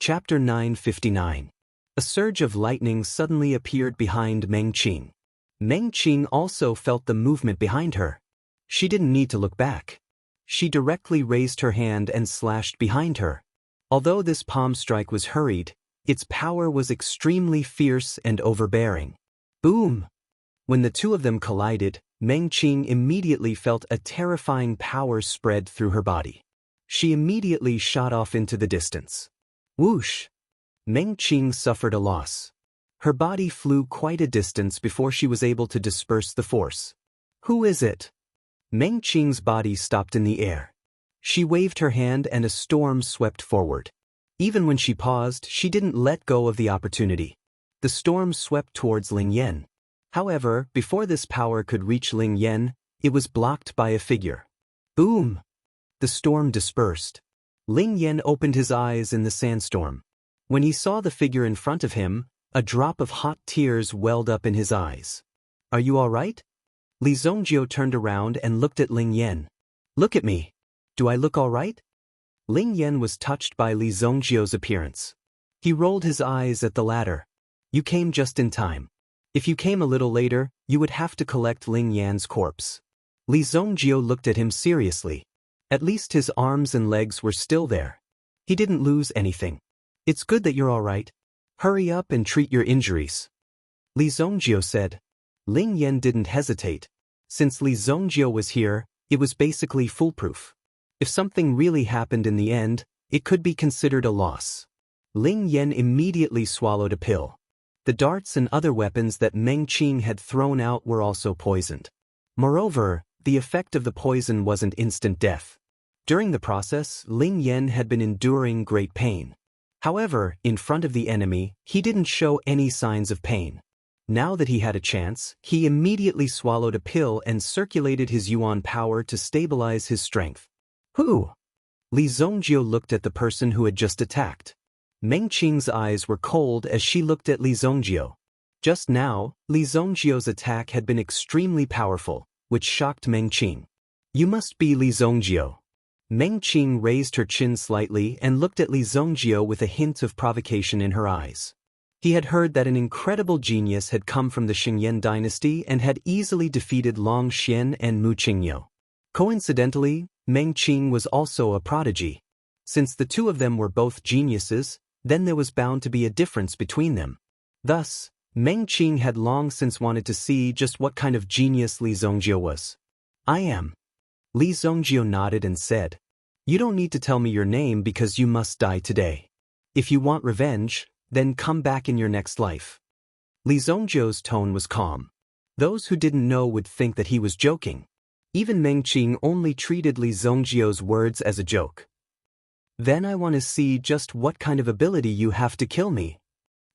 Chapter 959. A surge of lightning suddenly appeared behind Meng Qing. Meng Qing also felt the movement behind her. She didn't need to look back. She directly raised her hand and slashed behind her. Although this palm strike was hurried, its power was extremely fierce and overbearing. Boom! When the two of them collided, Meng Qing immediately felt a terrifying power spread through her body. She immediately shot off into the distance. Whoosh! Meng Qing suffered a loss. Her body flew quite a distance before she was able to disperse the force. Who is it? Meng Qing's body stopped in the air. She waved her hand and a storm swept forward. Even when she paused, she didn't let go of the opportunity. The storm swept towards Ling Yan. However, before this power could reach Ling Yan, it was blocked by a figure. Boom! The storm dispersed. Ling Yan opened his eyes in the sandstorm. When he saw the figure in front of him, a drop of hot tears welled up in his eyes. Are you all right? Li Zongjio turned around and looked at Ling Yan. Look at me. Do I look all right? Ling Yan was touched by Li Zongjio's appearance. He rolled his eyes at the latter. You came just in time. If you came a little later, you would have to collect Ling Yan's corpse. Li Zongjio looked at him seriously. At least his arms and legs were still there. He didn't lose anything. It's good that you're all right. Hurry up and treat your injuries. Li Zongjio said. Ling Yan didn't hesitate. Since Li Zongjio was here, it was basically foolproof. If something really happened in the end, it could be considered a loss. Ling Yan immediately swallowed a pill. The darts and other weapons that Meng Qing had thrown out were also poisoned. Moreover, the effect of the poison wasn't instant death. During the process, Ling Yan had been enduring great pain. However, in front of the enemy, he didn't show any signs of pain. Now that he had a chance, he immediately swallowed a pill and circulated his yuan power to stabilize his strength. Who? Li Zongjio looked at the person who had just attacked. Meng Qing's eyes were cold as she looked at Li Zongjio. Just now, Li Zongjio's attack had been extremely powerful, which shocked Meng Qing. You must be Li Zongjio. Meng Qing raised her chin slightly and looked at Li Zongjio with a hint of provocation in her eyes. He had heard that an incredible genius had come from the Xingyan dynasty and had easily defeated Long Xian and Mu Qingyou. Coincidentally, Meng Qing was also a prodigy. Since the two of them were both geniuses, then there was bound to be a difference between them. Thus, Meng Qing had long since wanted to see just what kind of genius Li Zongjio was. I am. Li Zongjio nodded and said, You don't need to tell me your name because you must die today. If you want revenge, then come back in your next life. Li Zongjio's tone was calm. Those who didn't know would think that he was joking. Even Meng Qing only treated Li Zongjio's words as a joke. Then I want to see just what kind of ability you have to kill me.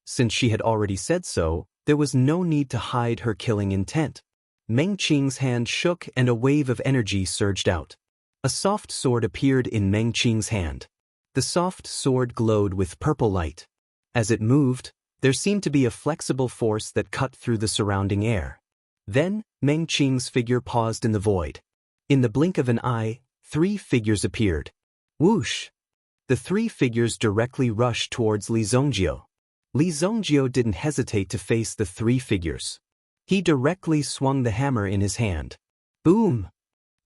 Since she had already said so, there was no need to hide her killing intent. Meng Qing's hand shook and a wave of energy surged out. A soft sword appeared in Meng Qing's hand. The soft sword glowed with purple light. As it moved, there seemed to be a flexible force that cut through the surrounding air. Then, Meng Qing's figure paused in the void. In the blink of an eye, 3 figures appeared. Whoosh! The 3 figures directly rushed towards Li Zongjio. Li Zongjio didn't hesitate to face the 3 figures. He directly swung the hammer in his hand. Boom!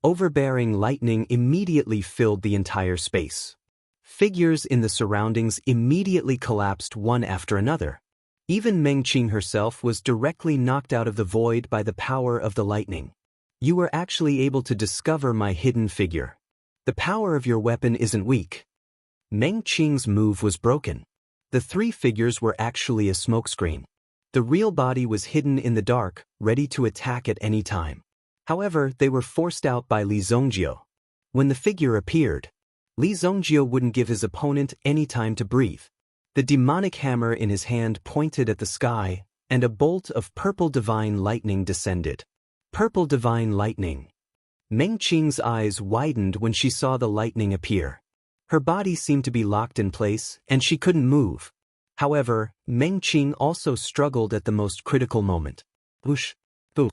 Overbearing lightning immediately filled the entire space. Figures in the surroundings immediately collapsed one after another. Even Meng Qing herself was directly knocked out of the void by the power of the lightning. You were actually able to discover my hidden figure. The power of your weapon isn't weak. Meng Qing's move was broken. The 3 figures were actually a smokescreen. The real body was hidden in the dark, ready to attack at any time. However, they were forced out by Li Zongjio. When the figure appeared, Li Zongjio wouldn't give his opponent any time to breathe. The demonic hammer in his hand pointed at the sky, and a bolt of purple divine lightning descended. Purple divine lightning. Meng Qing's eyes widened when she saw the lightning appear. Her body seemed to be locked in place, and she couldn't move. However, Meng Qing also struggled at the most critical moment. Whoosh! Boo!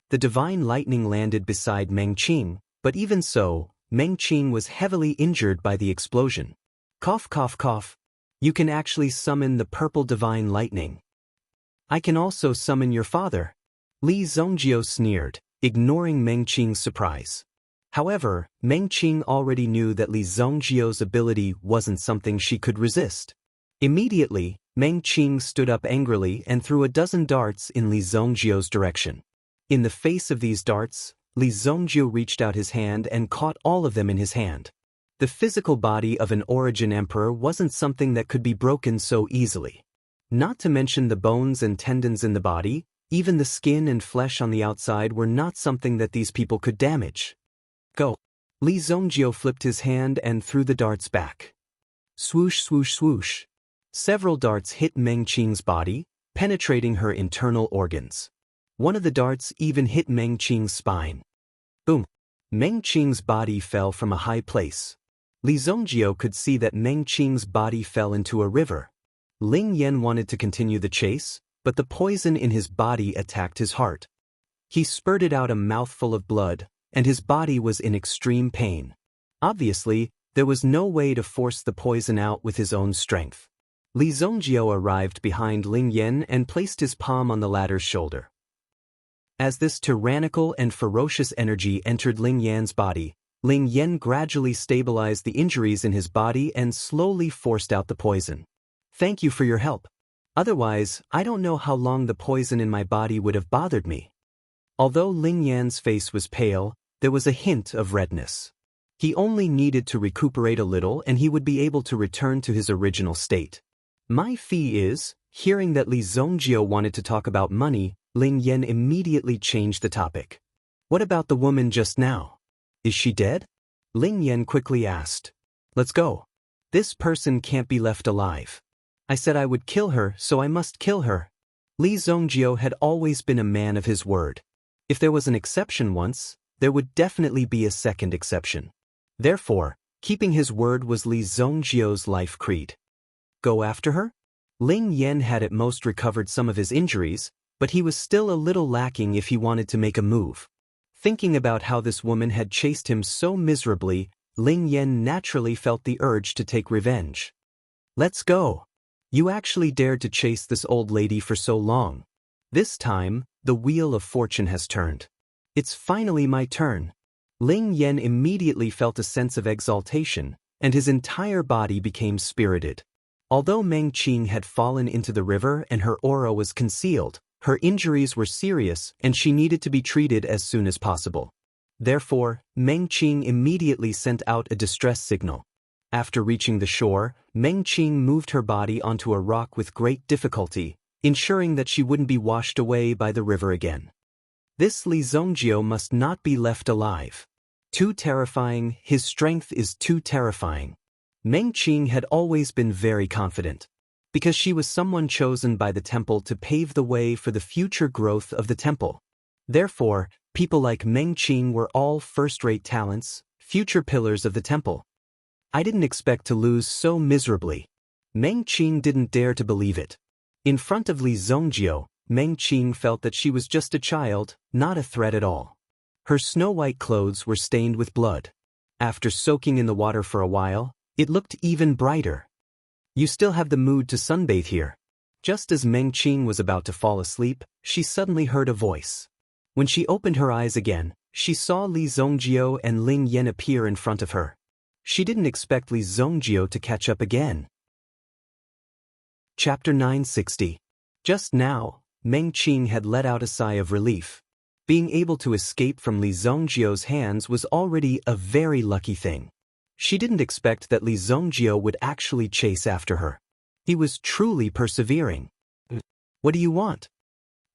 The divine lightning landed beside Meng Qing, but even so, Meng Qing was heavily injured by the explosion. Cough cough cough. You can actually summon the purple divine lightning. I can also summon your father. Li Zongjio sneered, ignoring Meng Qing's surprise. However, Meng Qing already knew that Li Zongjio's ability wasn't something she could resist. Immediately, Meng Qing stood up angrily and threw a dozen darts in Li Zongjio's direction. In the face of these darts, Li Zongjio reached out his hand and caught all of them in his hand. The physical body of an origin emperor wasn't something that could be broken so easily. Not to mention the bones and tendons in the body, even the skin and flesh on the outside were not something that these people could damage. Go! Li Zongjio flipped his hand and threw the darts back. Swoosh, swoosh, swoosh. Several darts hit Meng Qing's body, penetrating her internal organs. One of the darts even hit Meng Qing's spine. Boom! Meng Qing's body fell from a high place. Li Zongjio could see that Meng Qing's body fell into a river. Ling Yan wanted to continue the chase, but the poison in his body attacked his heart. He spurted out a mouthful of blood, and his body was in extreme pain. Obviously, there was no way to force the poison out with his own strength. Li Zongjio arrived behind Ling Yan and placed his palm on the latter's shoulder. As this tyrannical and ferocious energy entered Ling Yan's body, Ling Yan gradually stabilized the injuries in his body and slowly forced out the poison. Thank you for your help. Otherwise, I don't know how long the poison in my body would have bothered me. Although Ling Yan's face was pale, there was a hint of redness. He only needed to recuperate a little and he would be able to return to his original state. My fee is, hearing that Li Zongjio wanted to talk about money, Ling Yan immediately changed the topic. What about the woman just now? Is she dead? Ling Yan quickly asked. Let's go. This person can't be left alive. I said I would kill her, so I must kill her. Li Zongjio had always been a man of his word. If there was an exception once, there would definitely be a second exception. Therefore, keeping his word was Li Zongjio's life creed. Go after her? Ling Yan had at most recovered some of his injuries, but he was still a little lacking if he wanted to make a move. Thinking about how this woman had chased him so miserably, Ling Yan naturally felt the urge to take revenge. Let's go. You actually dared to chase this old lady for so long. This time, the wheel of fortune has turned. It's finally my turn. Ling Yan immediately felt a sense of exaltation, and his entire body became spirited. Although Meng Qing had fallen into the river and her aura was concealed, her injuries were serious and she needed to be treated as soon as possible. Therefore, Meng Qing immediately sent out a distress signal. After reaching the shore, Meng Qing moved her body onto a rock with great difficulty, ensuring that she wouldn't be washed away by the river again. This Li Zongjio must not be left alive. Too terrifying, his strength is too terrifying. Meng Qing had always been very confident. Because she was someone chosen by the temple to pave the way for the future growth of the temple. Therefore, people like Meng Qing were all first-rate talents, future pillars of the temple. I didn't expect to lose so miserably. Meng Qing didn't dare to believe it. In front of Li Zongjio, Meng Qing felt that she was just a child, not a threat at all. Her snow-white clothes were stained with blood. After soaking in the water for a while, it looked even brighter. You still have the mood to sunbathe here. Just as Meng Qing was about to fall asleep, she suddenly heard a voice. When she opened her eyes again, she saw Li Zongjio and Ling Yan appear in front of her. She didn't expect Li Zongjio to catch up again. Chapter 960. Just now, Meng Qing had let out a sigh of relief. Being able to escape from Li Zongjio's hands was already a very lucky thing. She didn't expect that Li Zongjio would actually chase after her. He was truly persevering. What do you want?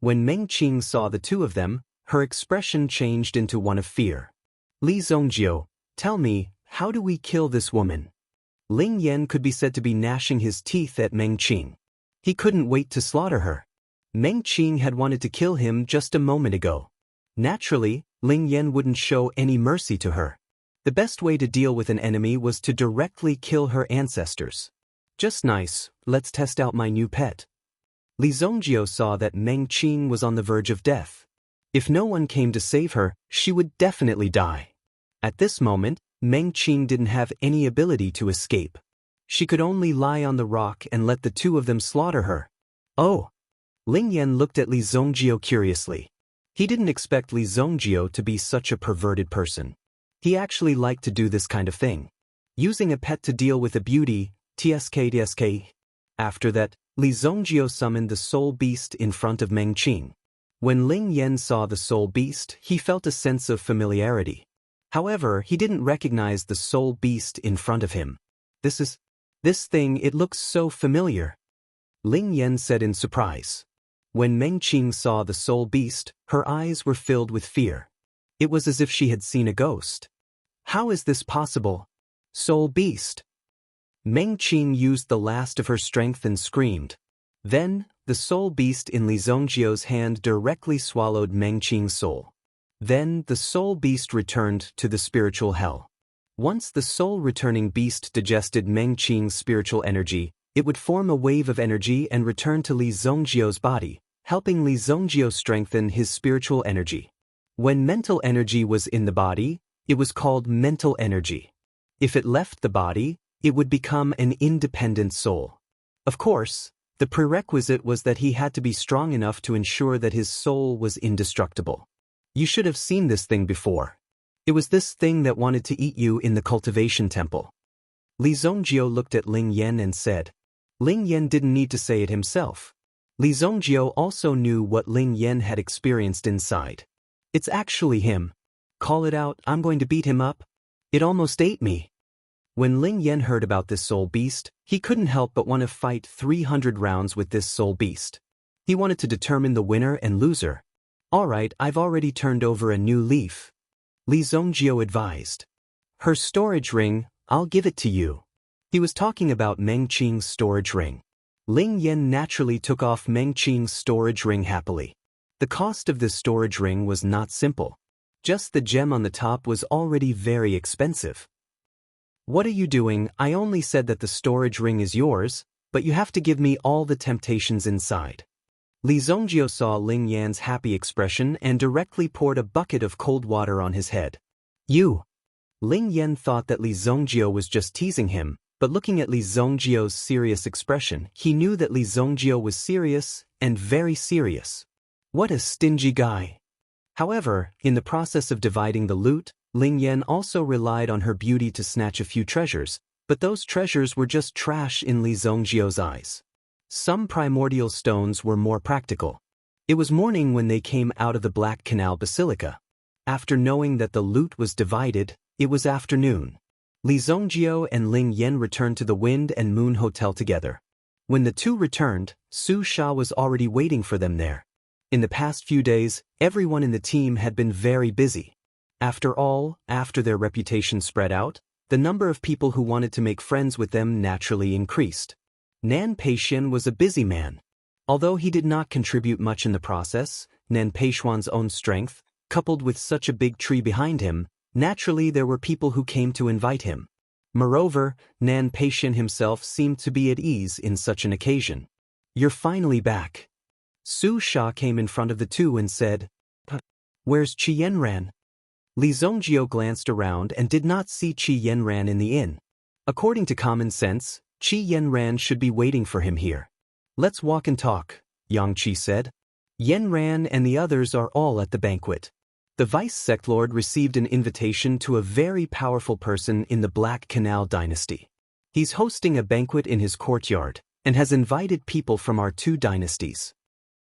When Meng Qing saw the two of them, her expression changed into one of fear. Li Zongjio, tell me, how do we kill this woman? Ling Yan could be said to be gnashing his teeth at Meng Qing. He couldn't wait to slaughter her. Meng Qing had wanted to kill him just a moment ago. Naturally, Ling Yan wouldn't show any mercy to her. The best way to deal with an enemy was to directly kill her ancestors. Just nice, let's test out my new pet. Li Zongjio saw that Meng Qing was on the verge of death. If no one came to save her, she would definitely die. At this moment, Meng Qing didn't have any ability to escape. She could only lie on the rock and let the two of them slaughter her. Oh! Ling Yan looked at Li Zongjio curiously. He didn't expect Li Zongjio to be such a perverted person. He actually liked to do this kind of thing. Using a pet to deal with a beauty, tsk. After that, Li Zongjio summoned the soul beast in front of Meng Qing. When Ling Yan saw the soul beast, he felt a sense of familiarity. However, he didn't recognize the soul beast in front of him. This thing, it looks so familiar. Ling Yan said in surprise. When Meng Qing saw the soul beast, her eyes were filled with fear. It was as if she had seen a ghost. How is this possible? Soul beast! Meng Qing used the last of her strength and screamed. Then, the soul beast in Li Zongjio's hand directly swallowed Meng Qing's soul. Then, the soul beast returned to the spiritual hell. Once the soul-returning beast digested Meng Qing's spiritual energy, it would form a wave of energy and return to Li Zongjio's body, helping Li Zongjio strengthen his spiritual energy. When mental energy was in the body, it was called mental energy. If it left the body, it would become an independent soul. Of course, the prerequisite was that he had to be strong enough to ensure that his soul was indestructible. You should have seen this thing before. It was this thing that wanted to eat you in the cultivation temple. Li Zongjio looked at Ling Yan and said. Ling Yan didn't need to say it himself. Li Zongjio also knew what Ling Yan had experienced inside. It's actually him. Call it out, I'm going to beat him up. It almost ate me. When Ling Yan heard about this soul beast, he couldn't help but want to fight 300 rounds with this soul beast. He wanted to determine the winner and loser. Alright, I've already turned over a new leaf. Li Zongjio advised. Her storage ring, I'll give it to you. He was talking about Meng Qing's storage ring. Ling Yan naturally took off Meng Qing's storage ring happily. The cost of this storage ring was not simple. Just the gem on the top was already very expensive. What are you doing? I only said that the storage ring is yours, but you have to give me all the temptations inside. Li Zongjio saw Ling Yan's happy expression and directly poured a bucket of cold water on his head. You! Ling Yan thought that Li Zongjio was just teasing him, but looking at Li Zongjio's serious expression, he knew that Li Zongjio was serious, and very serious. What a stingy guy! However, in the process of dividing the loot, Ling Yan also relied on her beauty to snatch a few treasures, but those treasures were just trash in Li Zongjio's eyes. Some primordial stones were more practical. It was morning when they came out of the Black Canal Basilica. After knowing that the loot was divided, it was afternoon. Li Zongjio and Ling Yan returned to the Wind and Moon Hotel together. When the two returned, Su Sha was already waiting for them there. In the past few days, everyone in the team had been very busy. After all, after their reputation spread out, the number of people who wanted to make friends with them naturally increased. Nan Peixian was a busy man. Although he did not contribute much in the process, Nan Peixian's own strength, coupled with such a big tree behind him, naturally there were people who came to invite him. Moreover, Nan Peixian himself seemed to be at ease in such an occasion. You're finally back. Su Sha came in front of the two and said, Where's Qi Yanran? Li Zongjio glanced around and did not see Qi Yanran in the inn. According to common sense, Qi Yanran should be waiting for him here. Let's walk and talk, Yang Qi said. Yanran and the others are all at the banquet. The vice sect lord received an invitation to a very powerful person in the Black Canal dynasty. He's hosting a banquet in his courtyard, and has invited people from our two dynasties.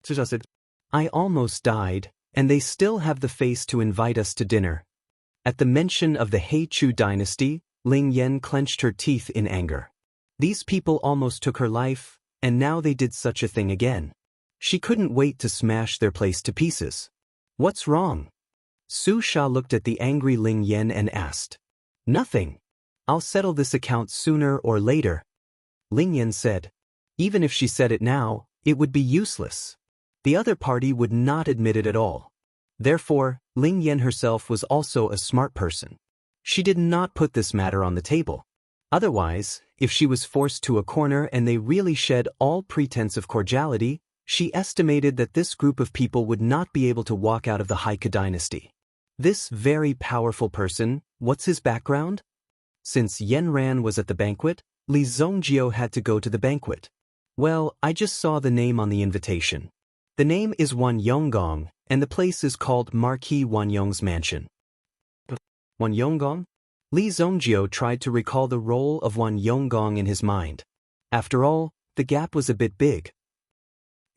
Su said, I almost died, and they still have the face to invite us to dinner. At the mention of the Heichu dynasty, Ling Yan clenched her teeth in anger. These people almost took her life, and now they did such a thing again. She couldn't wait to smash their place to pieces. What's wrong? Su Sha looked at the angry Ling Yan and asked. Nothing. I'll settle this account sooner or later. Ling Yan said. Even if she said it now, it would be useless. The other party would not admit it at all. Therefore, Ling Yan herself was also a smart person. She did not put this matter on the table. Otherwise, if she was forced to a corner and they really shed all pretense of cordiality, she estimated that this group of people would not be able to walk out of the Heike dynasty. This very powerful person, what's his background? Since Yanran was at the banquet, Li Zongjio had to go to the banquet. Well, I just saw the name on the invitation. The name is Wan Yonggong, and the place is called Marquis Wanyong's mansion. Wan Yonggong? Li Zongjio tried to recall the role of Wan Yonggong in his mind. After all, the gap was a bit big.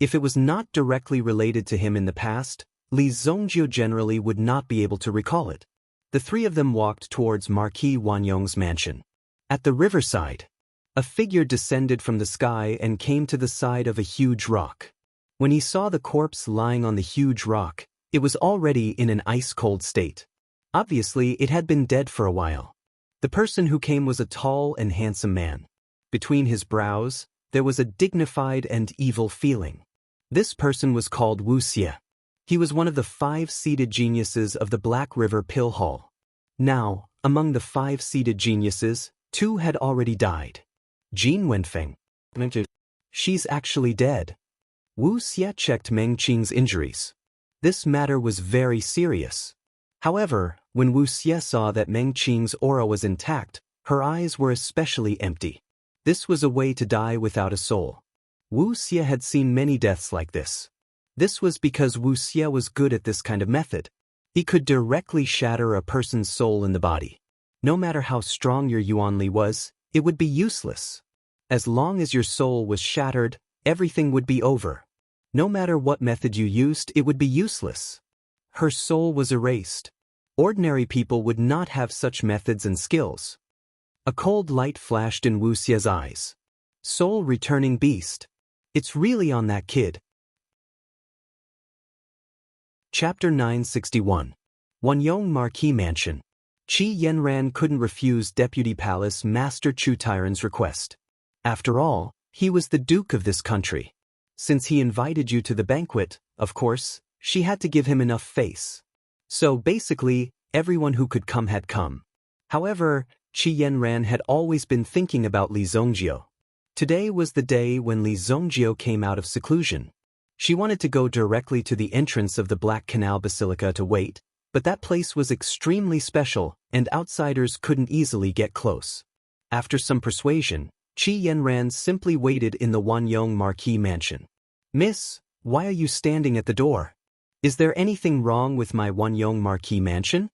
If it was not directly related to him in the past, Li Zongjio generally would not be able to recall it. The three of them walked towards Marquis Wanyong's mansion. At the riverside, a figure descended from the sky and came to the side of a huge rock. When he saw the corpse lying on the huge rock, it was already in an ice-cold state. Obviously, it had been dead for a while. The person who came was a tall and handsome man. Between his brows, there was a dignified and evil feeling. This person was called Wu Xie. He was one of the 5 seated geniuses of the Black River Pill Hall. Now, among the 5 seated geniuses, 2 had already died. Jin Wenfeng. She's actually dead. Wu Xie checked Meng Qing's injuries. This matter was very serious. However, when Wu Xie saw that Meng Qing's aura was intact, her eyes were especially empty. This was a way to die without a soul. Wu Xie had seen many deaths like this. This was because Wu Xie was good at this kind of method. He could directly shatter a person's soul in the body. No matter how strong your Yuanli was, it would be useless. As long as your soul was shattered, everything would be over. No matter what method you used, it would be useless. Her soul was erased. Ordinary people would not have such methods and skills. A cold light flashed in Wu Xie's eyes. Soul returning beast. It's really on that kid. Chapter 961. Wanyong Marquis Mansion. Qi Yanran couldn't refuse Deputy Palace Master Chu Tyron's request. After all, he was the duke of this country. Since he invited you to the banquet, of course, she had to give him enough face. So basically, everyone who could come had come. However, Qi Yanran had always been thinking about Li Zongjio. Today was the day when Li Zongjio came out of seclusion. She wanted to go directly to the entrance of the Black Canal Basilica to wait, but that place was extremely special, and outsiders couldn't easily get close. After some persuasion, Qi Yanran simply waited in the Wanyong Marquis mansion. "Miss, why are you standing at the door? Is there anything wrong with my Wanyong Marquis mansion?"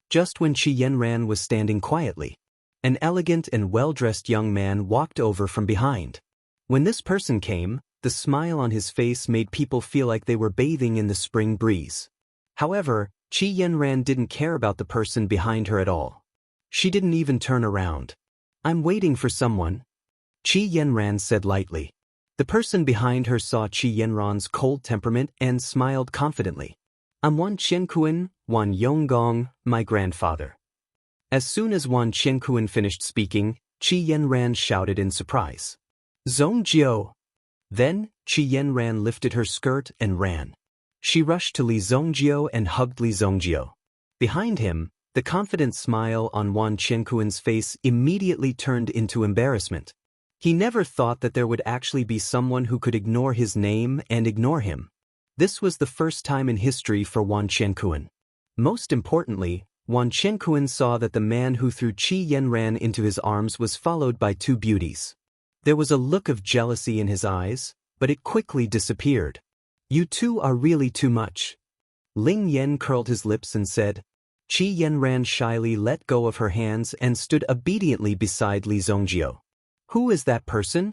Just when Qi Yanran was standing quietly, an elegant and well-dressed young man walked over from behind. When this person came, the smile on his face made people feel like they were bathing in the spring breeze. However, Qi Yanran didn't care about the person behind her at all. She didn't even turn around. "I'm waiting for someone," Qi Yanran said lightly. The person behind her saw Qi Yanran's cold temperament and smiled confidently. "I'm Wan Qiankuan, Wan Yonggong, my grandfather." As soon as Wan Qiankuan finished speaking, Qi Yanran shouted in surprise. "Zongjio!" Then, Qi Yanran lifted her skirt and ran. She rushed to Li Zongjio and hugged Li Zongjio. Behind him, the confident smile on Wan Qiankuan's face immediately turned into embarrassment. He never thought that there would actually be someone who could ignore his name and ignore him. This was the first time in history for Wan Qiankuan. Most importantly, Wan Qiankuan saw that the man who threw Qi Yanran into his arms was followed by 2 beauties. There was a look of jealousy in his eyes, but it quickly disappeared. "You two are really too much." Ling Yan curled his lips and said. Qi Yanran shyly let go of her hands and stood obediently beside Li Zongjio. "Who is that person?"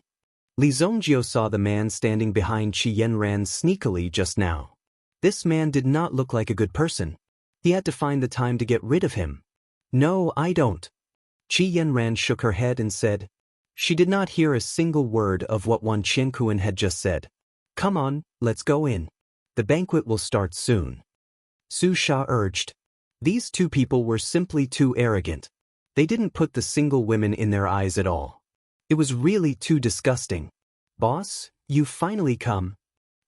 Li Zongjio saw the man standing behind Qi Yanran sneakily just now. This man did not look like a good person. He had to find the time to get rid of him. "No, I don't." Qi Yanran shook her head and said. She did not hear a single word of what Wan Qiankuan had just said. "Come on, let's go in. The banquet will start soon," Su Sha urged. These 2 people were simply too arrogant. They didn't put the single women in their eyes at all. It was really too disgusting. "Boss, you've finally come."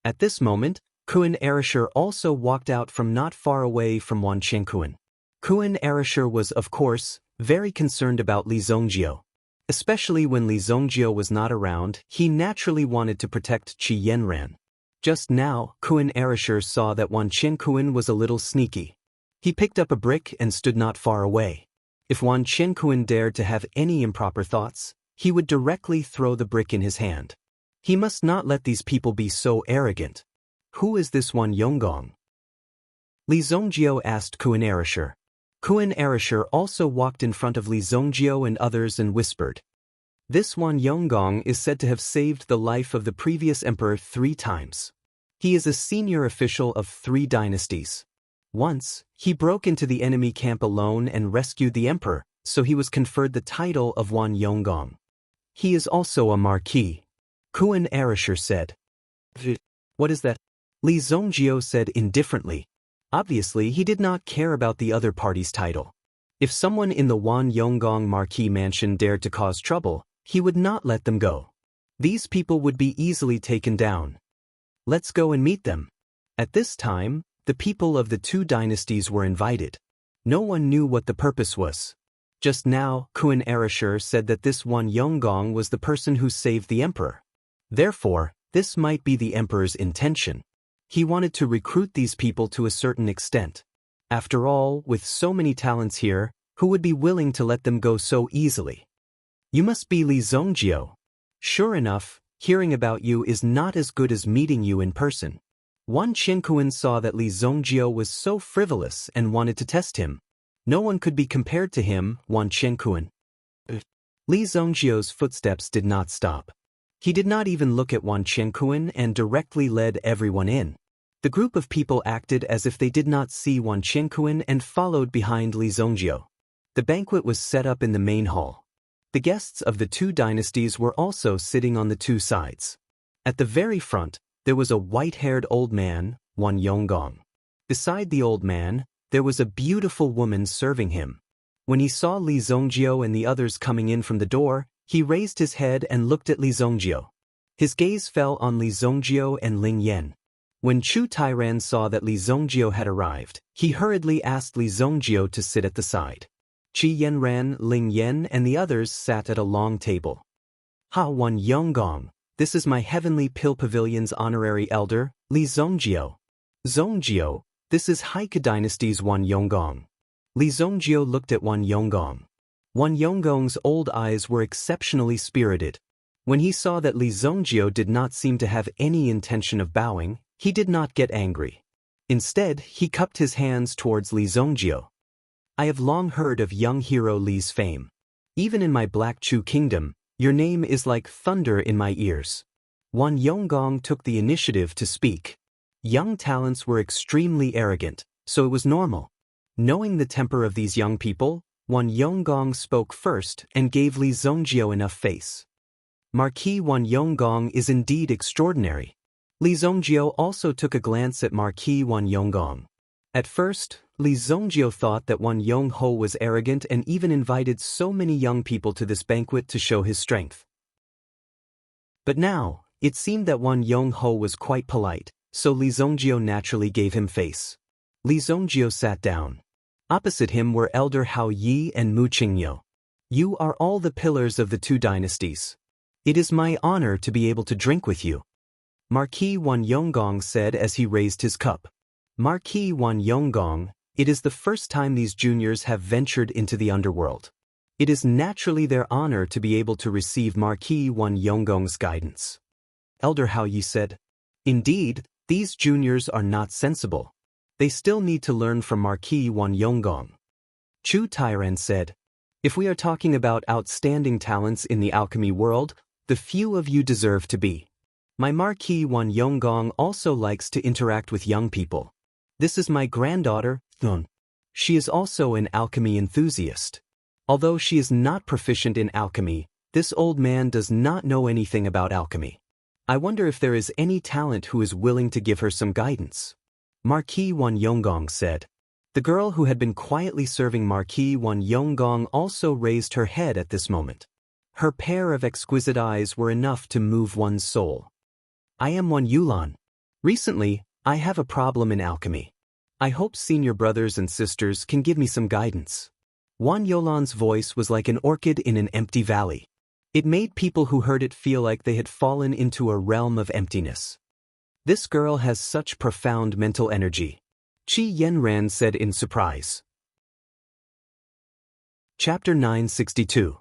At this moment, Kuan Erisher also walked out from not far away from Wan Qiankuan. Kuan Erisher was, of course, very concerned about Li Zongjio. Especially when Li Zongjio was not around, he naturally wanted to protect Qi Yanran. Just now, Kuan Erisher saw that Wan Qiankuan was a little sneaky. He picked up a brick and stood not far away. If Wan Qiankuan dared to have any improper thoughts, he would directly throw the brick in his hand. He must not let these people be so arrogant. Who is this one Yonggong? Li Zongjio asked Kuan Erasure. Kuan Erasure also walked in front of Li Zongjio and others and whispered. This one Yonggong is said to have saved the life of the previous emperor 3 times. He is a senior official of 3 dynasties. Once, he broke into the enemy camp alone and rescued the emperor, so he was conferred the title of Wan Yonggong. He is also a marquis. Kuan Erasure said. What is that? Li Zongjio said indifferently. Obviously, he did not care about the other party's title. If someone in the Wan Yonggong marquis mansion dared to cause trouble, he would not let them go. These people would be easily taken down. Let's go and meet them. At this time, the people of the 2 dynasties were invited. No one knew what the purpose was. Just now, Kuan Erasure said that this one Yonggong was the person who saved the emperor. Therefore, this might be the emperor's intention. He wanted to recruit these people to a certain extent. After all, with so many talents here, who would be willing to let them go so easily? You must be Li Zongjio. Sure enough, hearing about you is not as good as meeting you in person. Wan Qiankuan saw that Li Zongjio was so frivolous and wanted to test him. No one could be compared to him, Wan Qiankuan. Li Zongjio's footsteps did not stop. He did not even look at Wan Qiankuan and directly led everyone in. The group of people acted as if they did not see Wan Qiankuan and followed behind Li Zongjio. The banquet was set up in the main hall. The guests of the 2 dynasties were also sitting on the 2 sides. At the very front, there was a white-haired old man, Wan Yonggong. Beside the old man, there was a beautiful woman serving him. When he saw Li Zongjio and the others coming in from the door, he raised his head and looked at Li Zongjio. His gaze fell on Li Zongjio and Ling Yan. When Chu Tairan saw that Li Zongjio had arrived, he hurriedly asked Li Zongjio to sit at the side. Qi Yanran, Ling Yan, and the others sat at a long table. Ha Wan Yonggong, this is my Heavenly Pill Pavilion's honorary elder, Li Zongjio. Zongjio, this is Haika Dynasty's Wan Yonggong. Li Zongjio looked at Wan Yonggong. Wan Yonggong's old eyes were exceptionally spirited. When he saw that Li Zongjio did not seem to have any intention of bowing, he did not get angry. Instead, he cupped his hands towards Li Zongjio. I have long heard of young hero Li's fame. Even in my Black Chu kingdom, your name is like thunder in my ears. Wan Yonggong took the initiative to speak. Young talents were extremely arrogant, so it was normal. Knowing the temper of these young people, Wan Yonggong spoke first and gave Li Zongjio enough face. Marquis Wan Yonggong is indeed extraordinary. Li Zongjio also took a glance at Marquis Wan Yonggong. At first, Li Zongjio thought that Wan Yongho was arrogant and even invited so many young people to this banquet to show his strength. But now, it seemed that Wan Yongho was quite polite, so Li Zongjio naturally gave him face. Li Zongjio sat down. Opposite him were Elder Hao Yi and Mu Qingyo. You are all the pillars of the 2 dynasties. It is my honor to be able to drink with you. Marquis Wan Yonggong said as he raised his cup. Marquis Wan Yonggong, it is the first time these juniors have ventured into the underworld. It is naturally their honor to be able to receive Marquis Wan Yonggong's guidance. Elder Hao Yi said, Indeed, these juniors are not sensible. They still need to learn from Marquis Wan Yonggong. Chu Tairan said, If we are talking about outstanding talents in the alchemy world, the few of you deserve to be. My Marquis Wan Yonggong also likes to interact with young people. This is my granddaughter, Thun. She is also an alchemy enthusiast. Although she is not proficient in alchemy, this old man does not know anything about alchemy. I wonder if there is any talent who is willing to give her some guidance. Marquis Wan Yonggong said. The girl who had been quietly serving Marquis Wan Yonggong also raised her head at this moment. Her pair of exquisite eyes were enough to move one's soul. I am Wan Yulan. Recently, I have a problem in alchemy. I hope senior brothers and sisters can give me some guidance. Wan Yulan's voice was like an orchid in an empty valley. It made people who heard it feel like they had fallen into a realm of emptiness. This girl has such profound mental energy. Qi Yanran said in surprise. Chapter 962.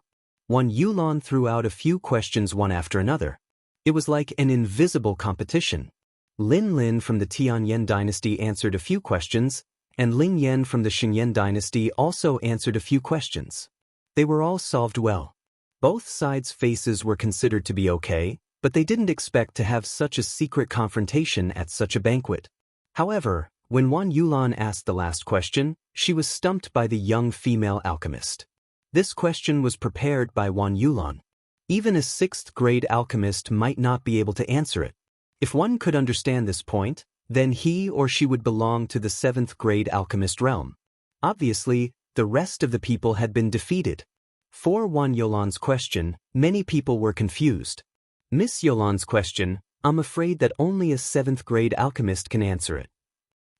Wan Yulan threw out a few questions one after another. It was like an invisible competition. Lin Lin from the Tianyan dynasty answered a few questions, and Ling Yan from the Xingyan dynasty also answered a few questions. They were all solved well. Both sides' faces were considered to be okay, but they didn't expect to have such a secret confrontation at such a banquet. However, when Wan Yulan asked the last question, she was stumped by the young female alchemist. This question was prepared by Wan Yulan. Even a 6th grade alchemist might not be able to answer it. If one could understand this point, then he or she would belong to the 7th grade alchemist realm. Obviously, the rest of the people had been defeated. For Wan Yulan's question, many people were confused. Miss Yulan's question, I'm afraid that only a 7th grade alchemist can answer it.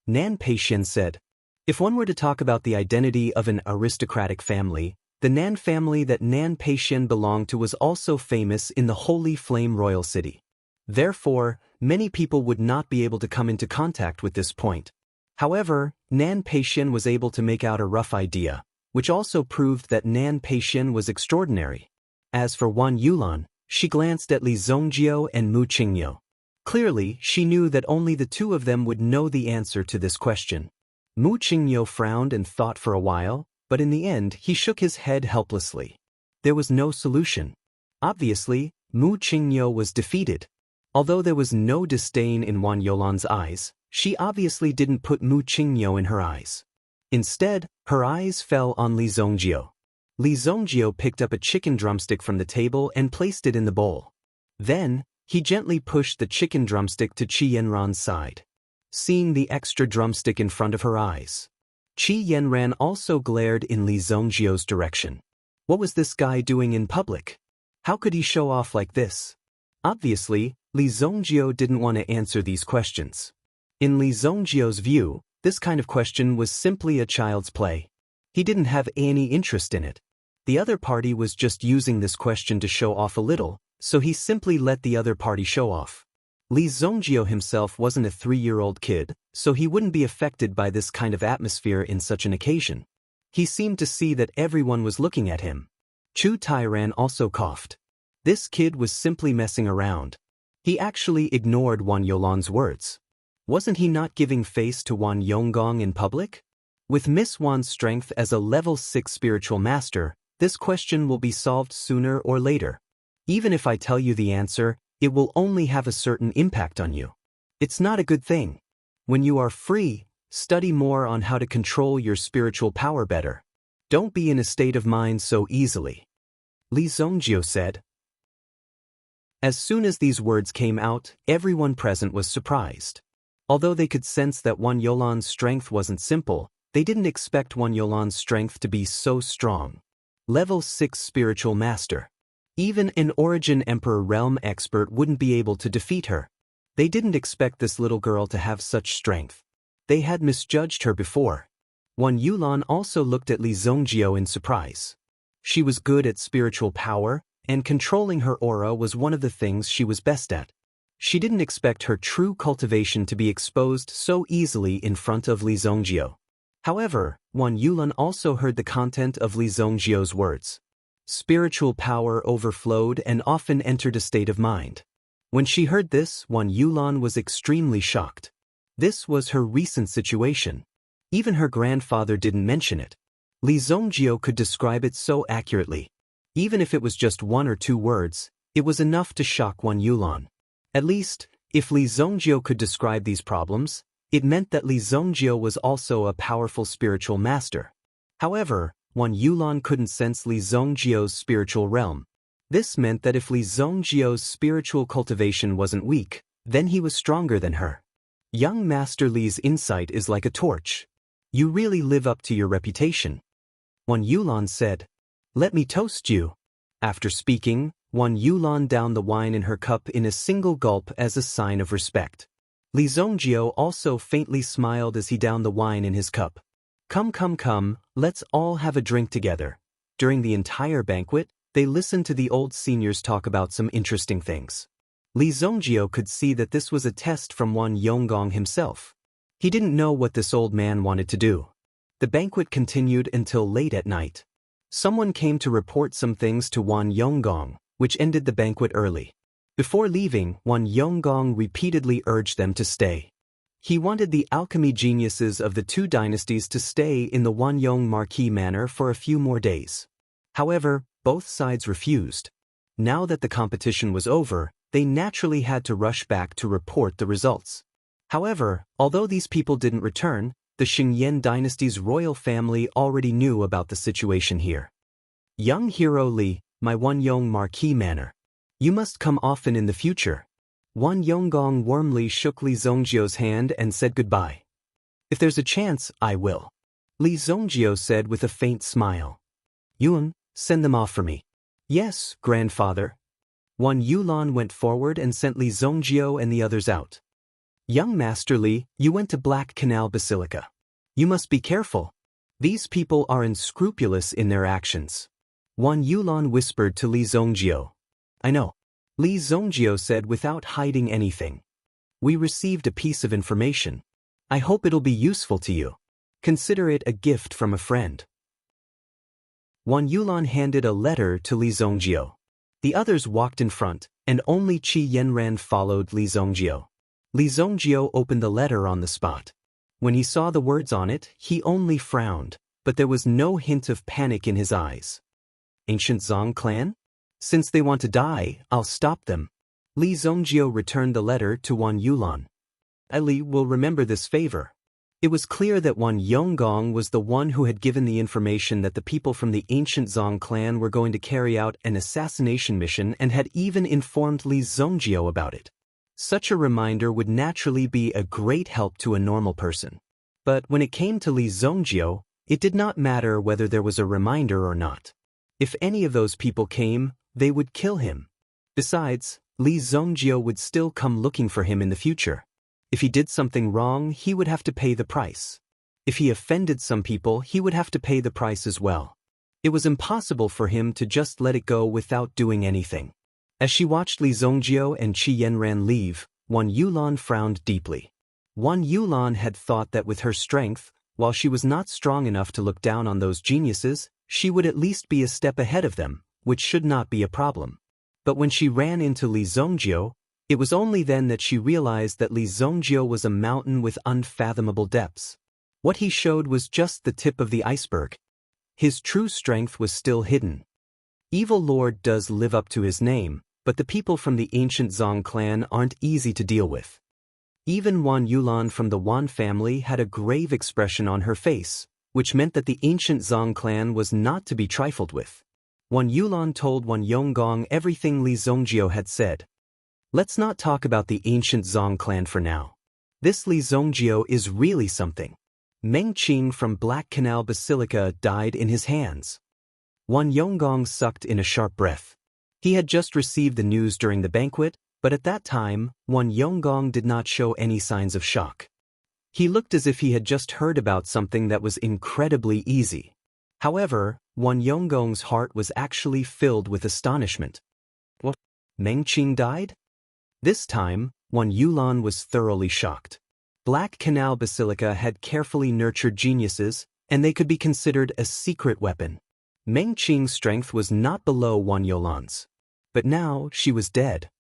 Nan Peixian said, if one were to talk about the identity of an aristocratic family, the Nan family that Nan Peixian belonged to was also famous in the Holy Flame Royal City. Therefore, many people would not be able to come into contact with this point. However, Nan Peixian was able to make out a rough idea, which also proved that Nan Peixian was extraordinary. As for Wan Yulan, she glanced at Li Zongjiu and Mu Qingniu. Clearly, she knew that only the two of them would know the answer to this question. Mu Qingniu frowned and thought for a while, but in the end he shook his head helplessly. There was no solution. Obviously, Mu Qingniu was defeated. Although there was no disdain in Wan Yulan's eyes, she obviously didn't put Mu Qingniu in her eyes. Instead, her eyes fell on Li Zongjiu. Li Zongjiu picked up a chicken drumstick from the table and placed it in the bowl. Then, he gently pushed the chicken drumstick to Qi Yanran's side. Seeing the extra drumstick in front of her eyes, Qi Yanran also glared in Li Zongjiu's direction. What was this guy doing in public? How could he show off like this? Obviously, Li Zongjiu didn't want to answer these questions. In Li Zongjiu's view, this kind of question was simply a child's play. He didn't have any interest in it. The other party was just using this question to show off a little, so he simply let the other party show off. Li Zongjiu himself wasn't a 3-year-old kid, so he wouldn't be affected by this kind of atmosphere in such an occasion. He seemed to see that everyone was looking at him. Chu Tairan also coughed. This kid was simply messing around. He actually ignored Wan Yulan's words. Wasn't he not giving face to Wan Yonggong in public? With Miss Wan's strength as a level 6 spiritual master, this question will be solved sooner or later. Even if I tell you the answer, it will only have a certain impact on you. It's not a good thing. When you are free, study more on how to control your spiritual power better. Don't be in a state of mind so easily. Li Zongjiu said. As soon as these words came out, everyone present was surprised. Although they could sense that Wan Yulan's strength wasn't simple, they didn't expect Wan Yulan's strength to be so strong. Level 6 spiritual master. Even an Origin Emperor realm expert wouldn't be able to defeat her. They didn't expect this little girl to have such strength. They had misjudged her before. Wan Yulan also looked at Li Zongjiu in surprise. She was good at spiritual power, and controlling her aura was one of the things she was best at. She didn't expect her true cultivation to be exposed so easily in front of Li Zongjiu. However, Wan Yulan also heard the content of Li Zongjiu's words. Spiritual power overflowed and often entered a state of mind. When she heard this, Wan Yulan was extremely shocked. This was her recent situation. Even her grandfather didn't mention it. Li Zongjiu could describe it so accurately. Even if it was just 1 or 2 words, it was enough to shock Wan Yulan. At least, if Li Zongjiu could describe these problems, it meant that Li Zongjiu was also a powerful spiritual master. However, Wan Yulan couldn't sense Li Zongjiu's spiritual realm. This meant that if Li Zongjiu's spiritual cultivation wasn't weak, then he was stronger than her. Young Master Li's insight is like a torch. You really live up to your reputation. Wan Yulan said, "Let me toast you." After speaking, Wan Yulan downed the wine in her cup in a single gulp as a sign of respect. Li Zongjiu also faintly smiled as he downed the wine in his cup. Come, let's all have a drink together." During the entire banquet, they listened to the old seniors talk about some interesting things. Li Zongjiu could see that this was a test from Wan Yonggong himself. He didn't know what this old man wanted to do. The banquet continued until late at night. Someone came to report some things to Wan Yonggong, which ended the banquet early. Before leaving, Wan Yonggong repeatedly urged them to stay. He wanted the alchemy geniuses of the two dynasties to stay in the Wanyong Marquis Manor for a few more days. However, both sides refused. Now that the competition was over, they naturally had to rush back to report the results. However, although these people didn't return, the Xingyan dynasty's royal family already knew about the situation here. Young hero Li, my Wanyong Marquis Manor. You must come often in the future. Wan Yonggong warmly shook Li Zongjio's hand and said goodbye. If there's a chance, I will. Li Zongjio said with a faint smile. Yuan, send them off for me. Yes, grandfather. Wan Yulan went forward and sent Li Zongjio and the others out. Young Master Li, you went to Black Canal Basilica. You must be careful. These people are unscrupulous in their actions. Wan Yulan whispered to Li Zongjio. I know. Li Zongjio said without hiding anything. We received a piece of information. I hope it'll be useful to you. Consider it a gift from a friend. Wan Yulan handed a letter to Li Zongjio. The others walked in front, and only Qi Yanran followed Li Zongjio. Li Zongjio opened the letter on the spot. When he saw the words on it, he only frowned, but there was no hint of panic in his eyes. Ancient Zong clan? Since they want to die, I'll stop them. Li Zongjio returned the letter to Wan Yulan. Ali will remember this favor. It was clear that Wan Yonggong was the one who had given the information that the people from the ancient Zong clan were going to carry out an assassination mission and had even informed Li Zongjio about it. Such a reminder would naturally be a great help to a normal person. But when it came to Li Zongjio, it did not matter whether there was a reminder or not. If any of those people came, they would kill him. Besides, Li Zongjio would still come looking for him in the future. If he did something wrong, he would have to pay the price. If he offended some people, he would have to pay the price as well. It was impossible for him to just let it go without doing anything. As she watched Li Zongjio and Qi Yanran leave, Wan Yulan frowned deeply. Wan Yulan had thought that with her strength, while she was not strong enough to look down on those geniuses, she would at least be a step ahead of them, which should not be a problem. But when she ran into Li Zongjio, it was only then that she realized that Li Zongjio was a mountain with unfathomable depths. What he showed was just the tip of the iceberg. His true strength was still hidden. Evil Lord does live up to his name, but the people from the ancient Zong clan aren't easy to deal with. Even Wan Yulan from the Wan family had a grave expression on her face, which meant that the ancient Zong clan was not to be trifled with. Wan Yulan told Wan Yonggong everything Li Zongjio had said. Let's not talk about the ancient Zong clan for now. This Li Zongjio is really something. Meng Qing from Black Canal Basilica died in his hands. Wan Yonggong sucked in a sharp breath. He had just received the news during the banquet, but at that time, Wan Yonggong did not show any signs of shock. He looked as if he had just heard about something that was incredibly easy. However, Wan Yonggong's heart was actually filled with astonishment. What? Meng Qing died? This time, Wan Yulan was thoroughly shocked. Black Canal Basilica had carefully nurtured geniuses, and they could be considered a secret weapon. Meng Qing's strength was not below Wan Yulan's. But now she was dead.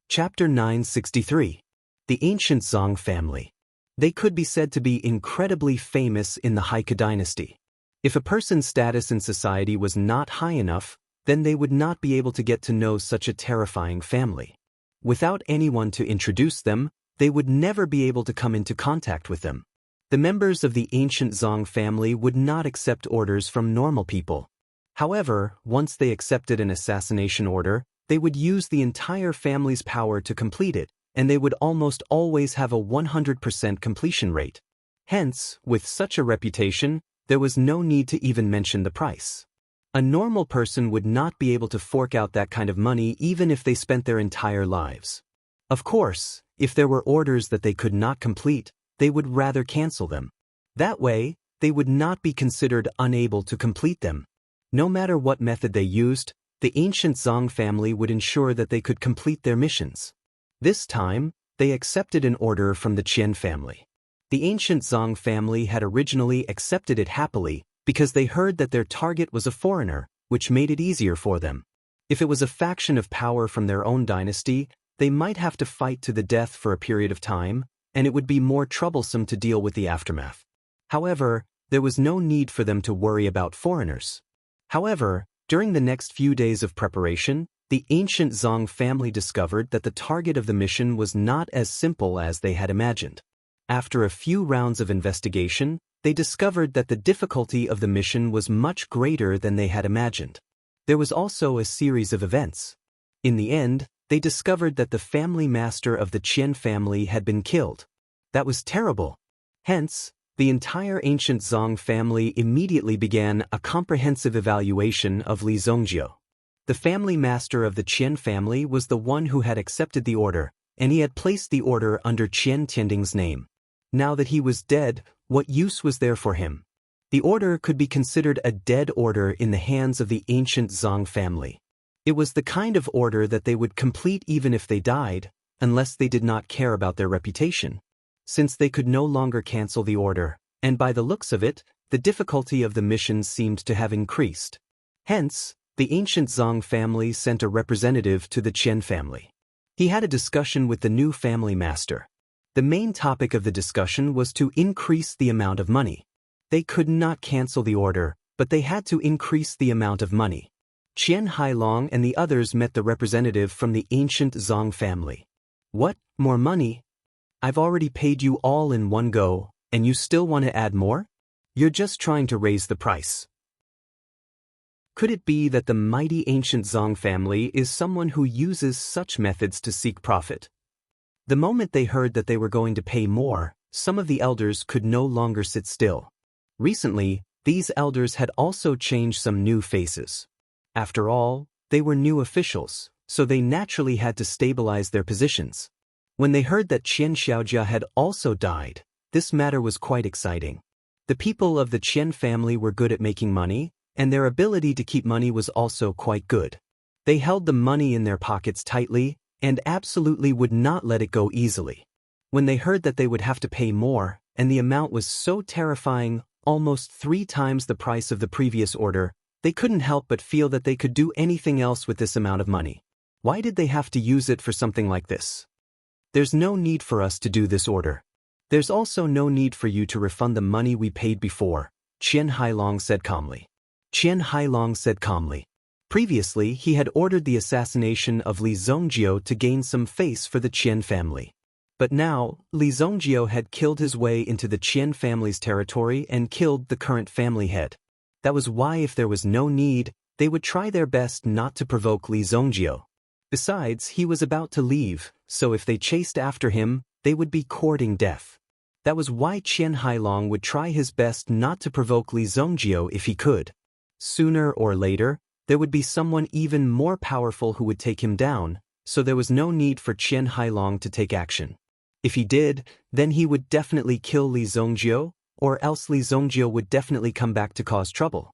Chapter 963. The Ancient Zong Family. They could be said to be incredibly famous in the Haika dynasty. If a person's status in society was not high enough, then they would not be able to get to know such a terrifying family. Without anyone to introduce them, they would never be able to come into contact with them. The members of the ancient Zong family would not accept orders from normal people. However, once they accepted an assassination order, they would use the entire family's power to complete it, and they would almost always have a 100% completion rate. Hence, with such a reputation, there was no need to even mention the price. A normal person would not be able to fork out that kind of money even if they spent their entire lives. Of course, if there were orders that they could not complete, they would rather cancel them. That way, they would not be considered unable to complete them. No matter what method they used, the ancient Zong family would ensure that they could complete their missions. This time, they accepted an order from the Qian family. The ancient Zong family had originally accepted it happily because they heard that their target was a foreigner, which made it easier for them. If it was a faction of power from their own dynasty, they might have to fight to the death for a period of time, and it would be more troublesome to deal with the aftermath. However, there was no need for them to worry about foreigners. However, during the next few days of preparation, the ancient Zong family discovered that the target of the mission was not as simple as they had imagined. After a few rounds of investigation, they discovered that the difficulty of the mission was much greater than they had imagined. There was also a series of events. In the end, they discovered that the family master of the Qian family had been killed. That was terrible. Hence, the entire ancient Zong family immediately began a comprehensive evaluation of Li Zongjiu. The family master of the Qian family was the one who had accepted the order, and he had placed the order under Qian Tianding's name. Now that he was dead, what use was there for him? The order could be considered a dead order in the hands of the ancient Zong family. It was the kind of order that they would complete even if they died, unless they did not care about their reputation. Since they could no longer cancel the order, and by the looks of it, the difficulty of the mission seemed to have increased. Hence, the ancient Zong family sent a representative to the Qian family. He had a discussion with the new family master. The main topic of the discussion was to increase the amount of money. They could not cancel the order, but they had to increase the amount of money. Qian Hailong and the others met the representative from the ancient Zong family. What, more money? I've already paid you all in one go, and you still want to add more? You're just trying to raise the price. Could it be that the mighty ancient Zong family is someone who uses such methods to seek profit? The moment they heard that they were going to pay more, some of the elders could no longer sit still. Recently, these elders had also changed some new faces. After all, they were new officials, so they naturally had to stabilize their positions. When they heard that Qian Xiaojia had also died, this matter was quite exciting. The people of the Qian family were good at making money, and their ability to keep money was also quite good. They held the money in their pockets tightly, and absolutely would not let it go easily. When they heard that they would have to pay more, and the amount was so terrifying, almost 3 times the price of the previous order, they couldn't help but feel that they could do anything else with this amount of money. Why did they have to use it for something like this? There's no need for us to do this order. There's also no need for you to refund the money we paid before, Qian Hailong said calmly. Qian Hailong said calmly. Previously, he had ordered the assassination of Li Zongjiu to gain some face for the Qian family. But now, Li Zongjiu had killed his way into the Qian family's territory and killed the current family head. That was why if there was no need, they would try their best not to provoke Li Zongjiu. Besides, he was about to leave, so if they chased after him, they would be courting death. That was why Qian Hailong would try his best not to provoke Li Zongjiu if he could. Sooner or later, there would be someone even more powerful who would take him down, so there was no need for Qian Hailong to take action. If he did, then he would definitely kill Li Zongjiu, or else Li Zongjiu would definitely come back to cause trouble.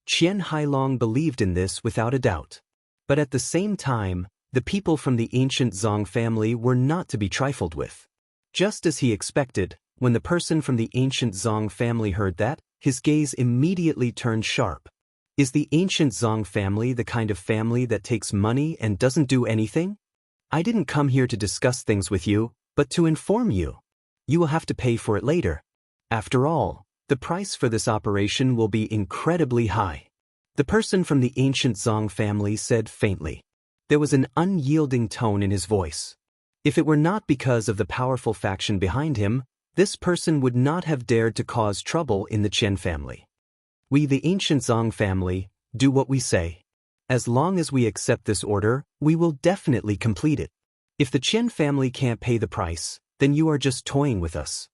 Qian Hailong believed in this without a doubt. But at the same time, the people from the ancient Zong family were not to be trifled with. Just as he expected, when the person from the ancient Zong family heard that, his gaze immediately turned sharp. Is the ancient Zong family the kind of family that takes money and doesn't do anything? I didn't come here to discuss things with you, but to inform you. You will have to pay for it later. After all, the price for this operation will be incredibly high. The person from the ancient Zong family said faintly. There was an unyielding tone in his voice. If it were not because of the powerful faction behind him, this person would not have dared to cause trouble in the Qian family. We, the ancient Zong family, do what we say. As long as we accept this order, we will definitely complete it. If the Qian family can't pay the price, then you are just toying with us.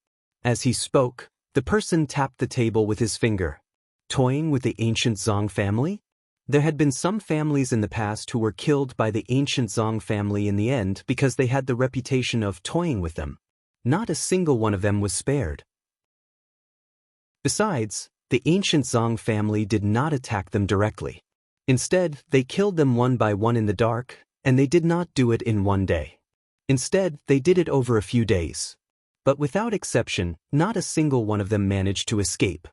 As he spoke, the person tapped the table with his finger. Toying with the ancient Zong family? There had been some families in the past who were killed by the ancient Zong family in the end because they had the reputation of toying with them. Not a single one of them was spared. Besides, the ancient Zong family did not attack them directly. Instead, they killed them one by one in the dark, and they did not do it in one day. Instead, they did it over a few days. But without exception, not a single one of them managed to escape.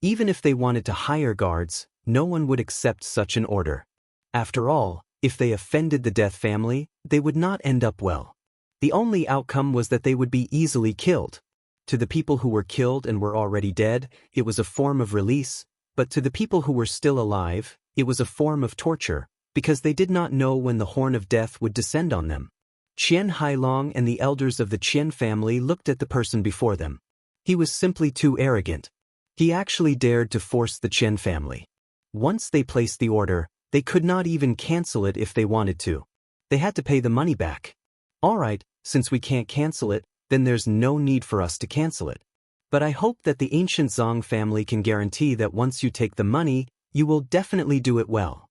Even if they wanted to hire guards, no one would accept such an order. After all, if they offended the Death family, they would not end up well. The only outcome was that they would be easily killed. To the people who were killed and were already dead, it was a form of release, but to the people who were still alive, it was a form of torture, because they did not know when the horn of death would descend on them. Qian Hailong and the elders of the Qian family looked at the person before them. He was simply too arrogant. He actually dared to force the Qian family. Once they placed the order, they could not even cancel it if they wanted to. They had to pay the money back. All right, since we can't cancel it, then there's no need for us to cancel it. But I hope that the ancient Zhang family can guarantee that once you take the money, you will definitely do it well.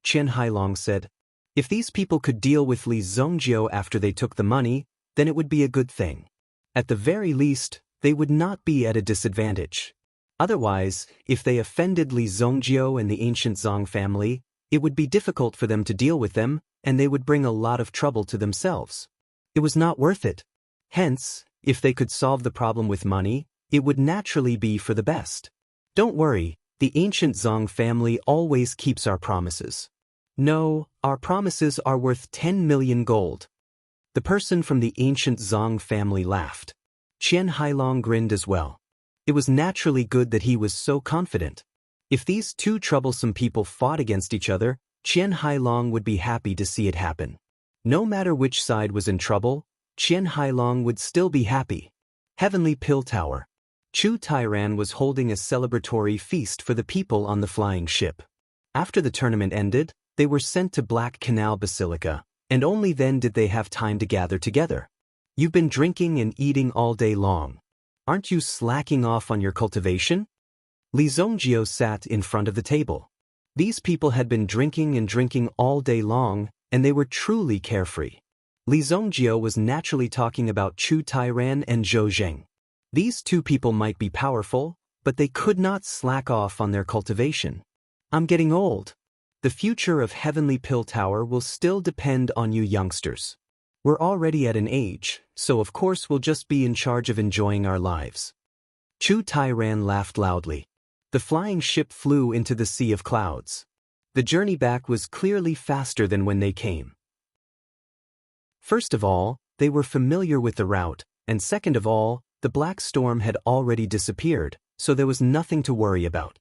Qian Hailong said. If these people could deal with Li Zongjiu after they took the money, then it would be a good thing. At the very least, they would not be at a disadvantage. Otherwise, if they offended Li Zongjiu and the ancient Zhang family, it would be difficult for them to deal with them, and they would bring a lot of trouble to themselves. It was not worth it. Hence, if they could solve the problem with money, it would naturally be for the best. Don't worry, the ancient Zhang family always keeps our promises. No, our promises are worth 10 million gold. The person from the ancient Zhang family laughed. Qian Hailong grinned as well. It was naturally good that he was so confident. If these two troublesome people fought against each other, Qian Hailong would be happy to see it happen. No matter which side was in trouble, Qian Hailong would still be happy. Heavenly Pill Tower. Chu Tairan was holding a celebratory feast for the people on the flying ship. After the tournament ended, they were sent to Black Canal Basilica, and only then did they have time to gather together. You've been drinking and eating all day long. Aren't you slacking off on your cultivation? Li Zongjiu sat in front of the table. These people had been drinking and drinking all day long, and they were truly carefree. Li Zongjiu was naturally talking about Chu Tairan and Zhou Zheng. These two people might be powerful, but they could not slack off on their cultivation. I'm getting old. The future of Heavenly Pill Tower will still depend on you youngsters. We're already at an age, so of course we'll just be in charge of enjoying our lives. Chu Tairan laughed loudly. The flying ship flew into the sea of clouds. The journey back was clearly faster than when they came. First of all, they were familiar with the route, and second of all, the black storm had already disappeared, so there was nothing to worry about.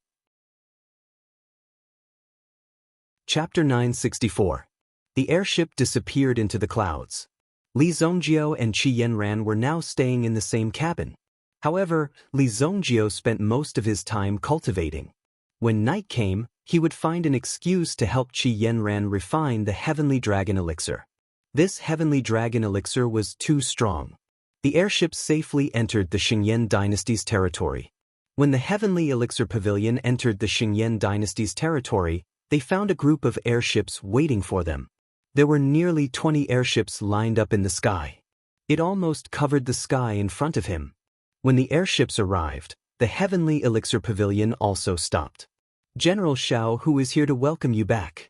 Chapter 964. The airship disappeared into the clouds. Li Zongjiu and Qi Yanran were now staying in the same cabin. However, Li Zongjiu spent most of his time cultivating. When night came, he would find an excuse to help Qi Yanran refine the Heavenly Dragon Elixir. This Heavenly Dragon Elixir was too strong. The airship safely entered the Xingyan dynasty's territory. When the Heavenly Elixir Pavilion entered the Xingyan dynasty's territory, they found a group of airships waiting for them. There were nearly 20 airships lined up in the sky. It almost covered the sky in front of him. When the airships arrived, the Heavenly Elixir Pavilion also stopped. General Xiao Hu is here to welcome you back.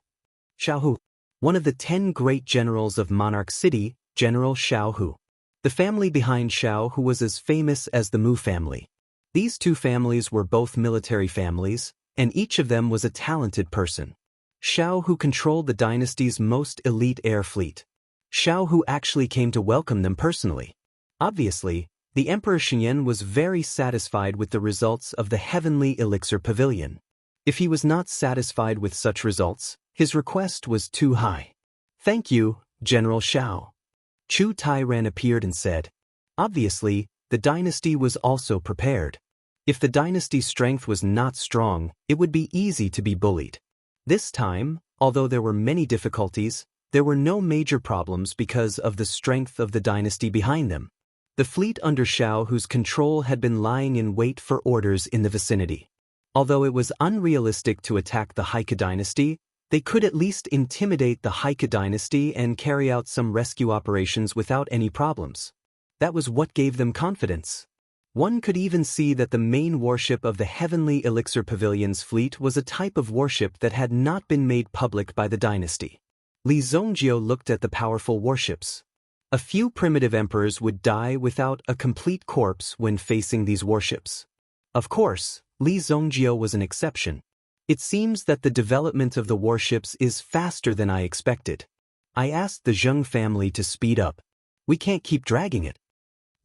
Xiao Hu, one of the 10 great generals of Monarch City, General Xiao Hu. The family behind Xiao Hu was as famous as the Mu family. These two families were both military families, and each of them was a talented person. Xiao Hu controlled the dynasty's most elite air fleet. Xiao Hu actually came to welcome them personally. Obviously, the Emperor Xingyan was very satisfied with the results of the Heavenly Elixir Pavilion. If he was not satisfied with such results, his request was too high. Thank you, General Xiao. Chu Tairan appeared and said. Obviously, the dynasty was also prepared. If the dynasty's strength was not strong, it would be easy to be bullied. This time, although there were many difficulties, there were no major problems because of the strength of the dynasty behind them. The fleet under Xiao Hu's control had been lying in wait for orders in the vicinity. Although it was unrealistic to attack the Heike dynasty, they could at least intimidate the Heike dynasty and carry out some rescue operations without any problems. That was what gave them confidence. One could even see that the main warship of the Heavenly Elixir Pavilion's fleet was a type of warship that had not been made public by the dynasty. Li Zongjiu looked at the powerful warships. A few primitive emperors would die without a complete corpse when facing these warships. Of course, Li Zongjio was an exception. It seems that the development of the warships is faster than I expected. I asked the Zheng family to speed up. We can't keep dragging it.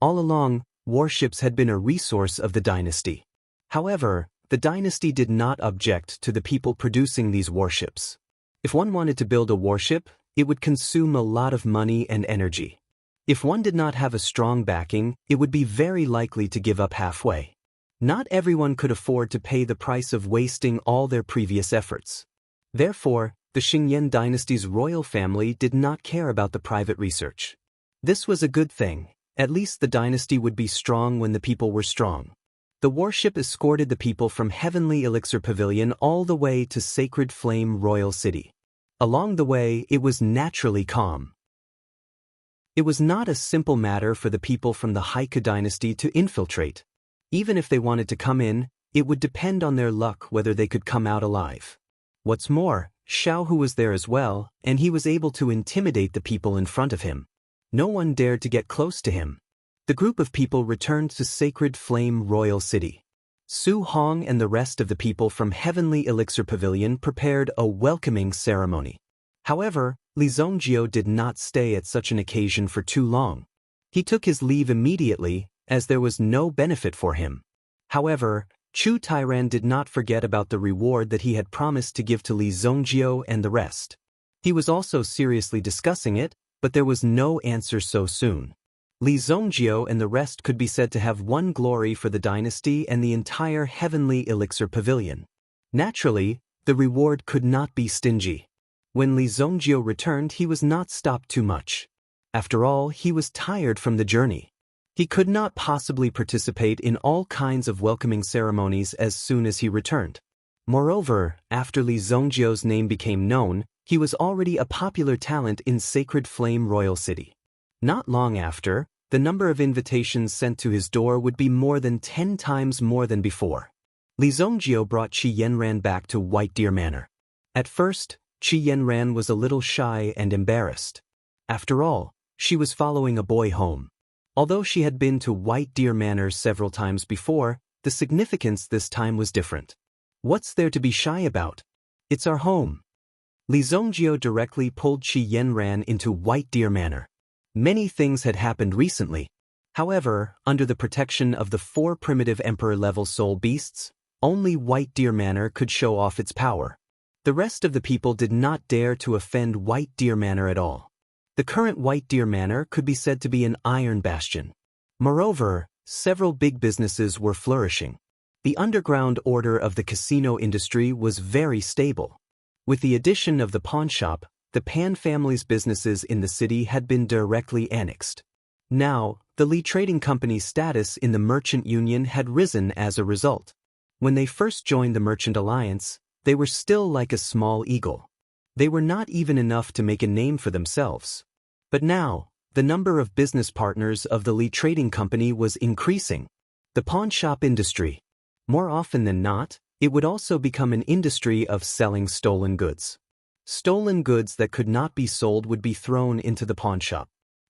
All along, warships had been a resource of the dynasty. However, the dynasty did not object to the people producing these warships. If one wanted to build a warship, it would consume a lot of money and energy. If one did not have a strong backing, it would be very likely to give up halfway. Not everyone could afford to pay the price of wasting all their previous efforts. Therefore, the Qingyan dynasty's royal family did not care about the private research. This was a good thing. At least the dynasty would be strong when the people were strong. The warship escorted the people from Heavenly Elixir Pavilion all the way to Sacred Flame Royal City. Along the way, it was naturally calm. It was not a simple matter for the people from the Haiku dynasty to infiltrate. Even if they wanted to come in, it would depend on their luck whether they could come out alive. What's more, Xiaohu was there as well, and he was able to intimidate the people in front of him. No one dared to get close to him. The group of people returned to Sacred Flame Royal City. Su Hong and the rest of the people from Heavenly Elixir Pavilion prepared a welcoming ceremony. However, Li Zongjio did not stay at such an occasion for too long. He took his leave immediately, as there was no benefit for him. However, Chu Tairan did not forget about the reward that he had promised to give to Li Zongjio and the rest. He was also seriously discussing it, but there was no answer so soon. Li Zongjio and the rest could be said to have won glory for the dynasty and the entire Heavenly Elixir Pavilion. Naturally, the reward could not be stingy. When Li Zongjio returned, he was not stopped too much. After all, he was tired from the journey. He could not possibly participate in all kinds of welcoming ceremonies as soon as he returned. Moreover, after Li Zongjio's name became known, he was already a popular talent in Sacred Flame Royal City. Not long after, the number of invitations sent to his door would be more than 10 times more than before. Li Zongjio brought Qi Yanran back to White Deer Manor. At first, Qi Yanran was a little shy and embarrassed. After all, she was following a boy home. Although she had been to White Deer Manor several times before, the significance this time was different. What's there to be shy about? It's our home. Li Zongjio directly pulled Qi Yanran into White Deer Manor. Many things had happened recently. However, under the protection of the 4 primitive emperor-level soul beasts, only White Deer Manor could show off its power. The rest of the people did not dare to offend White Deer Manor at all. The current White Deer Manor could be said to be an iron bastion. Moreover, several big businesses were flourishing. The underground order of the casino industry was very stable. With the addition of the pawn shop, the Pan family's businesses in the city had been directly annexed. Now, the Li Trading Company's status in the Merchant Union had risen as a result. When they first joined the Merchant Alliance, they were still like a small eagle. They were not even enough to make a name for themselves. But now, the number of business partners of the Li Trading Company was increasing. The pawn shop industry. More often than not, it would also become an industry of selling stolen goods. Stolen goods that could not be sold would be thrown into the pawn shop.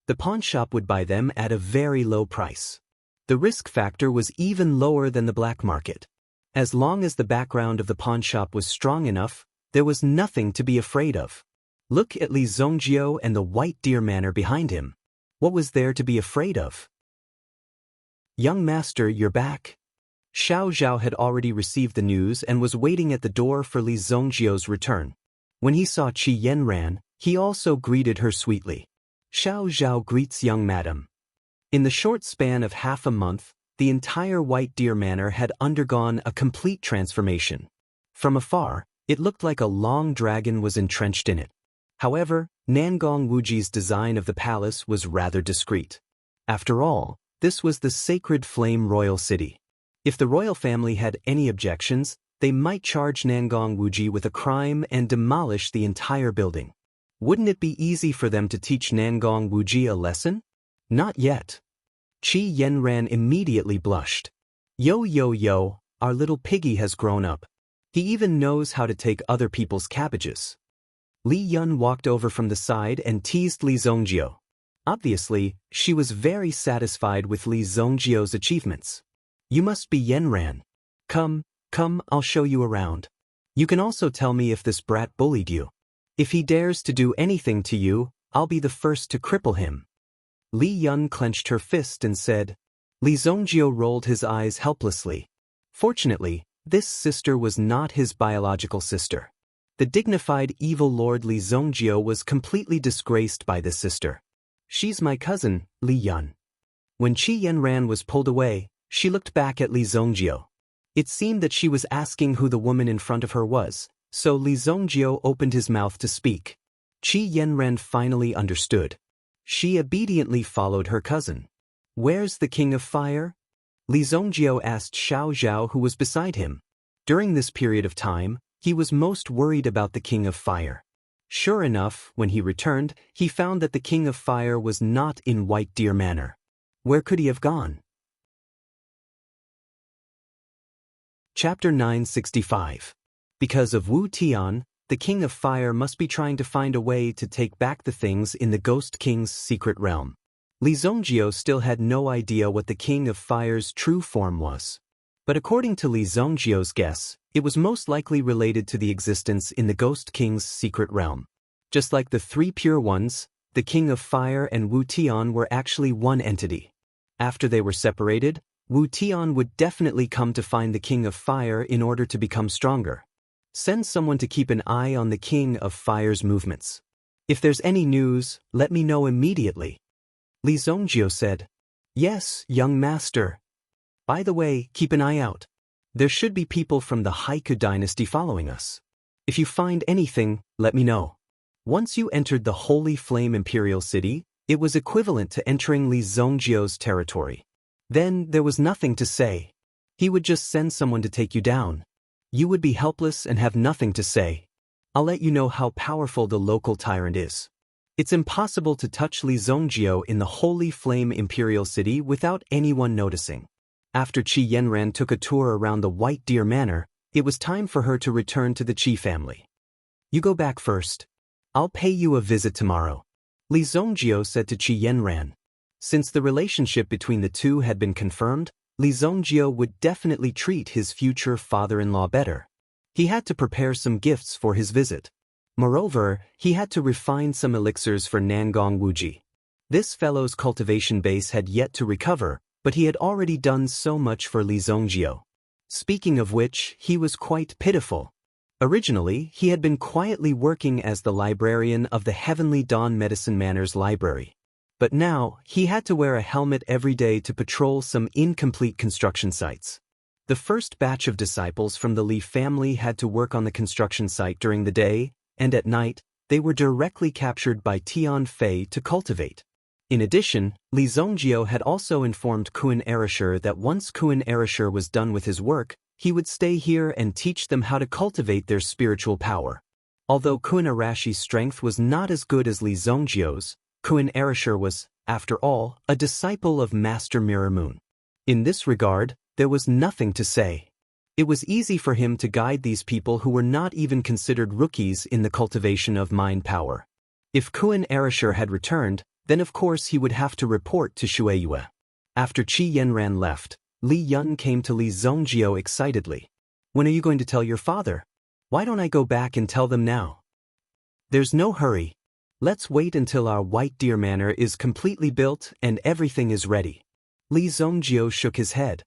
The pawn shop would buy them at a very low price. The risk factor was even lower than the black market. As long as the background of the pawn shop was strong enough, there was nothing to be afraid of. Look at Li Zongjio and the White Deer Manor behind him. What was there to be afraid of? Young master, you're back. Xiao Zhao had already received the news and was waiting at the door for Li Zongjio's return. When he saw Qi Yanran, he also greeted her sweetly. Xiao Zhao greets young madam. In the short span of half a month, the entire White Deer Manor had undergone a complete transformation. From afar, it looked like a long dragon was entrenched in it. However, Nangong Wuji's design of the palace was rather discreet. After all, this was the Sacred Flame Royal City. If the royal family had any objections, they might charge Nangong Wuji with a crime and demolish the entire building. Wouldn't it be easy for them to teach Nangong Wuji a lesson? Not yet. Qi Yanran immediately blushed. Yo, our little piggy has grown up. He even knows how to take other people's cabbages. Li Yun walked over from the side and teased Li Zongjio. Obviously, she was very satisfied with Li Zongjio's achievements. You must be Yanran. Come, I'll show you around. You can also tell me if this brat bullied you. If he dares to do anything to you, I'll be the first to cripple him. Li Yun clenched her fist and said. Li Zongjio rolled his eyes helplessly. Fortunately, this sister was not his biological sister. The dignified evil Lord Li Zongjio was completely disgraced by this sister. She's my cousin, Li Yun. When Qi Yanran was pulled away, she looked back at Li Zongjio. It seemed that she was asking who the woman in front of her was, so Li Zongjio opened his mouth to speak. Qi Yanran finally understood. She obediently followed her cousin. Where's the King of Fire? Li Zongjio asked Xiao Zhao, who was beside him. During this period of time, he was most worried about the King of Fire. Sure enough, when he returned, he found that the King of Fire was not in White Deer Manor. Where could he have gone? Chapter 965. Because of Wu Tian, the King of Fire must be trying to find a way to take back the things in the Ghost King's secret realm. Li Zongjio still had no idea what the King of Fire's true form was. But according to Li Zongjio's guess, it was most likely related to the existence in the Ghost King's secret realm. Just like the three pure ones, the King of Fire and Wu Tian were actually one entity. After they were separated, Wu Tian would definitely come to find the King of Fire in order to become stronger. Send someone to keep an eye on the King of Fire's movements. If there's any news, let me know immediately. Li Zongjio said. Yes, young master. By the way, keep an eye out. There should be people from the Haiku dynasty following us. If you find anything, let me know. Once you entered the Holy Flame Imperial City, it was equivalent to entering Li Zongjio's territory. Then there was nothing to say. He would just send someone to take you down. You would be helpless and have nothing to say. I'll let you know how powerful the local tyrant is. It's impossible to touch Li Zongjio in the Holy Flame Imperial City without anyone noticing. After Qi Yanran took a tour around the White Deer Manor, it was time for her to return to the Qi family. You go back first. I'll pay you a visit tomorrow. Li Zongjio said to Qi Yanran. Since the relationship between the two had been confirmed, Li Zongjio would definitely treat his future father-in-law better. He had to prepare some gifts for his visit. Moreover, he had to refine some elixirs for Nangong Wuji. This fellow's cultivation base had yet to recover, but he had already done so much for Li Zongjio. Speaking of which, he was quite pitiful. Originally, he had been quietly working as the librarian of the Heavenly Dawn Medicine Manor's library. But now, he had to wear a helmet every day to patrol some incomplete construction sites. The first batch of disciples from the Li family had to work on the construction site during the day, and at night, they were directly captured by Tian Fei to cultivate. In addition, Li Zongjio had also informed Kun Erishur that once Kun Erishur was done with his work, he would stay here and teach them how to cultivate their spiritual power. Although Kun Arashi's strength was not as good as Li Zongjio's, Kun Erishur was, after all, a disciple of Master Mirror Moon. In this regard, there was nothing to say. It was easy for him to guide these people who were not even considered rookies in the cultivation of mind power. If Kun Erishur had returned, then of course he would have to report to Shueiyue. After Qi Yanran left, Li Yun came to Li Zongjio excitedly. When are you going to tell your father? Why don't I go back and tell them now? There's no hurry. Let's wait until our White Deer Manor is completely built and everything is ready. Li Zongjio shook his head.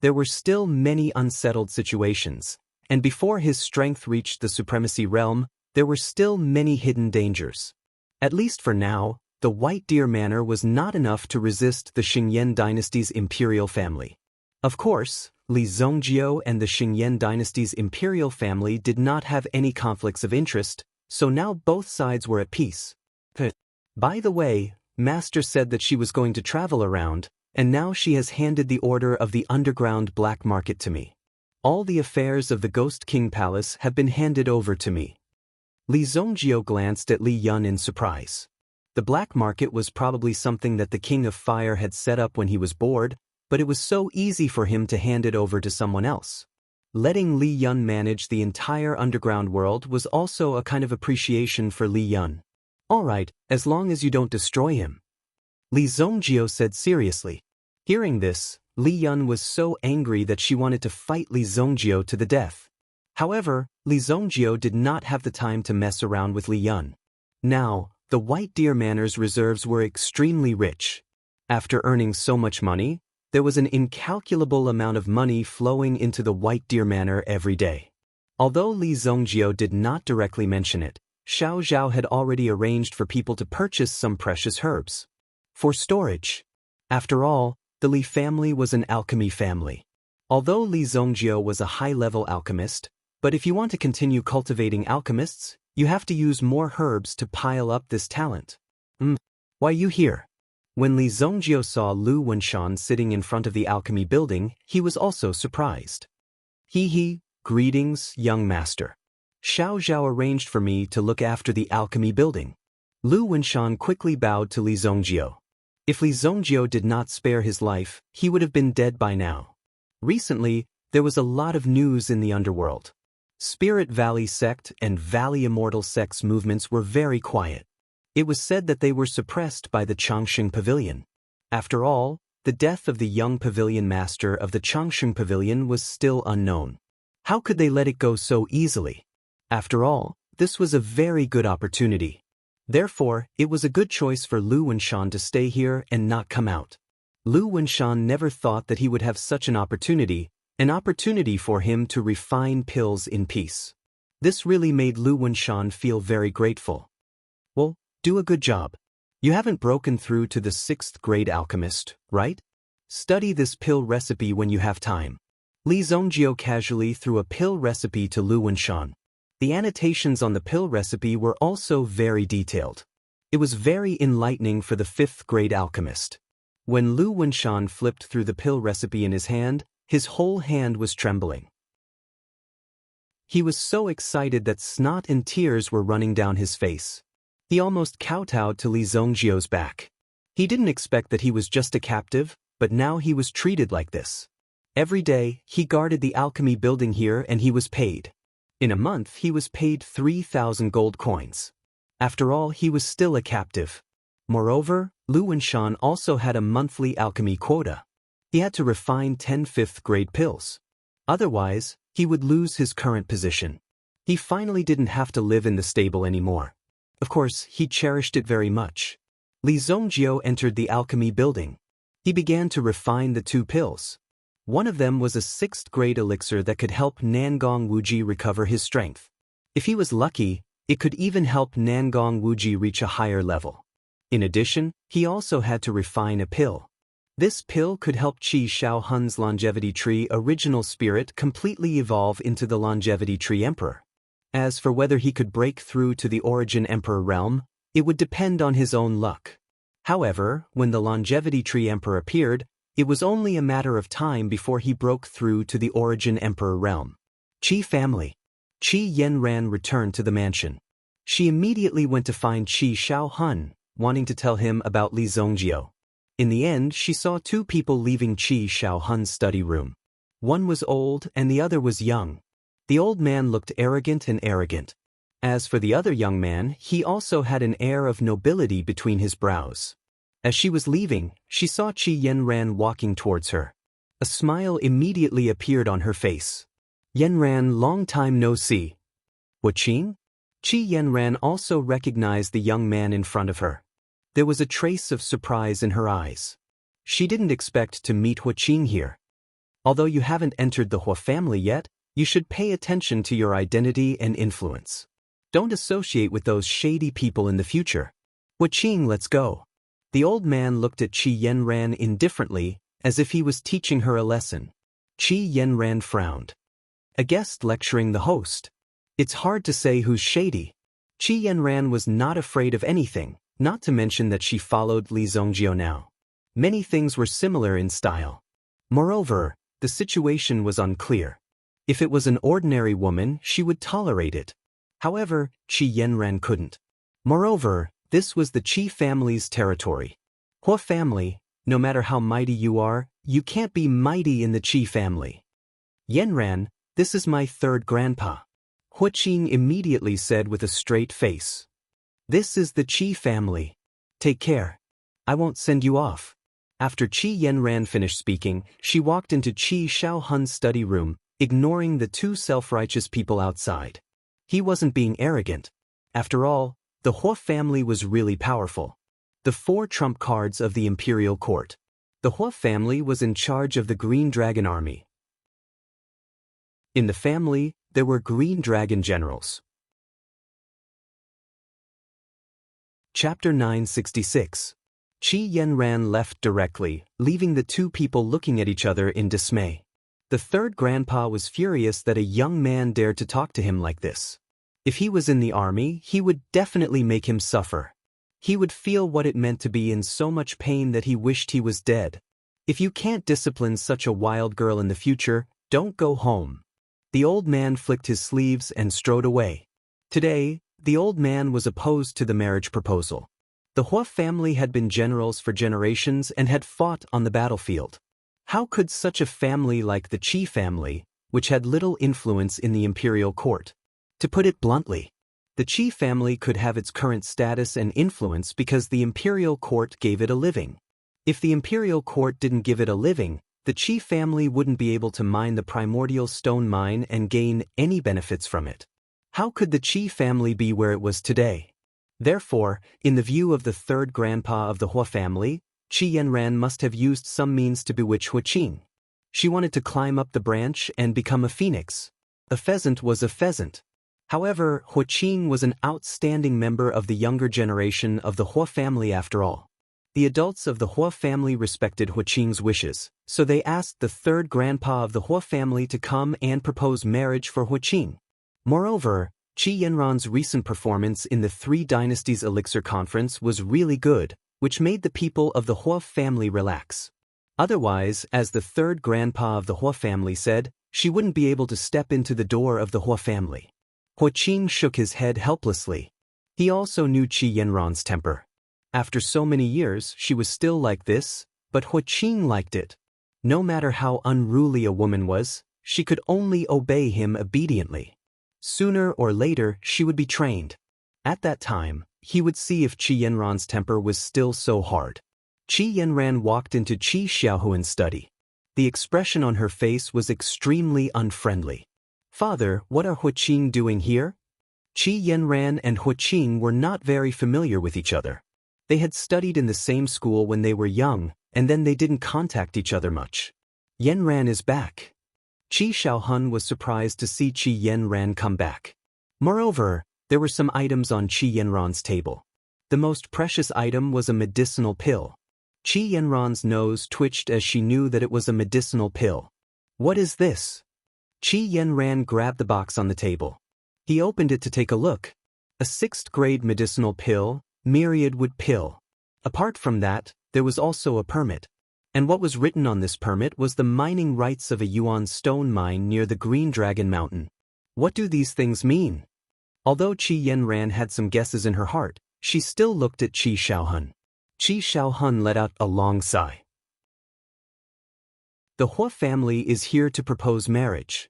There were still many unsettled situations, and before his strength reached the supremacy realm, there were still many hidden dangers. At least for now, the White Deer Manor was not enough to resist the Xingyan dynasty's imperial family. Of course, Li Zongjio and the Xingyan dynasty's imperial family did not have any conflicts of interest, so now both sides were at peace. By the way, Master said that she was going to travel around, and now she has handed the order of the underground black market to me. All the affairs of the Ghost King Palace have been handed over to me. Li Zongjio glanced at Li Yun in surprise. The black market was probably something that the King of Fire had set up when he was bored, but it was so easy for him to hand it over to someone else. Letting Li Yun manage the entire underground world was also a kind of appreciation for Li Yun. All right, as long as you don't destroy him, Li Zongjio said seriously. Hearing this, Li Yun was so angry that she wanted to fight Li Zongjio to the death. However, Li Zongjio did not have the time to mess around with Li Yun. Now, the White Deer Manor's reserves were extremely rich. After earning so much money, there was an incalculable amount of money flowing into the White Deer Manor every day. Although Li Zongjio did not directly mention it, Xiao Zhao had already arranged for people to purchase some precious herbs for storage. After all, the Li family was an alchemy family. Although Li Zongjio was a high-level alchemist, but if you want to continue cultivating alchemists, you have to use more herbs to pile up this talent. Why you here? When Li Zongjio saw Lu Wenshan sitting in front of the alchemy building, he was also surprised. Greetings, young master. Xiao Zhao arranged for me to look after the alchemy building. Lu Wenshan quickly bowed to Li Zongjio. If Li Zongjio did not spare his life, he would have been dead by now. Recently, there was a lot of news in the underworld. Spirit Valley sect and Valley Immortal sect's movements were very quiet. It was said that they were suppressed by the Changsheng Pavilion. After all, the death of the young pavilion master of the Changsheng Pavilion was still unknown. How could they let it go so easily? After all, this was a very good opportunity. Therefore, it was a good choice for Lu Wenshan to stay here and not come out. Lu Wenshan never thought that he would have such an opportunity for him to refine pills in peace. This really made Lu Wenshan feel very grateful. Well, do a good job. You haven't broken through to the 6th grade alchemist, right? Study this pill recipe when you have time. Li Zongjio casually threw a pill recipe to Lu Wenshan. The annotations on the pill recipe were also very detailed. It was very enlightening for the 5th grade alchemist. When Lu Wenshan flipped through the pill recipe in his hand, his whole hand was trembling. He was so excited that snot and tears were running down his face. He almost kowtowed to Li Zongjio's back. He didn't expect that he was just a captive, but now he was treated like this. Every day, he guarded the alchemy building here and he was paid. In a month, he was paid 3,000 gold coins. After all, he was still a captive. Moreover, Lu Wenshan also had a monthly alchemy quota. He had to refine 10 5th grade pills. Otherwise, he would lose his current position. He finally didn't have to live in the stable anymore. Of course, he cherished it very much. Li Zongjio entered the alchemy building. He began to refine the 2 pills. One of them was a 6th grade elixir that could help Nangong Wuji recover his strength. If he was lucky, it could even help Nangong Wuji reach a higher level. In addition, he also had to refine a pill. This pill could help Qi Shaohun's longevity tree original spirit completely evolve into the longevity tree emperor. As for whether he could break through to the origin emperor realm, it would depend on his own luck. However, when the longevity tree emperor appeared, it was only a matter of time before he broke through to the origin emperor realm. Qi family. Qi Yanran returned to the mansion. She immediately went to find Qi Shaohun, wanting to tell him about Li Zongjio. In the end, she saw 2 people leaving Qi Shaohun's study room. One was old and the other was young. The old man looked arrogant. As for the other young man, he also had an air of nobility between his brows. As she was leaving, she saw Qi Yanran walking towards her. A smile immediately appeared on her face. Yanran, long time no see. Huaqing? Qi Yanran also recognized the young man in front of her. There was a trace of surprise in her eyes. She didn't expect to meet Huaqing here. Although you haven't entered the Hua family yet, you should pay attention to your identity and influence. Don't associate with those shady people in the future. Huaqing, let's go. The old man looked at Qi Yanran indifferently, as if he was teaching her a lesson. Qi Yanran frowned. A guest lecturing the host. It's hard to say who's shady. Qi Yanran was not afraid of anything, not to mention that she followed Li Zongjio now. Many things were similar in style. Moreover, the situation was unclear. If it was an ordinary woman, she would tolerate it. However, Qi Yanran couldn't. Moreover, this was the Qi family's territory. Hua family, no matter how mighty you are, you can't be mighty in the Qi family. Yanran, this is my 3rd grandpa. Huaqing immediately said with a straight face. This is the Qi family. Take care. I won't send you off. After Qi Yanran finished speaking, she walked into Qi Xiaohun's study room, ignoring the two self-righteous people outside. He wasn't being arrogant. After all, the Hua family was really powerful. The 4 trump cards of the imperial court. The Hua family was in charge of the Green Dragon army. In the family, there were Green Dragon generals. Chapter 966. Qi Yanran left directly, leaving the two people looking at each other in dismay. The third grandpa was furious that a young man dared to talk to him like this. If he was in the army, he would definitely make him suffer. He would feel what it meant to be in so much pain that he wished he was dead. If you can't discipline such a wild girl in the future, don't go home. The old man flicked his sleeves and strode away. Today, the old man was opposed to the marriage proposal. The Hua family had been generals for generations and had fought on the battlefield. How could such a family like the Qi family, which had little influence in the imperial court? To put it bluntly, the Qi family could have its current status and influence because the imperial court gave it a living. If the imperial court didn't give it a living, the Qi family wouldn't be able to mine the primordial stone mine and gain any benefits from it. How could the Qi family be where it was today? Therefore, in the view of the third grandpa of the Hua family, Qi Yanran must have used some means to bewitch Huaqing. She wanted to climb up the branch and become a phoenix. A pheasant was a pheasant. However, Huaqing was an outstanding member of the younger generation of the Hua family after all. The adults of the Hua family respected Huaqing's wishes, so they asked the third grandpa of the Hua family to come and propose marriage for Huaqing. Moreover, Qi Yanran's recent performance in the Three Dynasties Elixir Conference was really good, which made the people of the Hua family relax. Otherwise, as the third grandpa of the Hua family said, she wouldn't be able to step into the door of the Hua family. Huaqing shook his head helplessly. He also knew Qi Yanran's temper. After so many years, she was still like this, but Huaqing liked it. No matter how unruly a woman was, she could only obey him obediently. Sooner or later, she would be trained. At that time, he would see if Qi Yanran's temper was still so hard. Qi Yanran walked into Qi Xiaohuan's study. The expression on her face was extremely unfriendly. "Father, what are Huaqing doing here?" Qi Yanran and Huaqing were not very familiar with each other. They had studied in the same school when they were young, and then they didn't contact each other much. "Yanran is back." Qi Xiaohun was surprised to see Qi Yanran come back. Moreover, there were some items on Qi Yanran's table. The most precious item was a medicinal pill. Qi Yanran's nose twitched as she knew that it was a medicinal pill. "What is this?" Qi Yanran grabbed the box on the table. He opened it to take a look. A 6th-grade medicinal pill, myriad wood pill. Apart from that, there was also a permit. And what was written on this permit was the mining rights of a yuan stone mine near the Green Dragon Mountain. What do these things mean? Although Qi Yanran had some guesses in her heart, she still looked at Qi Xiaohun. Qi Xiaohun let out a long sigh. "The Hua family is here to propose marriage,"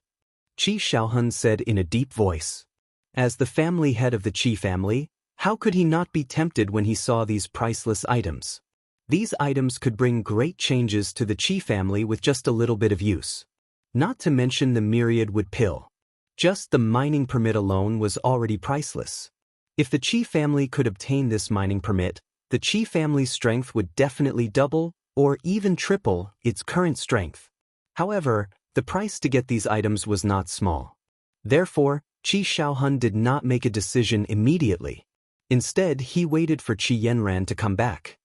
Qi Xiaohun said in a deep voice. As the family head of the Qi family, how could he not be tempted when he saw these priceless items? These items could bring great changes to the Qi family with just a little bit of use. Not to mention the myriad wood pill. Just the mining permit alone was already priceless. If the Qi family could obtain this mining permit, the Qi family's strength would definitely double, or even triple, its current strength. However, the price to get these items was not small. Therefore, Qi Xiaohun did not make a decision immediately. Instead, he waited for Qi Yanran to come back.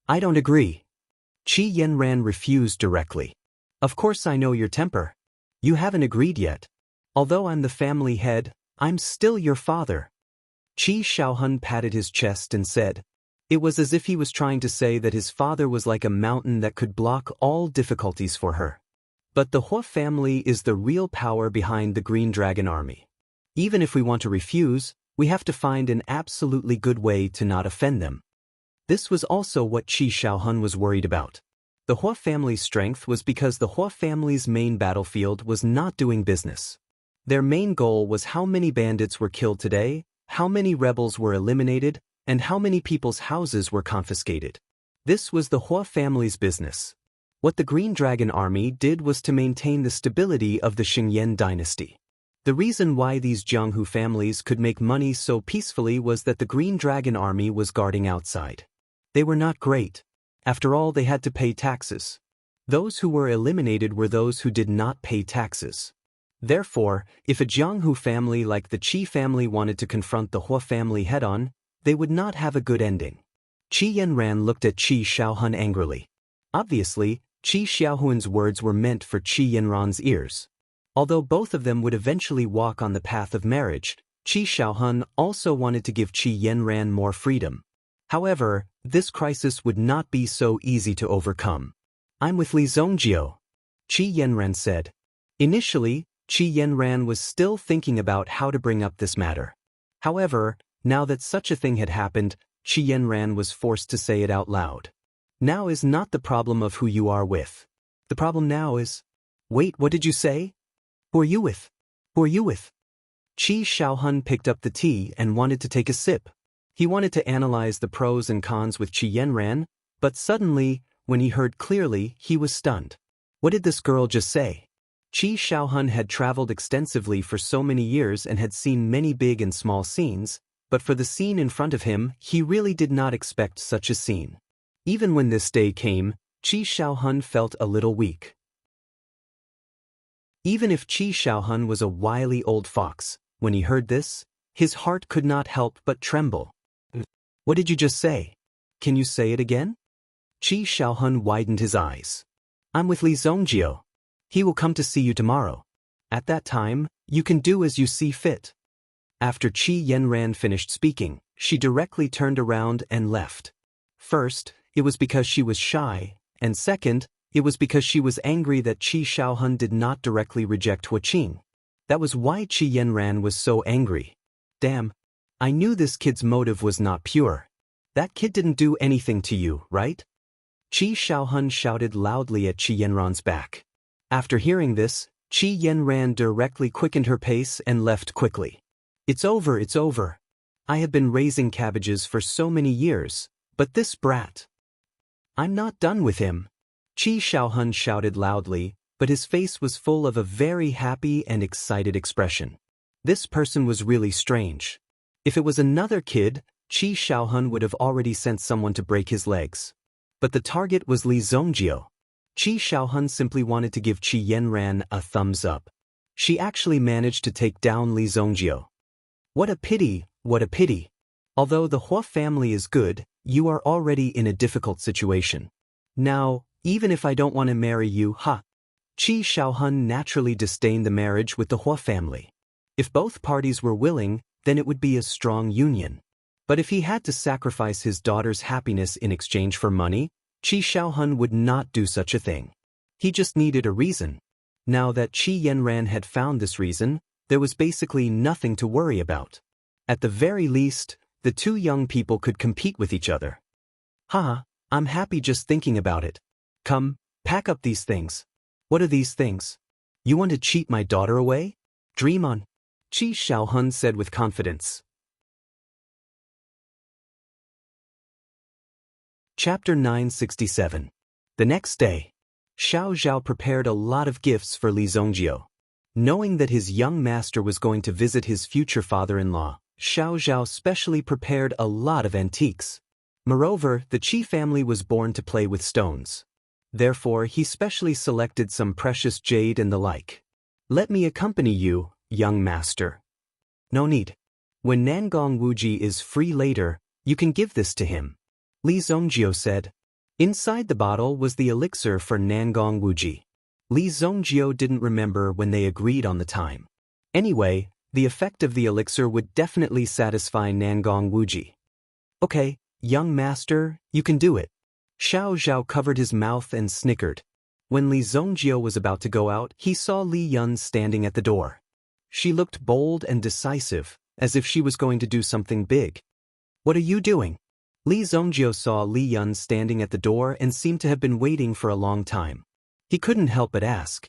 "I don't agree." Qi Yanran refused directly. "Of course I know your temper. You haven't agreed yet. Although I'm the family head, I'm still your father." Qi Xiaohun patted his chest and said. It was as if he was trying to say that his father was like a mountain that could block all difficulties for her. But the Hua family is the real power behind the Green Dragon army. Even if we want to refuse, we have to find an absolutely good way to not offend them. This was also what Qi Xiaohun was worried about. The Hua family's strength was because the Hua family's main battlefield was not doing business. Their main goal was how many bandits were killed today, how many rebels were eliminated, And how many people's houses were confiscated? This was the Hua family's business. What the Green Dragon Army did was to maintain the stability of the Xingyan dynasty. The reason why these Jianghu families could make money so peacefully was that the Green Dragon Army was guarding outside. They were not great. After all, they had to pay taxes. Those who were eliminated were those who did not pay taxes. Therefore, if a Jianghu family like the Qi family wanted to confront the Hua family head-on, they would not have a good ending. Qi Yanran looked at Qi Xiaohun angrily. Obviously, Qi Xiaohun's words were meant for Qi Yanran's ears. Although both of them would eventually walk on the path of marriage, Qi Xiaohun also wanted to give Qi Yanran more freedom. However, this crisis would not be so easy to overcome. I'm with Li Zongjio, Qi Yanran said. Initially, Qi Yanran was still thinking about how to bring up this matter. However, now that such a thing had happened, Qi Yanran was forced to say it out loud. Now is not the problem of who you are with. The problem now is... Wait, what did you say? Who are you with? Who are you with? Qi Xiaohun picked up the tea and wanted to take a sip. He wanted to analyze the pros and cons with Qi Yanran, but suddenly, when he heard clearly, he was stunned. What did this girl just say? Qi Xiaohun had traveled extensively for so many years and had seen many big and small scenes, but for the scene in front of him, he really did not expect such a scene. Even when this day came, Qi Xiaohun felt a little weak. Even if Qi Xiaohun was a wily old fox, when he heard this, his heart could not help but tremble. What did you just say? Can you say it again? Qi Xiaohun widened his eyes. I'm with Li Zongjio. He will come to see you tomorrow. At that time, you can do as you see fit. After Qi Yanran finished speaking, she directly turned around and left. First, it was because she was shy, and second, it was because she was angry that Qi Xiaohun did not directly reject Hua Qing. That was why Qi Yanran was so angry. Damn, I knew this kid's motive was not pure. That kid didn't do anything to you, right? Qi Xiaohun shouted loudly at Qi Yanran's back. After hearing this, Qi Yanran directly quickened her pace and left quickly. It's over, it's over. I have been raising cabbages for so many years, but this brat... I'm not done with him. Qi Xiaohun shouted loudly, but his face was full of a very happy and excited expression. This person was really strange. If it was another kid, Qi Xiaohun would have already sent someone to break his legs. But the target was Li Zongjio. Qi Xiaohun simply wanted to give Qi Yanran a thumbs up. She actually managed to take down Li Zongjio. What a pity, what a pity. Although the Hua family is good, you are already in a difficult situation. Now, even if I don't want to marry you, Qi Xiaohun naturally disdained the marriage with the Hua family. If both parties were willing, then it would be a strong union. But if he had to sacrifice his daughter's happiness in exchange for money, Qi Xiaohun would not do such a thing. He just needed a reason. Now that Qi Yanran had found this reason, there was basically nothing to worry about. At the very least, the two young people could compete with each other. I'm happy just thinking about it. Come, pack up these things. What are these things? You want to cheat my daughter away? Dream on. Qi Xiaohun said with confidence. Chapter 967. The next day, Xiao Zhao prepared a lot of gifts for Li Zongjio. Knowing that his young master was going to visit his future father-in-law, Xiao Zhao specially prepared a lot of antiques. Moreover, the Qi family was born to play with stones. Therefore, he specially selected some precious jade and the like. Let me accompany you, young master. No need. When Nangong Wuji is free later, you can give this to him. Li Zongjio said. Inside the bottle was the elixir for Nangong Wuji. Li Zongjio didn't remember when they agreed on the time. Anyway, the effect of the elixir would definitely satisfy Nangong Wuji. Okay, young master, you can do it. Xiao Zhao covered his mouth and snickered. When Li Zongjio was about to go out, he saw Li Yun standing at the door. She looked bold and decisive, as if she was going to do something big. What are you doing? Li Zongjio saw Li Yun standing at the door and seemed to have been waiting for a long time. He couldn't help but ask.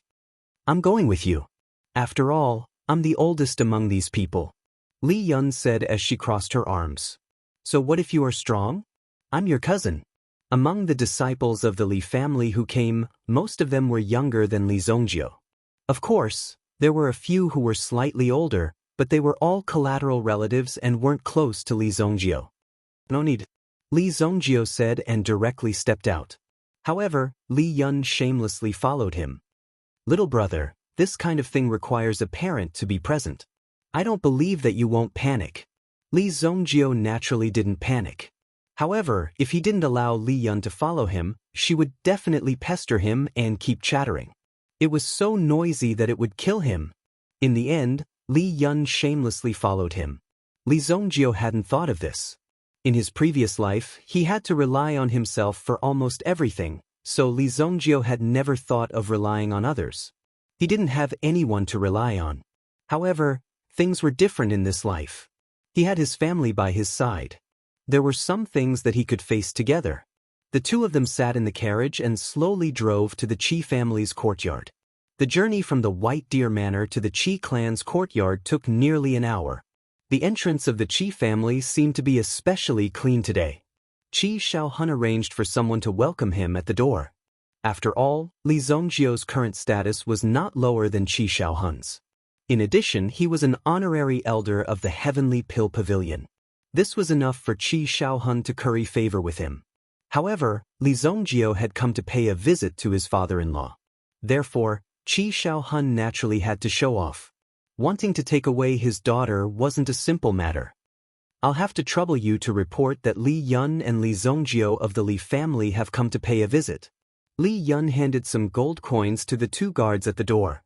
I'm going with you. After all, I'm the oldest among these people. Li Yun said as she crossed her arms. So what if you are strong? I'm your cousin. Among the disciples of the Li family who came, most of them were younger than Li Zongjio. Of course, there were a few who were slightly older, but they were all collateral relatives and weren't close to Li Zongjio. No need, Li Zongjio said and directly stepped out. However, Li Yun shamelessly followed him. Little brother, this kind of thing requires a parent to be present. I don't believe that you won't panic. Li Zongjio naturally didn't panic. However, if he didn't allow Li Yun to follow him, she would definitely pester him and keep chattering. It was so noisy that it would kill him. In the end, Li Yun shamelessly followed him. Li Zongjio hadn't thought of this. In his previous life, he had to rely on himself for almost everything, so Li Zongjio had never thought of relying on others. He didn't have anyone to rely on. However, things were different in this life. He had his family by his side. There were some things that he could face together. The two of them sat in the carriage and slowly drove to the Qi family's courtyard. The journey from the White Deer Manor to the Qi clan's courtyard took nearly an hour. The entrance of the Qi family seemed to be especially clean today. Qi Shaohun arranged for someone to welcome him at the door. After all, Li Zongjio's current status was not lower than Qi Shaohun's. In addition, he was an honorary elder of the Heavenly Pill Pavilion. This was enough for Qi Shaohun to curry favor with him. However, Li Zongjio had come to pay a visit to his father-in-law. Therefore, Qi Shaohun naturally had to show off. Wanting to take away his daughter wasn't a simple matter. I'll have to trouble you to report that Li Yun and Li Zongjio of the Li family have come to pay a visit. Li Yun handed some gold coins to the two guards at the door.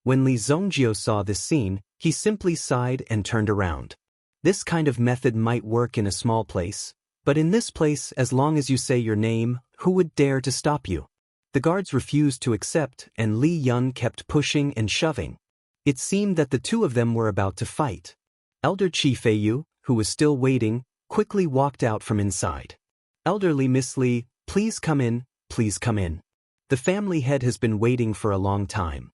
When Li Zongjio saw this scene, he simply sighed and turned around. This kind of method might work in a small place, but in this place, as long as you say your name, who would dare to stop you? The guards refused to accept, and Li Yun kept pushing and shoving. It seemed that the two of them were about to fight. Elder Qi Feiyu, who was still waiting, quickly walked out from inside. Elderly Miss Li, please come in, please come in. The family head has been waiting for a long time.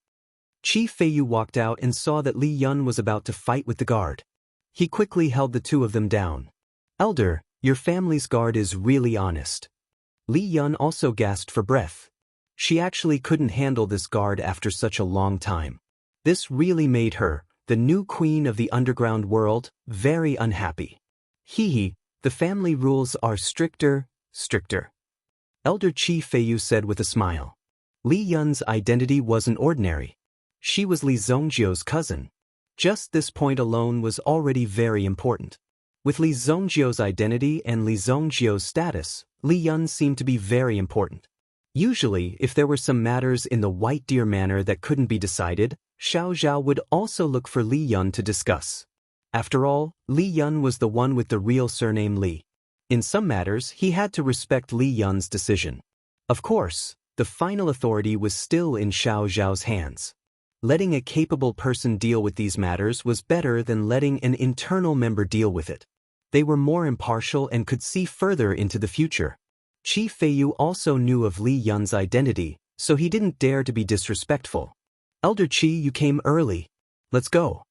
Qi Feiyu walked out and saw that Li Yun was about to fight with the guard. He quickly held the two of them down. Elder, your family's guard is really honest. Li Yun also gasped for breath. She actually couldn't handle this guard after such a long time. This really made her, the new queen of the underground world, very unhappy. Hee, the family rules are stricter. Elder Qi Feiyu said with a smile. Li Yun's identity wasn't ordinary. She was Li Zongjio's cousin. Just this point alone was already very important. With Li Zongjio's identity and Li Zongjio's status, Li Yun seemed to be very important. Usually, if there were some matters in the White Deer Manor that couldn't be decided, Xiao Zhao would also look for Li Yun to discuss. After all, Li Yun was the one with the real surname Li. In some matters, he had to respect Li Yun's decision. Of course, the final authority was still in Xiao Zhao's hands. Letting a capable person deal with these matters was better than letting an internal member deal with it. They were more impartial and could see further into the future. Qi Feiyu also knew of Li Yun's identity, so he didn't dare to be disrespectful. Elder Qi, you came early. Let's go.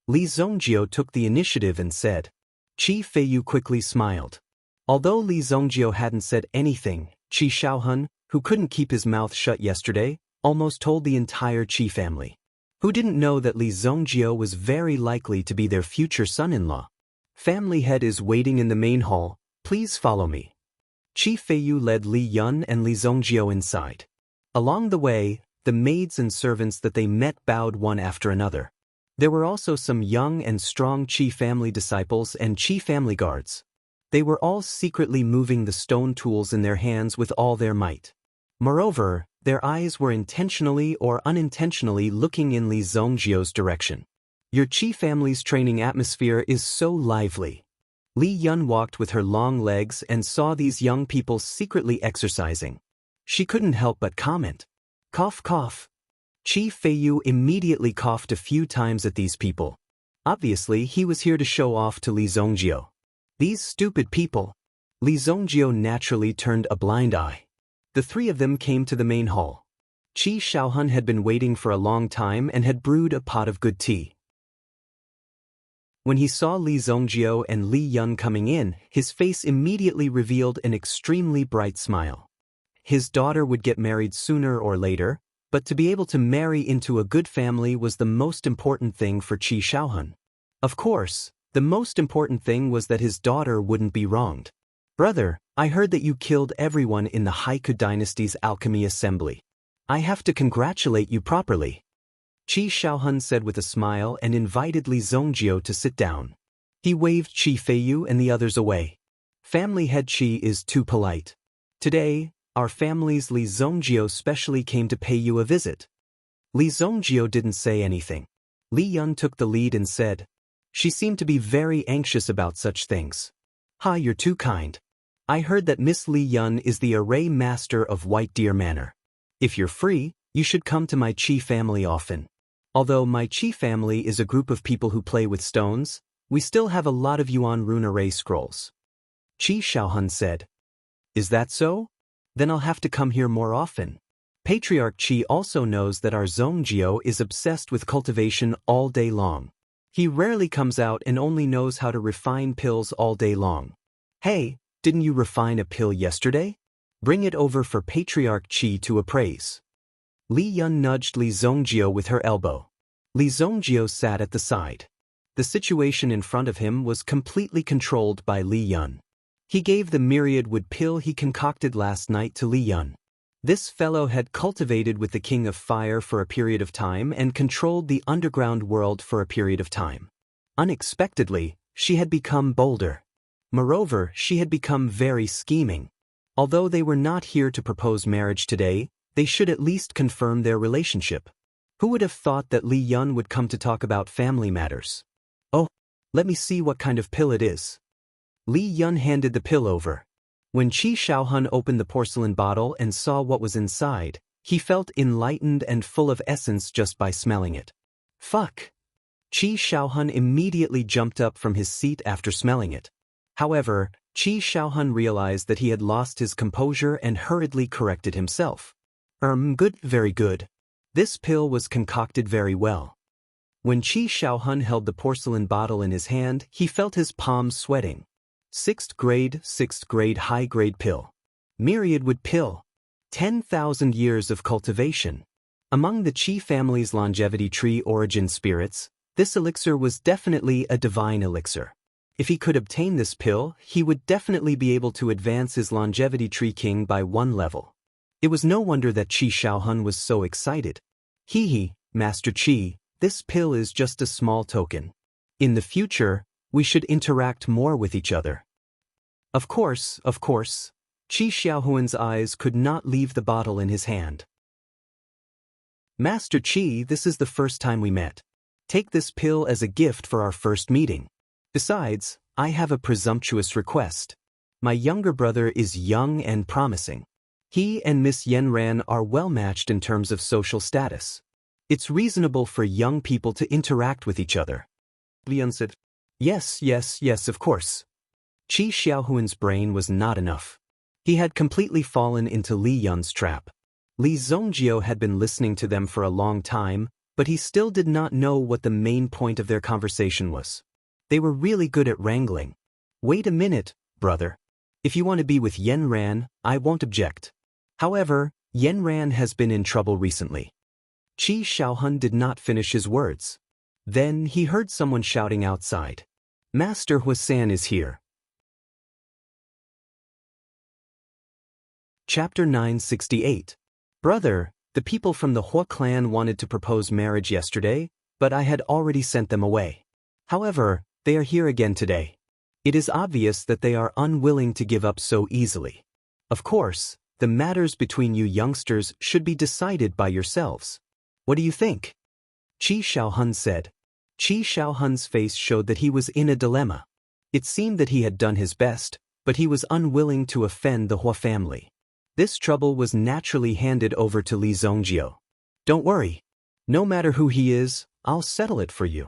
Li Zongjio took the initiative and said. Qi Feiyu quickly smiled. Although Li Zongjio hadn't said anything, Qi Shaohun, who couldn't keep his mouth shut yesterday, almost told the entire Qi family. Who didn't know that Li Zongjio was very likely to be their future son-in-law? Family head is waiting in the main hall, please follow me. Qi Feiyu led Li Yun and Li Zongjio inside. Along the way, the maids and servants that they met bowed one after another. There were also some young and strong Qi family disciples and Qi family guards. They were all secretly moving the stone tools in their hands with all their might. Moreover, their eyes were intentionally or unintentionally looking in Li Zongjio's direction. Your Qi family's training atmosphere is so lively. Li Yun walked with her long legs and saw these young people secretly exercising. She couldn't help but comment. Cough, cough. Qi Feiyu immediately coughed a few times at these people. Obviously, he was here to show off to Li Zongjio. These stupid people. Li Zongjio naturally turned a blind eye. The three of them came to the main hall. Qi Shaohun had been waiting for a long time and had brewed a pot of good tea. When he saw Li Zongjio and Li Yun coming in, his face immediately revealed an extremely bright smile. His daughter would get married sooner or later, but to be able to marry into a good family was the most important thing for Qi Shaohun. Of course, the most important thing was that his daughter wouldn't be wronged. Brother, I heard that you killed everyone in the Haiku dynasty's alchemy assembly. I have to congratulate you properly. Qi Shaohun said with a smile and invited Li Zongjio to sit down. He waved Qi Feiyu and the others away. Family head Qi is too polite. Today, our family's Li Zongjio specially came to pay you a visit. Li Zongjio didn't say anything. Li Yun took the lead and said. She seemed to be very anxious about such things. Ha, you're too kind. I heard that Miss Li Yun is the array master of White Deer Manor. If you're free, you should come to my Qi family often. Although my Qi family is a group of people who play with stones, we still have a lot of Yuan rune array scrolls. Qi Shaohun said. Is that so? Then I'll have to come here more often. Patriarch Qi also knows that our Zongjio is obsessed with cultivation all day long. He rarely comes out and only knows how to refine pills all day long. Hey, didn't you refine a pill yesterday? Bring it over for Patriarch Qi to appraise. Li Yun nudged Li Zongjio with her elbow. Li Zongjio sat at the side. The situation in front of him was completely controlled by Li Yun. He gave the myriad wood pill he concocted last night to Li Yun. This fellow had cultivated with the King of Fire for a period of time and controlled the underground world for a period of time. Unexpectedly, she had become bolder. Moreover, she had become very scheming. Although they were not here to propose marriage today, they should at least confirm their relationship. Who would have thought that Li Yun would come to talk about family matters? Oh, let me see what kind of pill it is. Li Yun handed the pill over. When Qi Shaohun opened the porcelain bottle and saw what was inside, he felt enlightened and full of essence just by smelling it. Fuck! Qi Shaohun immediately jumped up from his seat after smelling it. However, Qi Shaohun realized that he had lost his composure and hurriedly corrected himself. Good, very good. This pill was concocted very well. When Qi Shaohun held the porcelain bottle in his hand, he felt his palms sweating. 6th grade high-grade pill. Myriad wood pill. 10,000 years of cultivation. Among the Qi family's longevity tree origin spirits, this elixir was definitely a divine elixir. If he could obtain this pill, he would definitely be able to advance his longevity tree king by 1 level. It was no wonder that Qi Shaohun was so excited. Hee, Master Qi, this pill is just a small token. In the future, we should interact more with each other. Of course. Qi Shaohuan's eyes could not leave the bottle in his hand. Master Qi, this is the first time we met. Take this pill as a gift for our first meeting. Besides, I have a presumptuous request. My younger brother is young and promising. He and Miss Yenran are well matched in terms of social status. It's reasonable for young people to interact with each other. Li Yun said. Yes, of course. Qi Xiaohuan's brain was not enough. He had completely fallen into Li Yun's trap. Li Zongjio had been listening to them for a long time, but he still did not know what the main point of their conversation was. They were really good at wrangling. Wait a minute, brother. If you want to be with Yenran, I won't object. However, Yenran has been in trouble recently. Qi Shaohun did not finish his words. Then he heard someone shouting outside. Master Huasan is here. Chapter 968. Brother, the people from the Hua clan wanted to propose marriage yesterday, but I had already sent them away. However, they are here again today. It is obvious that they are unwilling to give up so easily. Of course, the matters between you youngsters should be decided by yourselves. What do you think? Qi Shaohun said. Qi Shaohun's face showed that he was in a dilemma. It seemed that he had done his best, but he was unwilling to offend the Hua family. This trouble was naturally handed over to Li Zongjio. Don't worry. No matter who he is, I'll settle it for you.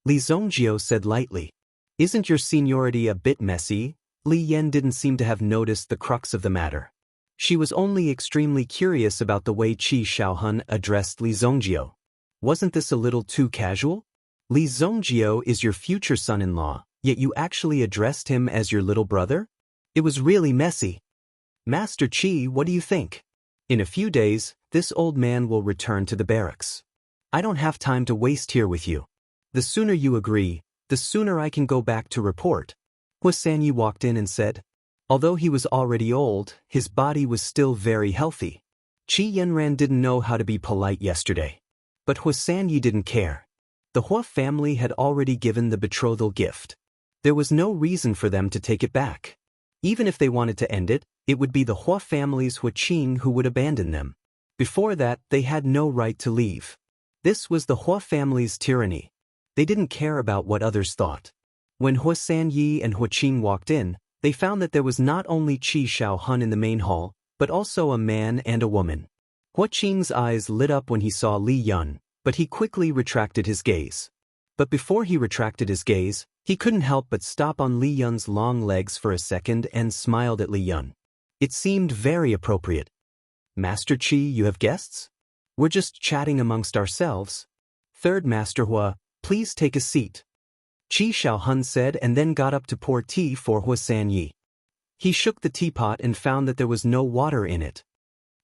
Li Zongjio said lightly. Isn't your seniority a bit messy? Li Yan didn't seem to have noticed the crux of the matter. She was only extremely curious about the way Qi Shaohun addressed Li Zongjio. Wasn't this a little too casual? Li Zongjio is your future son-in-law, yet you actually addressed him as your little brother? It was really messy. Master Qi, what do you think? In a few days, this old man will return to the barracks. I don't have time to waste here with you. The sooner you agree, the sooner I can go back to report. Hua Sanyi walked in and said. Although he was already old, his body was still very healthy. Qi Yanran didn't know how to be polite yesterday. But Hua Sanyi didn't care. The Hua family had already given the betrothal gift. There was no reason for them to take it back. Even if they wanted to end it, it would be the Hua family's Hua Qing who would abandon them. Before that, they had no right to leave. This was the Hua family's tyranny. They didn't care about what others thought. When Hua Sanyi and Hua Qing walked in, they found that there was not only Qi Shaohun in the main hall, but also a man and a woman. Hua Qing's eyes lit up when he saw Li Yun, but he quickly retracted his gaze. But before he retracted his gaze, he couldn't help but stop on Li Yun's long legs for a second and smiled at Li Yun. It seemed very appropriate. Master Qi, you have guests? We're just chatting amongst ourselves. Third Master Hua, please take a seat. Qi Shaohun said and then got up to pour tea for Hua Sanyi. He shook the teapot and found that there was no water in it.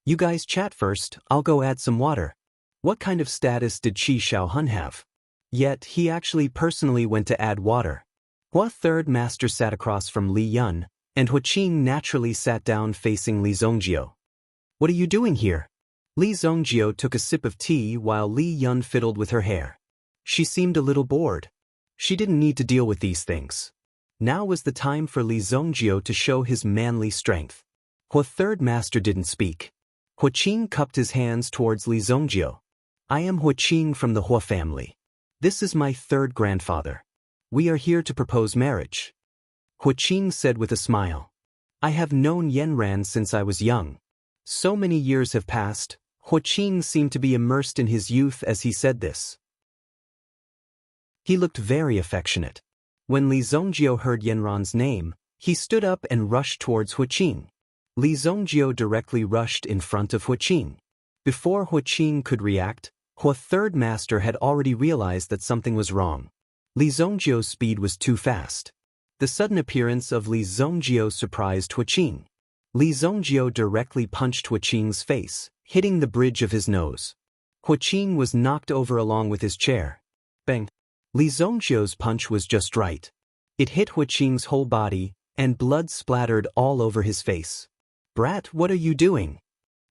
You guys chat first, I'll go add some water. What kind of status did Qi Shaohun have? Yet, he actually personally went to add water. Hua Third Master sat across from Li Yun, and Hua Qing naturally sat down facing Li Zongjio. What are you doing here? Li Zongjio took a sip of tea while Li Yun fiddled with her hair. She seemed a little bored. She didn't need to deal with these things. Now was the time for Li Zongjio to show his manly strength. Hua Third Master didn't speak. Hua Qing cupped his hands towards Li Zongjio. I am Hua Qing from the Hua family. This is my third grandfather. We are here to propose marriage. Hua Qing said with a smile. I have known Yanran since I was young. So many years have passed. Hua Qing seemed to be immersed in his youth as he said this. He looked very affectionate. When Li Zongjio heard Yanran's name, he stood up and rushed towards Hua Qing. Li Zongjio directly rushed in front of Hua Qing. Before Hua Qing could react, Hua Third Master had already realized that something was wrong. Li Zongjio's speed was too fast. The sudden appearance of Li Zongjio surprised Hua Qing. Li Zongjio directly punched Hua Qing's face, hitting the bridge of his nose. Hua Qing was knocked over along with his chair. Bang! Li Zongjio's punch was just right. It hit Hua Qing's whole body, and blood splattered all over his face. Brat, what are you doing?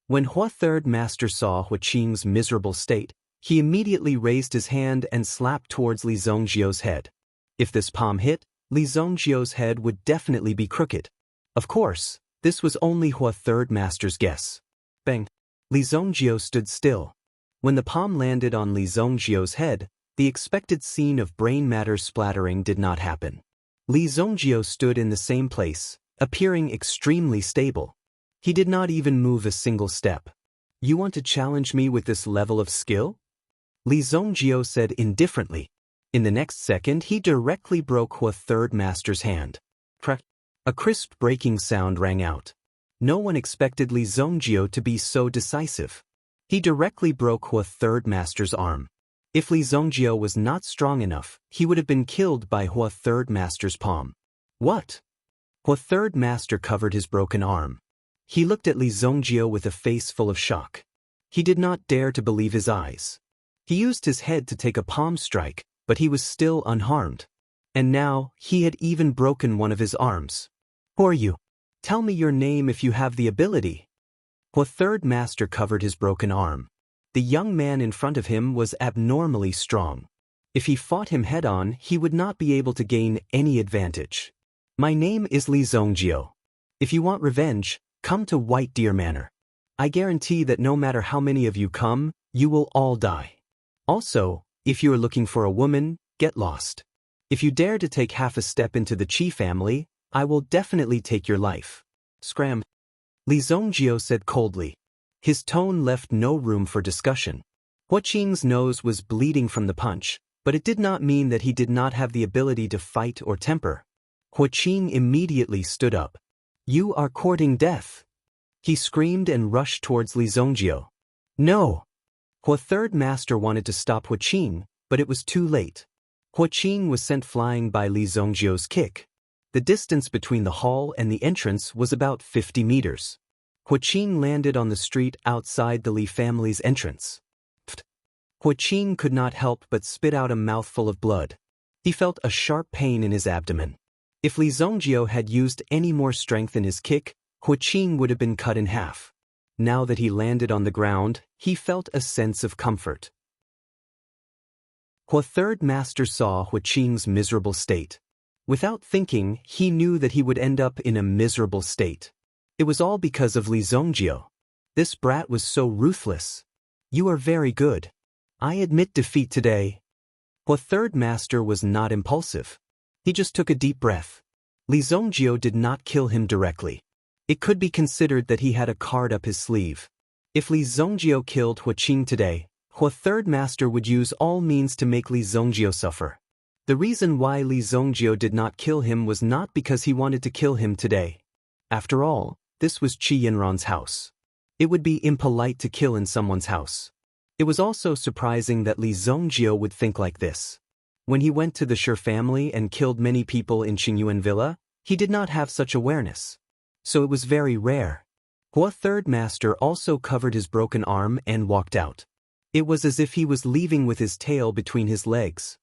When Hua Third Master saw Hua Qing's miserable state, he immediately raised his hand and slapped towards Li Zongjio's head. If this palm hit, Li Zongjio's head would definitely be crooked. Of course, this was only Hua Third Master's guess. Bang! Li Zongjio stood still. When the palm landed on Li Zongjio's head, the expected scene of brain matter splattering did not happen. Li Zongjio stood in the same place, appearing extremely stable. He did not even move a single step. You want to challenge me with this level of skill? Li Zongjio said indifferently. In the next second, he directly broke Hua Third Master's hand. Crack! A crisp breaking sound rang out. No one expected Li Zongjio to be so decisive. He directly broke Hua Third Master's arm. If Li Zongjio was not strong enough, he would have been killed by Hua Third Master's palm. What? Hua Third Master covered his broken arm. He looked at Li Zongjio with a face full of shock. He did not dare to believe his eyes. He used his head to take a palm strike, but he was still unharmed. And now, he had even broken one of his arms. Who are you? Tell me your name if you have the ability. Hua Third Master covered his broken arm. The young man in front of him was abnormally strong. If he fought him head-on, he would not be able to gain any advantage. My name is Li Zongjio. If you want revenge, come to White Deer Manor. I guarantee that no matter how many of you come, you will all die. Also, if you are looking for a woman, get lost. If you dare to take half a step into the Qi family, I will definitely take your life. Scram! Li Zongjio said coldly. His tone left no room for discussion. Hua Qing's nose was bleeding from the punch, but it did not mean that he did not have the ability to fight or temper. Hua Qing immediately stood up. You are courting death. He screamed and rushed towards Li Zongjio. No! Hua Third Master wanted to stop Hua Qing, but it was too late. Hua Qing was sent flying by Li Zongjiu's kick. The distance between the hall and the entrance was about 50 meters. Hua Qing landed on the street outside the Li family's entrance. Hua Qing could not help but spit out a mouthful of blood. He felt a sharp pain in his abdomen. If Li Zongjiu had used any more strength in his kick, Hua Qing would have been cut in half. Now that he landed on the ground, he felt a sense of comfort. Hua Third Master saw Hua Qing's miserable state. Without thinking, he knew that he would end up in a miserable state. It was all because of Li Zongjiu. This brat was so ruthless. You are very good. I admit defeat today. Hua Third Master was not impulsive. He just took a deep breath. Li Zongjiu did not kill him directly. It could be considered that he had a card up his sleeve. If Li Zongjiu killed Hua Qing today, Hua Third Master would use all means to make Li Zongjiu suffer. The reason why Li Zongjiu did not kill him was not because he wanted to kill him today. After all, this was Qi Yanran's house. It would be impolite to kill in someone's house. It was also surprising that Li Zongjiu would think like this. When he went to the Shi family and killed many people in Qingyuan Villa, he did not have such awareness. So it was very rare. Hua Third Master also covered his broken arm and walked out. It was as if he was leaving with his tail between his legs.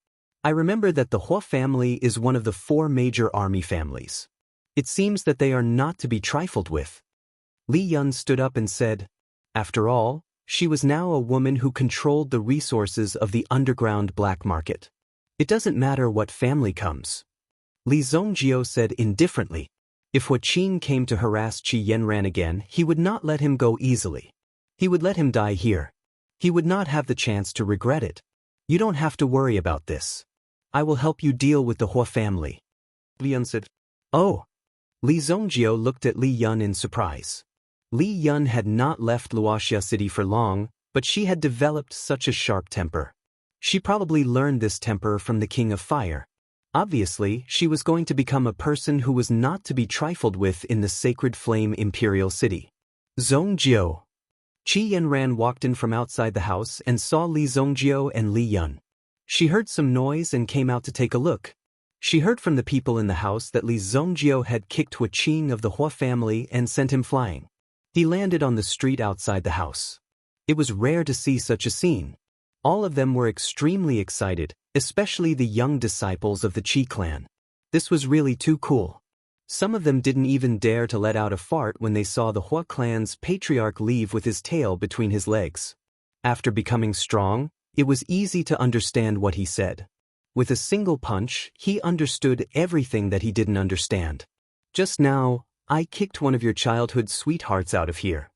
I remember that the Hua family is one of the 4 major army families. It seems that they are not to be trifled with. Li Yun stood up and said, after all, she was now a woman who controlled the resources of the underground black market. It doesn't matter what family comes. Li Zongjiu said indifferently. If Hua Qing came to harass Qi Yanran again, he would not let him go easily. He would let him die here. He would not have the chance to regret it. You don't have to worry about this. I will help you deal with the Hua family. Li Yun said. Oh. Li Zongjiu looked at Li Yun in surprise. Li Yun had not left Luoxia City for long, but she had developed such a sharp temper. She probably learned this temper from the King of Fire. Obviously, she was going to become a person who was not to be trifled with in the Sacred Flame Imperial City. Zongjiu. Qi Yanran walked in from outside the house and saw Li Zongjiu and Li Yun. She heard some noise and came out to take a look. She heard from the people in the house that Li Zongjiu had kicked Hua Qing of the Hua family and sent him flying. He landed on the street outside the house. It was rare to see such a scene. All of them were extremely excited, especially the young disciples of the Qi clan. This was really too cool. Some of them didn't even dare to let out a fart when they saw the Hua clan's patriarch leave with his tail between his legs. After becoming strong, it was easy to understand what he said. With a single punch, he understood everything that he didn't understand. Just now, I kicked one of your childhood sweethearts out of here.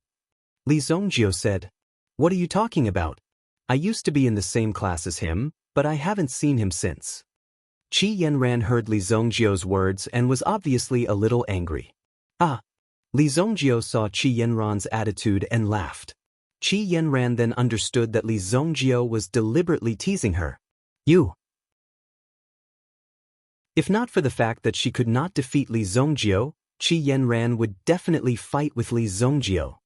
Li Zongjiu said. What are you talking about? I used to be in the same class as him, but I haven't seen him since. Qi Yanran heard Li Zongjiu's words and was obviously a little angry. Ah! Li Zongjiu saw Qi Yanran's attitude and laughed. Qi Yanran then understood that Li Zongjiu was deliberately teasing her. You! If not for the fact that she could not defeat Li Zongjiu, Qi Yanran would definitely fight with Li Zongjiu.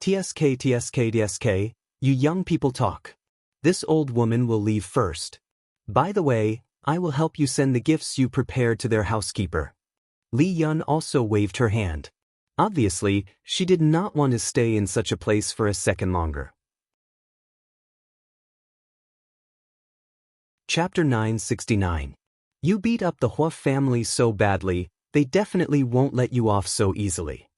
TSK, you young people talk. This old woman will leave first. By the way, I will help you send the gifts you prepared to their housekeeper. Li Yun also waved her hand. Obviously, she did not want to stay in such a place for a second longer. Chapter 969. You beat up the Hua family so badly, they definitely won't let you off so easily.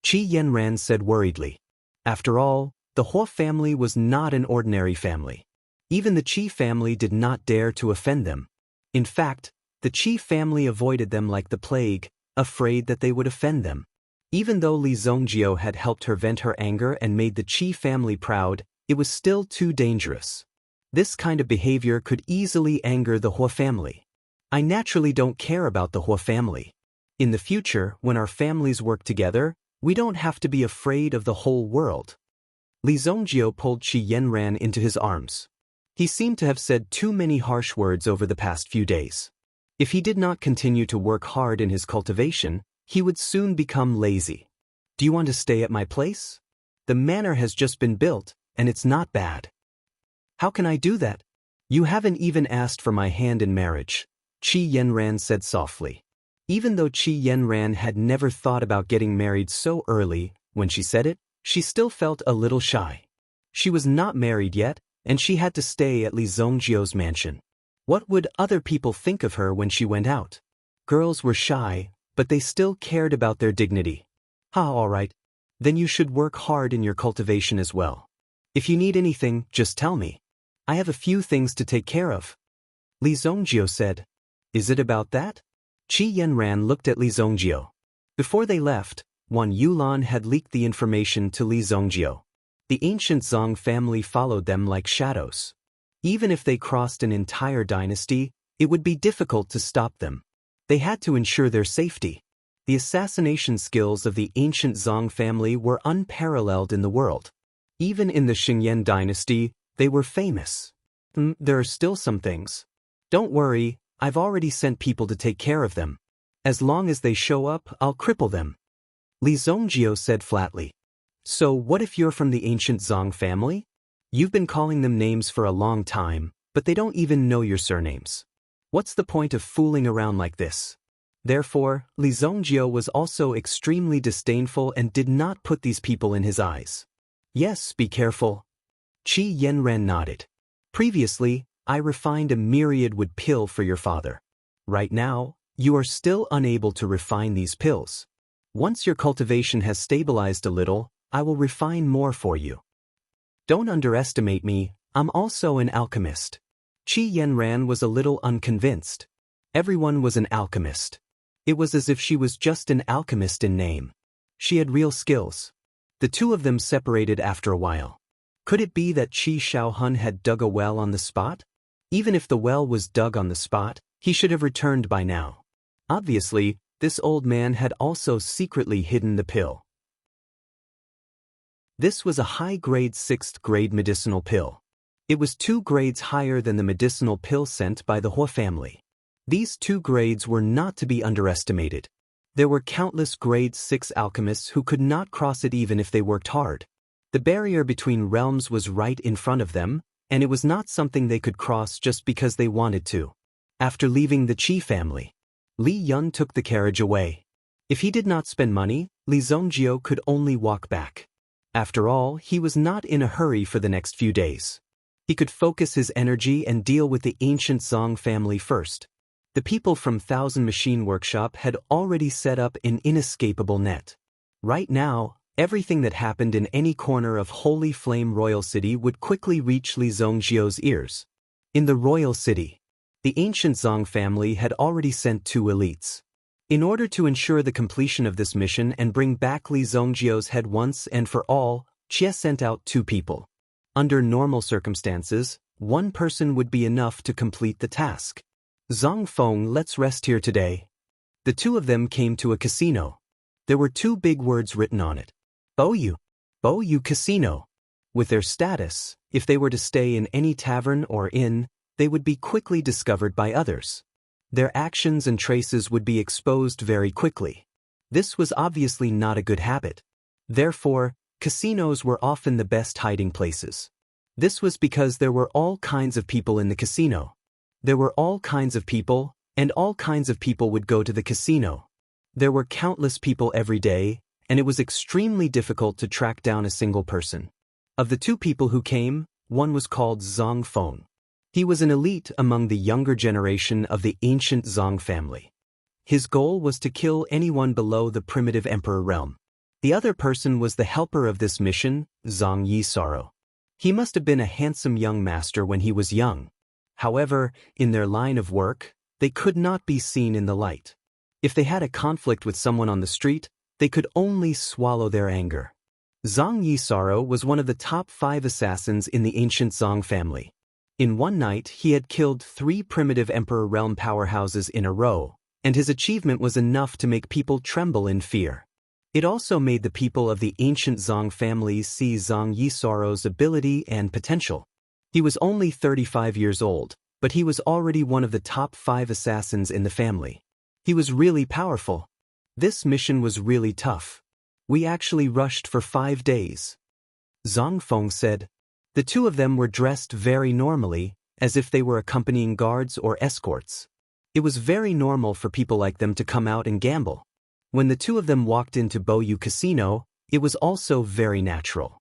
Qi Yanran said worriedly. After all, the Hua family was not an ordinary family. Even the Qi family did not dare to offend them. In fact, the Qi family avoided them like the plague, afraid that they would offend them. Even though Li Zongjiu had helped her vent her anger and made the Qi family proud, it was still too dangerous. This kind of behavior could easily anger the Hua family. I naturally don't care about the Hua family. In the future, when our families work together, we don't have to be afraid of the whole world. Li Zongjiu pulled Qi Yanran into his arms. He seemed to have said too many harsh words over the past few days. If he did not continue to work hard in his cultivation, he would soon become lazy. Do you want to stay at my place? The manor has just been built, and it's not bad. How can I do that? You haven't even asked for my hand in marriage, Qi Yanran said softly. Even though Qi Yanran had never thought about getting married so early, when she said it, she still felt a little shy. She was not married yet, and she had to stay at Li Zhongjio's mansion. What would other people think of her when she went out? Girls were shy, but they still cared about their dignity. All right. Then you should work hard in your cultivation as well. If you need anything, just tell me. I have a few things to take care of. Li Zhongjio said. Is it about that? Qi Yanran looked at Li Zhongjio. Before they left, Wan Yulan had leaked the information to Li Zhongjio. The ancient Zong family followed them like shadows. Even if they crossed an entire dynasty, it would be difficult to stop them. They had to ensure their safety. The assassination skills of the ancient Zong family were unparalleled in the world. Even in the Xingyan dynasty, they were famous. There are still some things. Don't worry, I've already sent people to take care of them. As long as they show up, I'll cripple them. Li Zhongjio said flatly. So what if you're from the ancient Zong family? You've been calling them names for a long time, but they don't even know your surnames. What's the point of fooling around like this? Therefore, Li Zhongjio was also extremely disdainful and did not put these people in his eyes. Yes, be careful. Qi Yanran nodded. Previously, I refined a myriad wood pill for your father. Right now, you are still unable to refine these pills. Once your cultivation has stabilized a little, I will refine more for you. Don't underestimate me, I'm also an alchemist. Qi Yanran was a little unconvinced. Everyone was an alchemist. It was as if she was just an alchemist in name. She had real skills. The two of them separated after a while. Could it be that Qi Shaohun had dug a well on the spot? Even if the well was dug on the spot, he should have returned by now. Obviously, this old man had also secretly hidden the pill. This was a high-grade 6th-grade medicinal pill. It was 2 grades higher than the medicinal pill sent by the Hua family. These 2 grades were not to be underestimated. There were countless grade 6 alchemists who could not cross it even if they worked hard. The barrier between realms was right in front of them, and it was not something they could cross just because they wanted to. After leaving the Qi family, Li Yun took the carriage away. If he did not spend money, Li Zhongjio could only walk back. After all, he was not in a hurry for the next few days. He could focus his energy and deal with the ancient Zong family first. The people from Thousand Machine Workshop had already set up an inescapable net. Right now, everything that happened in any corner of Holy Flame Royal City would quickly reach Li Zhongjio's ears. In the Royal City, the ancient Zong family had already sent 2 elites. In order to ensure the completion of this mission and bring back Li Zhongjio's head once and for all, Jie sent out 2 people. Under normal circumstances, 1 person would be enough to complete the task. Zhang Feng, let's rest here today. The 2 of them came to a casino. There were 2 big words written on it. Boyu Casino. With their status, if they were to stay in any tavern or inn, they would be quickly discovered by others. Their actions and traces would be exposed very quickly. This was obviously not a good habit. Therefore, casinos were often the best hiding places. This was because there were all kinds of people in the casino. There were all kinds of people, and all kinds of people would go to the casino. There were countless people every day, and it was extremely difficult to track down a single person. Of the 2 people who came, one was called Zhang Feng. He was an elite among the younger generation of the ancient Zong family. His goal was to kill anyone below the primitive emperor realm. The other person was the helper of this mission, Zhang Yisaro. He must have been a handsome young master when he was young. However, in their line of work, they could not be seen in the light. If they had a conflict with someone on the street, they could only swallow their anger. Zhang Yisaro was one of the top 5 assassins in the ancient Zong family. In one night, he had killed 3 primitive emperor realm powerhouses in a row, and his achievement was enough to make people tremble in fear. It also made the people of the ancient Zong family see Zhang Yisaro's ability and potential. He was only 35 years old, but he was already one of the top 5 assassins in the family. He was really powerful. This mission was really tough. We actually rushed for 5 days. Zhang Feng said. The 2 of them were dressed very normally, as if they were accompanying guards or escorts. It was very normal for people like them to come out and gamble. When the two of them walked into Boyu Casino, it was also very natural.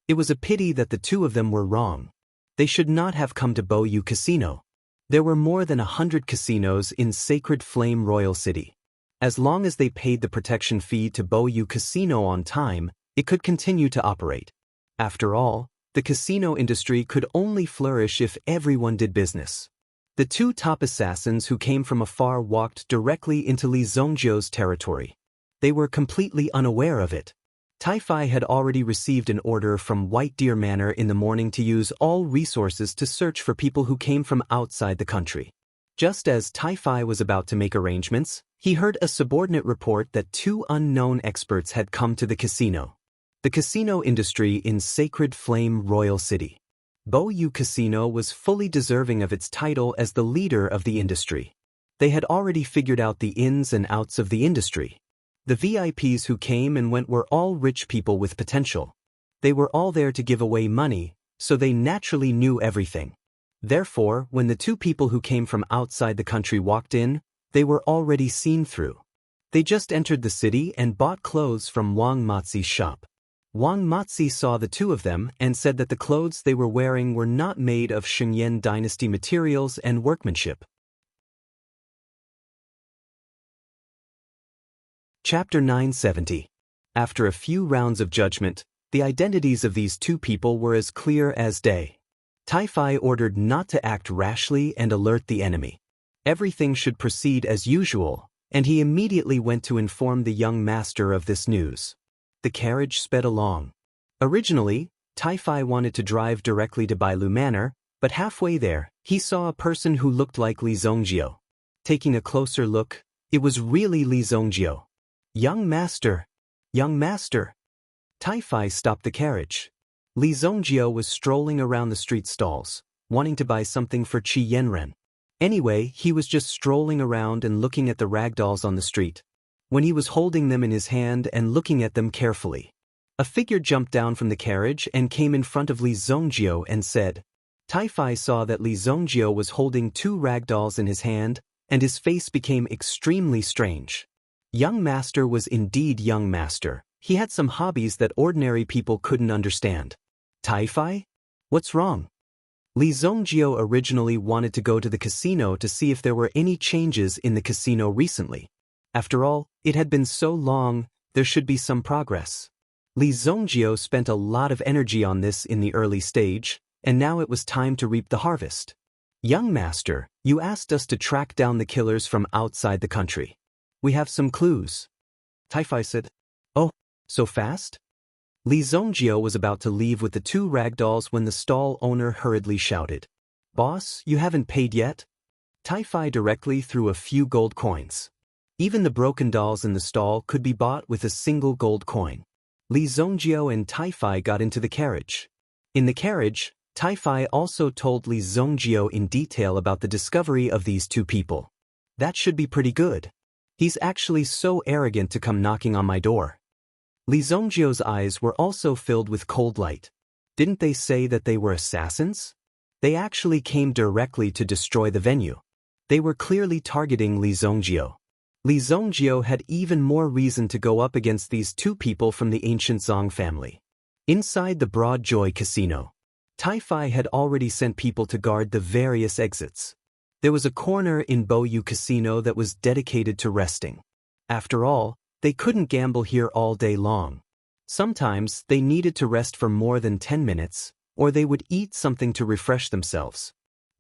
It was a pity that the two of them were wrong. They should not have come to Boyu Casino. There were more than 100 casinos in Sacred Flame Royal City. As long as they paid the protection fee to Boyu Casino on time, it could continue to operate. After all, the casino industry could only flourish if everyone did business. The two top assassins who came from afar walked directly into Li Zongjio's territory. They were completely unaware of it. Tai-Fi had already received an order from White Deer Manor in the morning to use all resources to search for people who came from outside the country. Just as Tai-Fi was about to make arrangements, he heard a subordinate report that two unknown experts had come to the casino. The casino industry in Sacred Flame Royal City. Boyu Casino was fully deserving of its title as the leader of the industry. They had already figured out the ins and outs of the industry. The VIPs who came and went were all rich people with potential. They were all there to give away money, so they naturally knew everything. Therefore, when the two people who came from outside the country walked in, they were already seen through. They just entered the city and bought clothes from Wang Mazi's shop. Wang Mazi saw the two of them and said that the clothes they were wearing were not made of Shengyan dynasty materials and workmanship. Chapter 970. After a few rounds of judgment, the identities of these two people were as clear as day. Tai-Fi ordered not to act rashly and alert the enemy. Everything should proceed as usual, and he immediately went to inform the young master of this news. The carriage sped along. Originally, Tai-Fi wanted to drive directly to Bailu Manor, but halfway there, he saw a person who looked like Li Zongjio. Taking a closer look, it was really Li Zongjio. Young master! Young master! Tai-Fi stopped the carriage. Li Zongjio was strolling around the street stalls, wanting to buy something for Qi Yanren. Anyway, he was just strolling around and looking at the ragdolls on the street. When he was holding them in his hand and looking at them carefully, a figure jumped down from the carriage and came in front of Li Zongjio and said. Tai-Fi saw that Li Zongjio was holding two ragdolls in his hand, and his face became extremely strange. Young master was indeed young master. He had some hobbies that ordinary people couldn't understand. Tai-Fi? What's wrong? Li Zongjio originally wanted to go to the casino to see if there were any changes in the casino recently. After all, it had been so long, there should be some progress. Li Zongjio spent a lot of energy on this in the early stage, and now it was time to reap the harvest. Young master, you asked us to track down the killers from outside the country. We have some clues. Tai-Fi said. Oh, so fast? Li Zongjio was about to leave with the two ragdolls when the stall owner hurriedly shouted. Boss, you haven't paid yet? Tai-Fi directly threw a few gold coins. Even the broken dolls in the stall could be bought with a single gold coin. Li Zongjio and Tai-Fi got into the carriage. In the carriage, Tai-Fi also told Li Zongjio in detail about the discovery of these two people. That should be pretty good. He's actually so arrogant to come knocking on my door. Li Zongjio's eyes were also filled with cold light. Didn't they say that they were assassins? They actually came directly to destroy the venue. They were clearly targeting Li Zongjio. Li Zongjio had even more reason to go up against these two people from the ancient Zong family. Inside the Broad Joy Casino, Tai-Fi had already sent people to guard the various exits. There was a corner in Boyu Casino that was dedicated to resting. After all, they couldn't gamble here all day long. Sometimes they needed to rest for more than 10 minutes, or they would eat something to refresh themselves.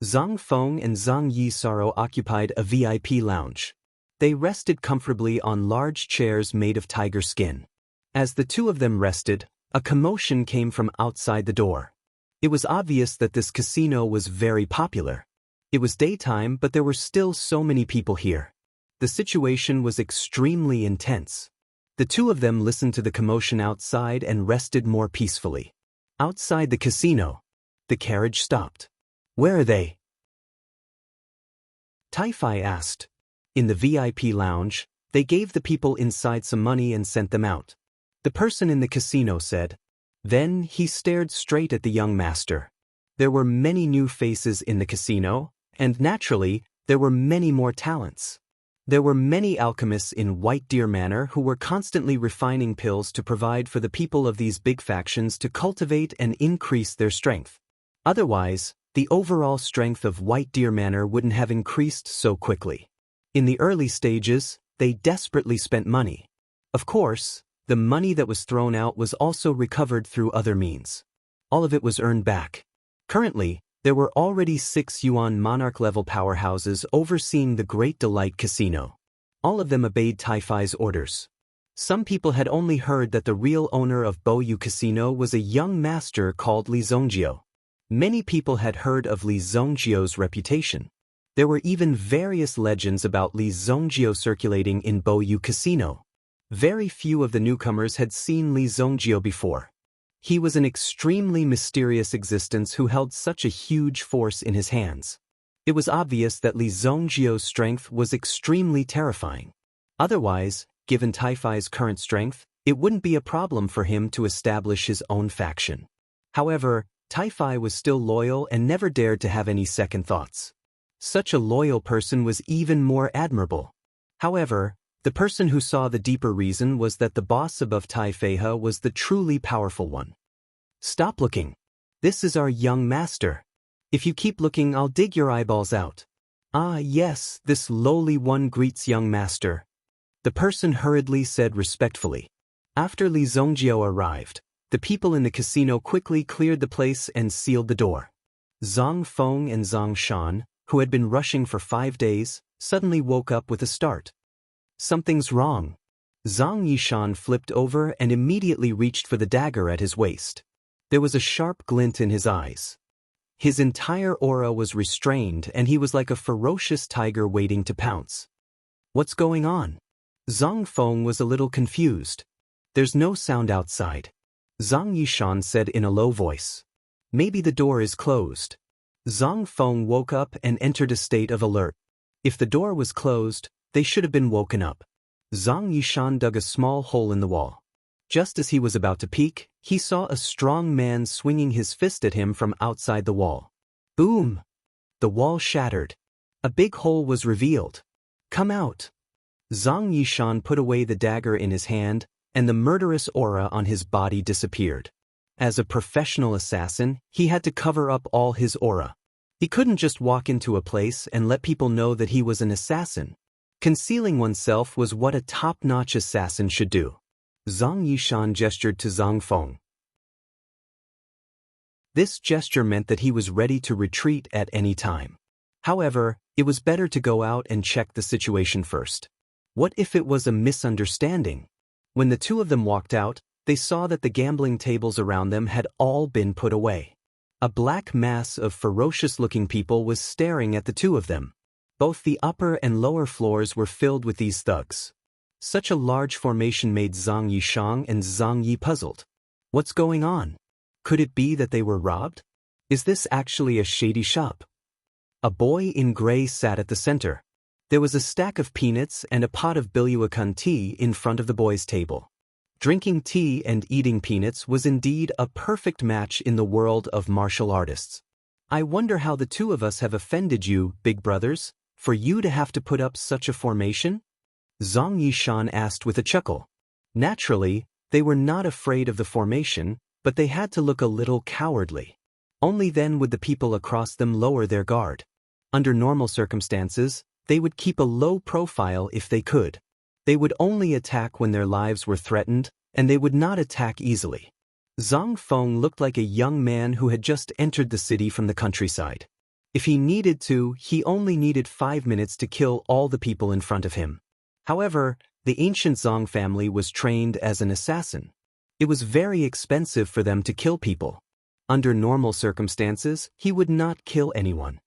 Zhang Feng and Zhang Yisaro occupied a VIP lounge. They rested comfortably on large chairs made of tiger skin. As the two of them rested, a commotion came from outside the door. It was obvious that this casino was very popular. It was daytime, but there were still so many people here. The situation was extremely intense. The two of them listened to the commotion outside and rested more peacefully. Outside the casino, the carriage stopped. Where are they? Tai-Fi asked. In the VIP lounge, they gave the people inside some money and sent them out. The person in the casino said. Then he stared straight at the young master. There were many new faces in the casino, and naturally, there were many more talents. There were many alchemists in White Deer Manor who were constantly refining pills to provide for the people of these big factions to cultivate and increase their strength. Otherwise, the overall strength of White Deer Manor wouldn't have increased so quickly. In the early stages, they desperately spent money. Of course, the money that was thrown out was also recovered through other means. All of it was earned back. Currently, there were already 6 Yuan monarch-level powerhouses overseeing the Great Delight Casino. All of them obeyed Taifai's orders. Some people had only heard that the real owner of Boyu Casino was a young master called Li Zongjio. Many people had heard of Li Zongjio's reputation. There were even various legends about Li Zongjio circulating in Boyu Casino. Very few of the newcomers had seen Li Zongjio before. He was an extremely mysterious existence who held such a huge force in his hands. It was obvious that Li Zongjio's strength was extremely terrifying. Otherwise, given Taifai's current strength, it wouldn't be a problem for him to establish his own faction. However, Taifai was still loyal and never dared to have any second thoughts. Such a loyal person was even more admirable. However, the person who saw the deeper reason was that the boss above Taifei was the truly powerful one. Stop looking. This is our young master. If you keep looking, I'll dig your eyeballs out. Ah, yes, this lowly one greets young master. The person hurriedly said respectfully. After Li Zongjio arrived, the people in the casino quickly cleared the place and sealed the door. Zhang Feng and Zhang Shan, who had been rushing for 5 days, suddenly woke up with a start. Something's wrong. Zhang Yishan flipped over and immediately reached for the dagger at his waist. There was a sharp glint in his eyes. His entire aura was restrained and he was like a ferocious tiger waiting to pounce. What's going on? Zhang Feng was a little confused. There's no sound outside. Zhang Yishan said in a low voice. Maybe the door is closed. Zhang Feng woke up and entered a state of alert. If the door was closed, they should have been woken up. Zhang Yishan dug a small hole in the wall. Just as he was about to peek, he saw a strong man swinging his fist at him from outside the wall. Boom! The wall shattered. A big hole was revealed. Come out! Zhang Yishan put away the dagger in his hand, and the murderous aura on his body disappeared. As a professional assassin, he had to cover up all his aura. He couldn't just walk into a place and let people know that he was an assassin. Concealing oneself was what a top-notch assassin should do. Zhang Yishan gestured to Zhang Feng. This gesture meant that he was ready to retreat at any time. However, it was better to go out and check the situation first. What if it was a misunderstanding? When the two of them walked out, they saw that the gambling tables around them had all been put away. A black mass of ferocious-looking people was staring at the two of them. Both the upper and lower floors were filled with these thugs. Such a large formation made Zhang Yishang and Zhang Yi puzzled. What's going on? Could it be that they were robbed? Is this actually a shady shop? A boy in gray sat at the center. There was a stack of peanuts and a pot of Biluakan tea in front of the boy's table. Drinking tea and eating peanuts was indeed a perfect match in the world of martial artists. I wonder how the two of us have offended you, big brothers, for you to have to put up such a formation? Zhang Yishan asked with a chuckle. Naturally, they were not afraid of the formation, but they had to look a little cowardly. Only then would the people across them lower their guard. Under normal circumstances, they would keep a low profile if they could. They would only attack when their lives were threatened, and they would not attack easily. Zhang Feng looked like a young man who had just entered the city from the countryside. If he needed to, he only needed 5 minutes to kill all the people in front of him. However, the ancient Zhang family was trained as an assassin. It was very expensive for them to kill people. Under normal circumstances, he would not kill anyone.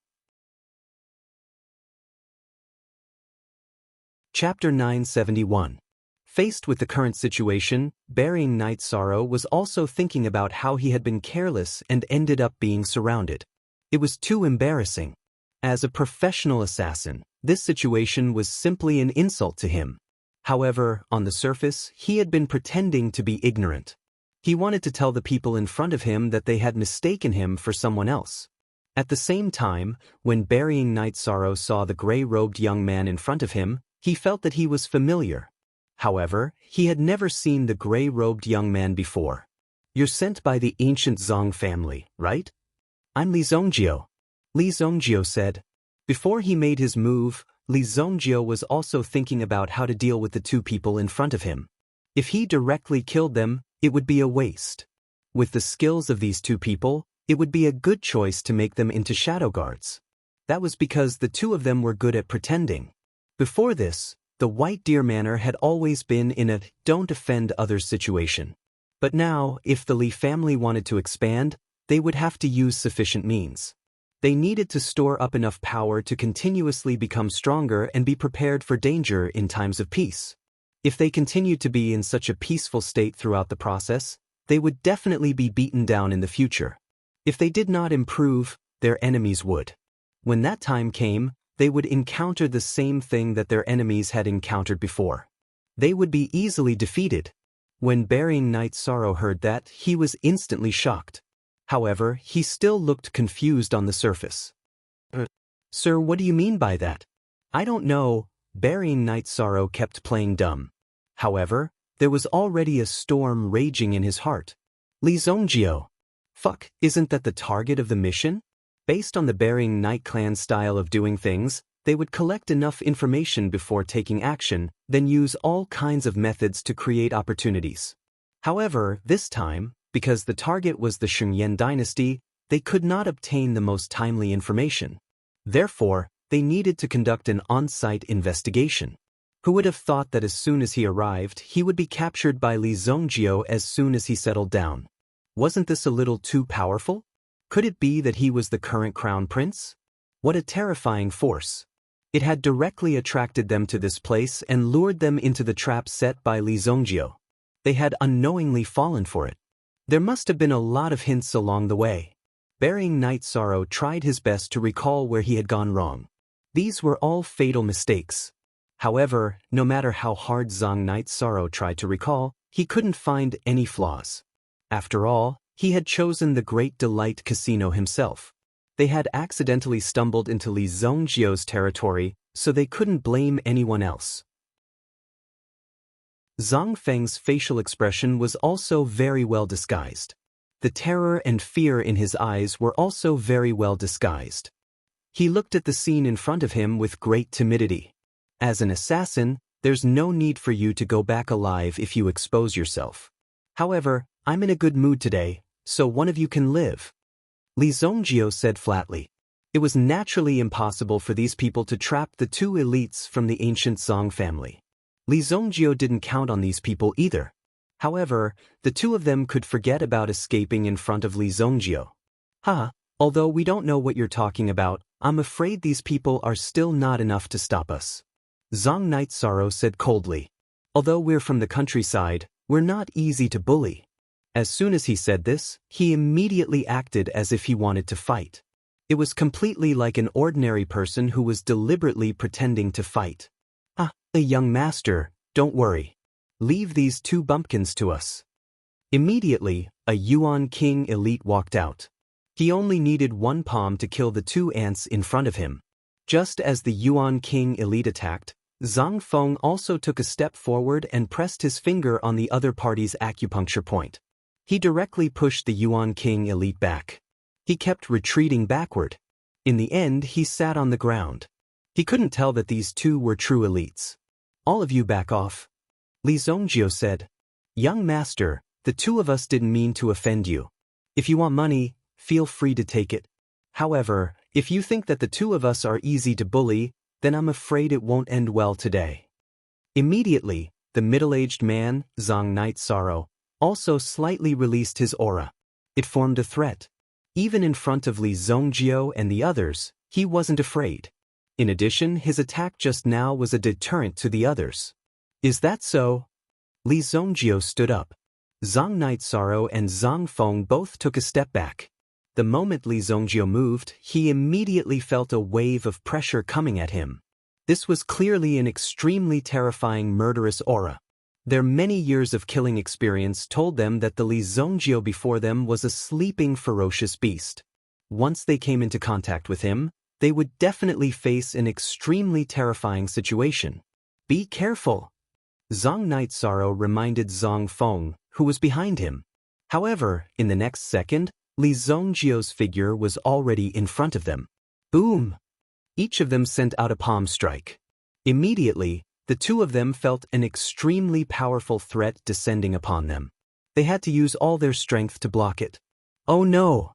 Chapter 971. Faced with the current situation, burying Night Sorrow was also thinking about how he had been careless and ended up being surrounded. It was too embarrassing. As a professional assassin, this situation was simply an insult to him. However, on the surface, he had been pretending to be ignorant. He wanted to tell the people in front of him that they had mistaken him for someone else. At the same time, when Burying Night Sorrow saw the gray-robed young man in front of him, he felt that he was familiar. However, he had never seen the gray-robed young man before. "You're sent by the ancient Zong family, right?" "I'm Li Zongjio," Li Zongjio said. Before he made his move, Li Zongjio was also thinking about how to deal with the two people in front of him. If he directly killed them, it would be a waste. With the skills of these two people, it would be a good choice to make them into shadow guards. That was because the two of them were good at pretending. Before this, the White Deer Manor had always been in a don't offend others situation. But now, if the Li family wanted to expand, they would have to use sufficient means. They needed to store up enough power to continuously become stronger and be prepared for danger in times of peace. If they continued to be in such a peaceful state throughout the process, they would definitely be beaten down in the future. If they did not improve, their enemies would. When that time came, they would encounter the same thing that their enemies had encountered before. They would be easily defeated. When Burying Night Sorrow heard that, he was instantly shocked. However, he still looked confused on the surface. "Sir, what do you mean by that?" "I don't know." Burying Night Sorrow kept playing dumb. However, there was already a storm raging in his heart. "Li Zongjio. Fuck, isn't that the target of the mission?" Based on the Burying Night clan style of doing things, they would collect enough information before taking action, then use all kinds of methods to create opportunities. However, this time, because the target was the Shengyan dynasty, they could not obtain the most timely information. Therefore, they needed to conduct an on-site investigation. Who would have thought that as soon as he arrived, he would be captured by Li Zongjio as soon as he settled down? Wasn't this a little too powerful? Could it be that he was the current crown prince? What a terrifying force. It had directly attracted them to this place and lured them into the trap set by Li Zongjio. They had unknowingly fallen for it. There must have been a lot of hints along the way. Burying Night Sorrow tried his best to recall where he had gone wrong. These were all fatal mistakes. However, no matter how hard Zong Night Sorrow tried to recall, he couldn't find any flaws. After all, he had chosen the Great Delight Casino himself. They had accidentally stumbled into Li Zongjio's territory, so they couldn't blame anyone else. Zhang Feng's facial expression was also very well disguised. The terror and fear in his eyes were also very well disguised. He looked at the scene in front of him with great timidity. As an assassin, there's no need for you to go back alive if you expose yourself. However, I'm in a good mood today, so one of you can live. Li Zongjio said flatly. It was naturally impossible for these people to trap the two elites from the ancient Zong family. Li Zongjio didn't count on these people either. However, the two of them could forget about escaping in front of Li Zongjio. Although we don't know what you're talking about, I'm afraid these people are still not enough to stop us. Zong Night Sorrow said coldly. Although we're from the countryside, we're not easy to bully. As soon as he said this, he immediately acted as if he wanted to fight. It was completely like an ordinary person who was deliberately pretending to fight. A young master, don't worry. Leave these two bumpkins to us. Immediately, a Yuan King elite walked out. He only needed one palm to kill the two ants in front of him. Just as the Yuan King elite attacked, Zhang Feng also took a step forward and pressed his finger on the other party's acupuncture point. He directly pushed the Yuan King elite back. He kept retreating backward. In the end, he sat on the ground. He couldn't tell that these two were true elites. All of you back off. Li Zongjio said. Young master, the two of us didn't mean to offend you. If you want money, feel free to take it. However, if you think that the two of us are easy to bully, then I'm afraid it won't end well today. Immediately, the middle-aged man, Zong Night Sorrow, also slightly released his aura. It formed a threat. Even in front of Li Zongjio and the others, he wasn't afraid. In addition, his attack just now was a deterrent to the others. Is that so? Li Zongjio stood up. Zong Night Sorrow and Zhang Feng both took a step back. The moment Li Zongjio moved, he immediately felt a wave of pressure coming at him. This was clearly an extremely terrifying murderous aura. Their many years of killing experience told them that the Li Zongjio before them was a sleeping ferocious beast. Once they came into contact with him, they would definitely face an extremely terrifying situation. Be careful! Zhang Night Sorrow reminded Zhang Feng, who was behind him. However, in the next second, Li Zongjio's figure was already in front of them. Boom! Each of them sent out a palm strike. Immediately, the two of them felt an extremely powerful threat descending upon them. They had to use all their strength to block it. Oh no!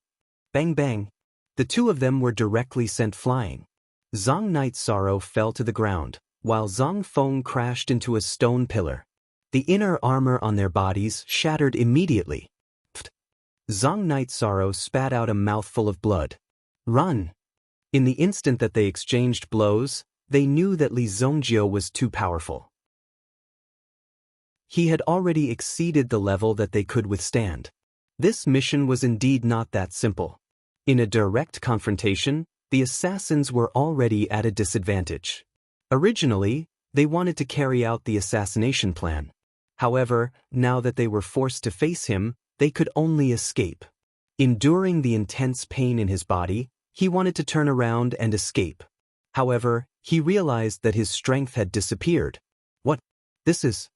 Bang bang! The two of them were directly sent flying. Zhang Night Sorrow fell to the ground, while Zhang Feng crashed into a stone pillar. The inner armor on their bodies shattered immediately. Pfft. Zhang Night Sorrow spat out a mouthful of blood. Run! In the instant that they exchanged blows, they knew that Li Zongjio was too powerful. He had already exceeded the level that they could withstand. This mission was indeed not that simple. In a direct confrontation, the assassins were already at a disadvantage. Originally, they wanted to carry out the assassination plan. However, now that they were forced to face him, they could only escape. Enduring the intense pain in his body, he wanted to turn around and escape. However, he realized that his strength had disappeared. What? This is...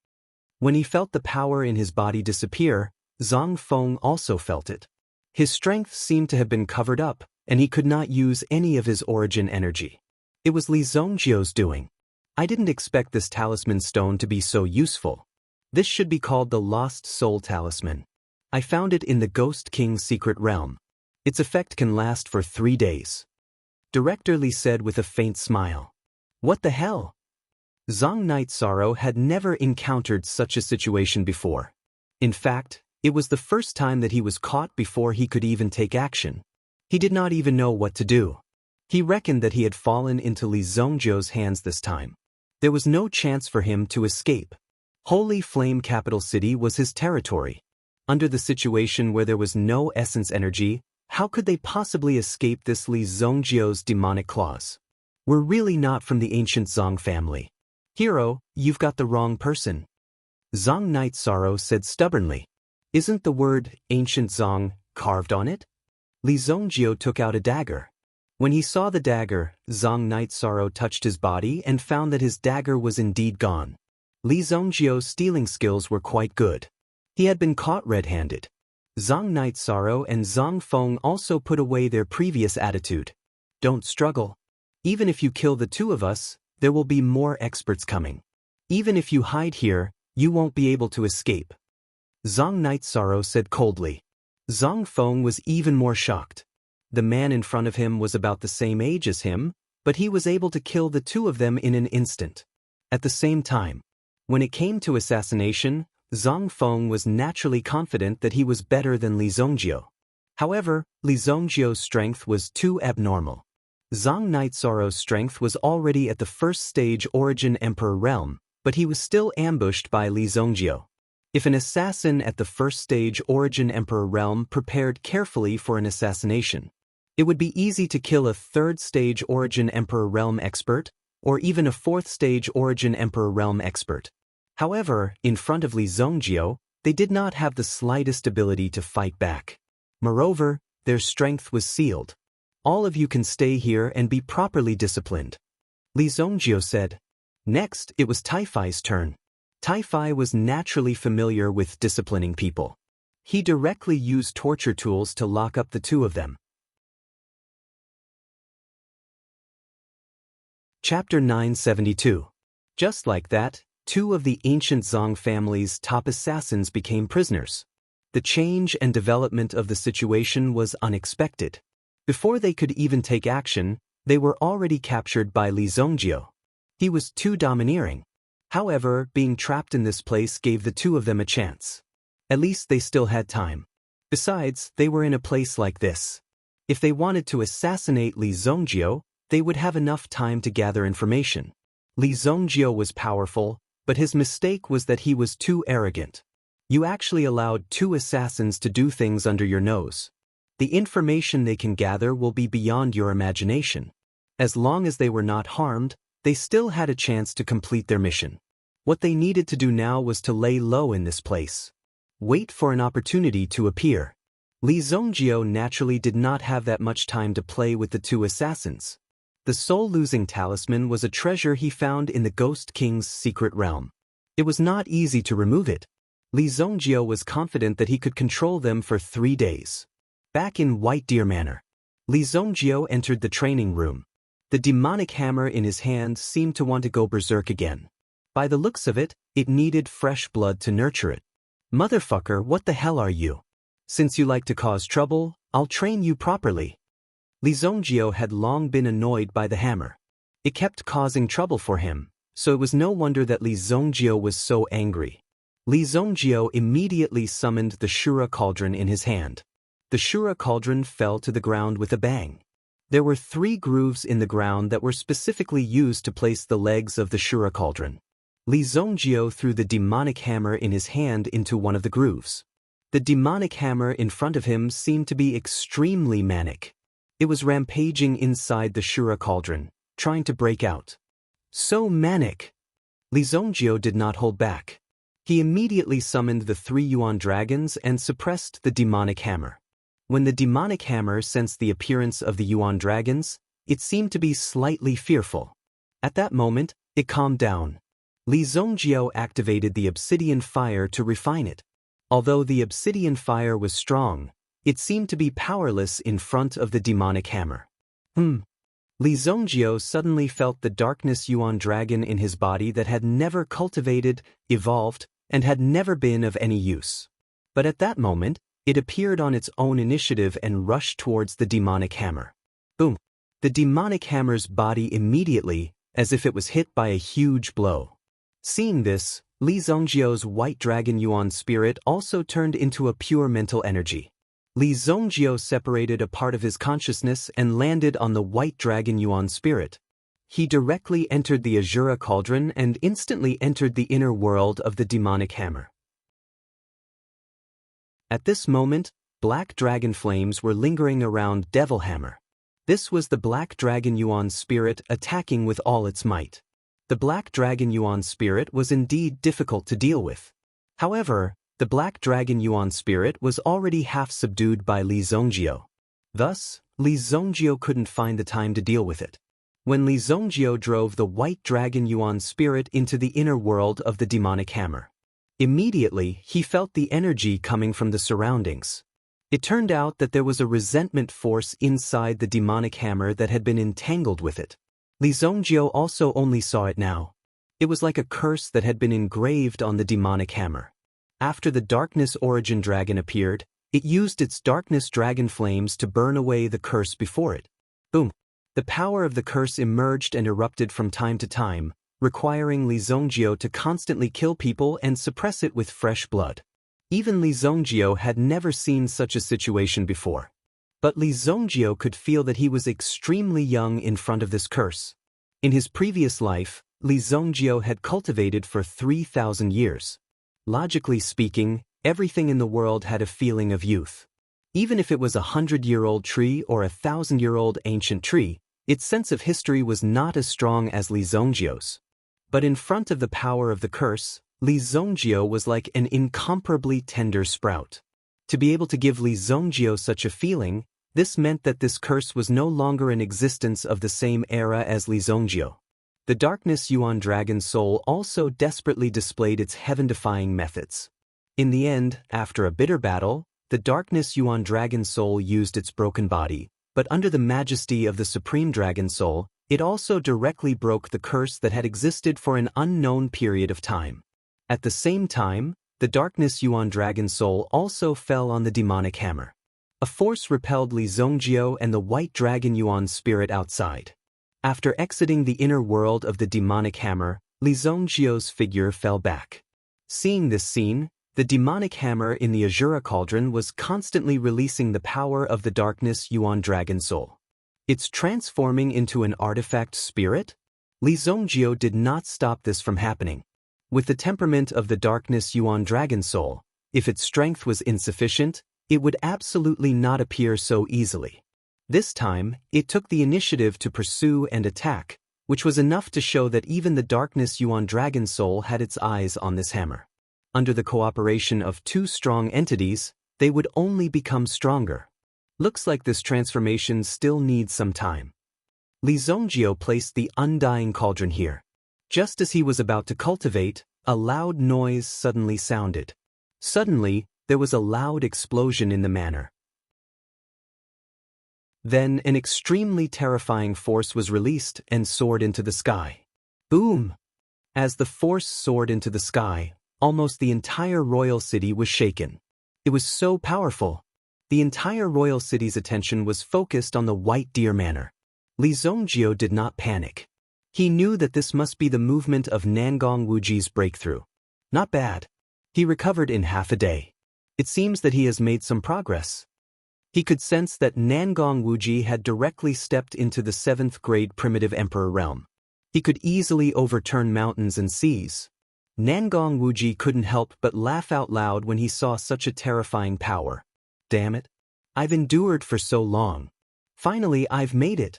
When he felt the power in his body disappear, Zhang Feng also felt it. His strength seemed to have been covered up, and he could not use any of his origin energy. It was Li Zongjio's doing. I didn't expect this talisman stone to be so useful. This should be called the Lost Soul Talisman. I found it in the Ghost King's secret realm. Its effect can last for 3 days. Director Li said with a faint smile. What the hell? Zhang Night Sorrow had never encountered such a situation before. In fact, it was the first time that he was caught before he could even take action. He did not even know what to do. He reckoned that he had fallen into Li Zongjio's hands this time. There was no chance for him to escape. Holy Flame Capital City was his territory. Under the situation where there was no essence energy, how could they possibly escape this Li Zongjio's demonic claws? We're really not from the ancient Zhang family. Hero, you've got the wrong person. Zhang Night Sorrow said stubbornly. Isn't the word ancient Zhang carved on it? Li Zongjio took out a dagger. When he saw the dagger, Zhang Night Sorrow touched his body and found that his dagger was indeed gone. Li Zongjio's stealing skills were quite good. He had been caught red-handed. Zhang Night Sorrow and Zhang Feng also put away their previous attitude. Don't struggle. Even if you kill the two of us, there will be more experts coming. Even if you hide here, you won't be able to escape. Zhang Night Sorrow said coldly. Zhang Feng was even more shocked. The man in front of him was about the same age as him, but he was able to kill the two of them in an instant. At the same time, when it came to assassination, Zhang Feng was naturally confident that he was better than Li Zongjio. However, Li Zongjio's strength was too abnormal. Zhang Night Sorrow's strength was already at the first stage Origin Emperor realm, but he was still ambushed by Li Zongjio. If an assassin at the first stage Origin Emperor realm prepared carefully for an assassination, it would be easy to kill a third stage Origin Emperor realm expert, or even a fourth stage Origin Emperor realm expert. However, in front of Li Zongjio, they did not have the slightest ability to fight back. Moreover, their strength was sealed. All of you can stay here and be properly disciplined. Li Zongjio said. Next, it was Taifai's turn. Taifai was naturally familiar with disciplining people. He directly used torture tools to lock up the two of them. Chapter 972. Just like that, two of the ancient Zhang family's top assassins became prisoners. The change and development of the situation was unexpected. Before they could even take action, they were already captured by Li Zongjio. He was too domineering. However, being trapped in this place gave the two of them a chance. At least they still had time. Besides, they were in a place like this. If they wanted to assassinate Li Zongjio, they would have enough time to gather information. Li Zongjio was powerful, but his mistake was that he was too arrogant. You actually allowed two assassins to do things under your nose. The information they can gather will be beyond your imagination. As long as they were not harmed, they still had a chance to complete their mission. What they needed to do now was to lay low in this place. Wait for an opportunity to appear. Li Zongjio naturally did not have that much time to play with the two assassins. The soul-losing talisman was a treasure he found in the Ghost King's secret realm. It was not easy to remove it. Li Zongjio was confident that he could control them for 3 days. Back in White Deer Manor, Li Zongjio entered the training room. The demonic hammer in his hand seemed to want to go berserk again. By the looks of it, it needed fresh blood to nurture it. Motherfucker, what the hell are you? Since you like to cause trouble, I'll train you properly. Li Zongjio had long been annoyed by the hammer. It kept causing trouble for him, so it was no wonder that Li Zongjio was so angry. Li Zongjio immediately summoned the Shura cauldron in his hand. The Shura cauldron fell to the ground with a bang. There were 3 grooves in the ground that were specifically used to place the legs of the Shura cauldron. Li Zongjio threw the demonic hammer in his hand into one of the grooves. The demonic hammer in front of him seemed to be extremely manic. It was rampaging inside the Shura cauldron, trying to break out. So manic! Li Zongjio did not hold back. He immediately summoned the 3 Yuan dragons and suppressed the demonic hammer. When the demonic hammer sensed the appearance of the Yuan dragons, it seemed to be slightly fearful. At that moment, it calmed down. Li Zongjio activated the obsidian fire to refine it. Although the obsidian fire was strong, it seemed to be powerless in front of the demonic hammer. Li Zongjio suddenly felt the darkness Yuan dragon in his body that had never cultivated, evolved, and had never been of any use. But at that moment, it appeared on its own initiative and rushed towards the demonic hammer. Boom! The demonic hammer's body immediately, as if it was hit by a huge blow. Seeing this, Li Zongjio's white dragon Yuan spirit also turned into a pure mental energy. Li Zongjio separated a part of his consciousness and landed on the white dragon Yuan spirit. He directly entered the Azura cauldron and instantly entered the inner world of the demonic hammer. At this moment, black dragon flames were lingering around Devil Hammer. This was the black dragon Yuan spirit attacking with all its might. The black dragon Yuan spirit was indeed difficult to deal with. However, the black dragon Yuan spirit was already half subdued by Li Zongjio. Thus, Li Zongjio couldn't find the time to deal with it. When Li Zongjio drove the white dragon Yuan spirit into the inner world of the demonic hammer, immediately he felt the energy coming from the surroundings. It turned out that there was a resentment force inside the demonic hammer that had been entangled with it. Li Zongjio also only saw it now. It was like a curse that had been engraved on the demonic hammer. After the Darkness Origin Dragon appeared, it used its Darkness Dragon flames to burn away the curse before it. Boom! The power of the curse emerged and erupted from time to time, requiring Li Zongjio to constantly kill people and suppress it with fresh blood. Even Li Zongjio had never seen such a situation before. But Li Zongjio could feel that he was extremely young in front of this curse. In his previous life, Li Zongjio had cultivated for 3,000 years. Logically speaking, everything in the world had a feeling of youth. Even if it was a 100-year-old tree or a 1,000-year-old ancient tree, its sense of history was not as strong as Li Zongjio's. But in front of the power of the curse, Li Zongjio was like an incomparably tender sprout. To be able to give Li Zongjio such a feeling, this meant that this curse was no longer in existence of the same era as Li Zongjio. The Darkness Yuan Dragon Soul also desperately displayed its heaven-defying methods. In the end, after a bitter battle, the Darkness Yuan Dragon Soul used its broken body, but under the majesty of the Supreme Dragon Soul, it also directly broke the curse that had existed for an unknown period of time. At the same time, the Darkness Yuan Dragon Soul also fell on the demonic hammer. A force repelled Li Zongjio and the white dragon Yuan spirit outside. After exiting the inner world of the demonic hammer, Li Zongjio's figure fell back. Seeing this scene, the demonic hammer in the Azura cauldron was constantly releasing the power of the Darkness Yuan Dragon Soul. It's transforming into an artifact spirit? Li Zongjio did not stop this from happening. With the temperament of the Darkness Yuan Dragon Soul, if its strength was insufficient, it would absolutely not appear so easily. This time, it took the initiative to pursue and attack, which was enough to show that even the darkness Yuan Dragon Soul had its eyes on this hammer. Under the cooperation of two strong entities, they would only become stronger. Looks like this transformation still needs some time. Li Zongjio placed the undying cauldron here. Just as he was about to cultivate, a loud noise suddenly sounded. Suddenly, there was a loud explosion in the manor. Then an extremely terrifying force was released and soared into the sky. Boom! As the force soared into the sky, almost the entire royal city was shaken. It was so powerful. The entire royal city's attention was focused on the White Deer Manor. Li Zongjio did not panic. He knew that this must be the movement of Nangong Wuji's breakthrough. Not bad. He recovered in half a day. It seems that he has made some progress. He could sense that Nangong Wuji had directly stepped into the 7th grade primitive emperor realm. He could easily overturn mountains and seas. Nangong Wuji couldn't help but laugh out loud when he saw such a terrifying power. Damn it. I've endured for so long. Finally, I've made it.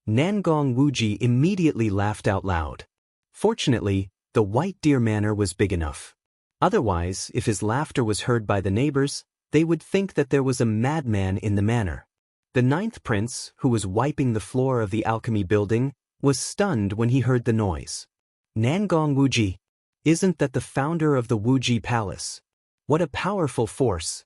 Nangong Wuji immediately laughed out loud. Fortunately, the White Deer Manor was big enough. Otherwise, if his laughter was heard by the neighbors, they would think that there was a madman in the manor. The 9th prince, who was wiping the floor of the alchemy building, was stunned when he heard the noise. Nangong Wuji. Isn't that the founder of the Wuji Palace? What a powerful force.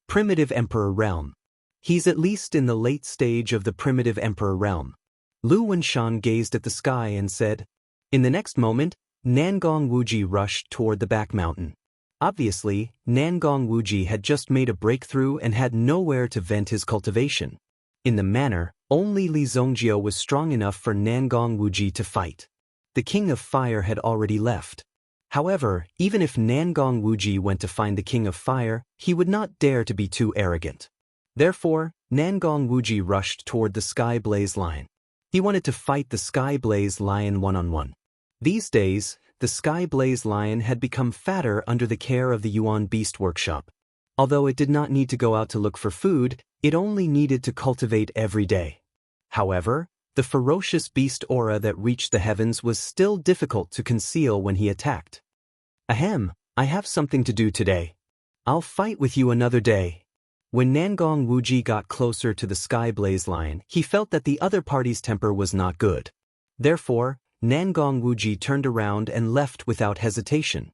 Primitive Emperor Realm. He's at least in the late stage of the Primitive Emperor Realm. Lu Wenshan gazed at the sky and said. In the next moment, Nangong Wuji rushed toward the back mountain. Obviously, Nangong Wuji had just made a breakthrough and had nowhere to vent his cultivation. In the manor, only Li Zongjio was strong enough for Nangong Wuji to fight. The King of Fire had already left. However, even if Nangong Wuji went to find the King of Fire, he would not dare to be too arrogant. Therefore, Nangong Wuji rushed toward the Sky Blaze Lion. He wanted to fight the Sky Blaze Lion one-on-one. These days, the Sky Blaze Lion had become fatter under the care of the Yuan Beast Workshop. Although it did not need to go out to look for food, it only needed to cultivate every day. However, the ferocious beast aura that reached the heavens was still difficult to conceal when he attacked. Ahem, I have something to do today. I'll fight with you another day. When Nangong Wuji got closer to the Sky Blaze Lion, he felt that the other party's temper was not good. Therefore, Nangong Wuji turned around and left without hesitation.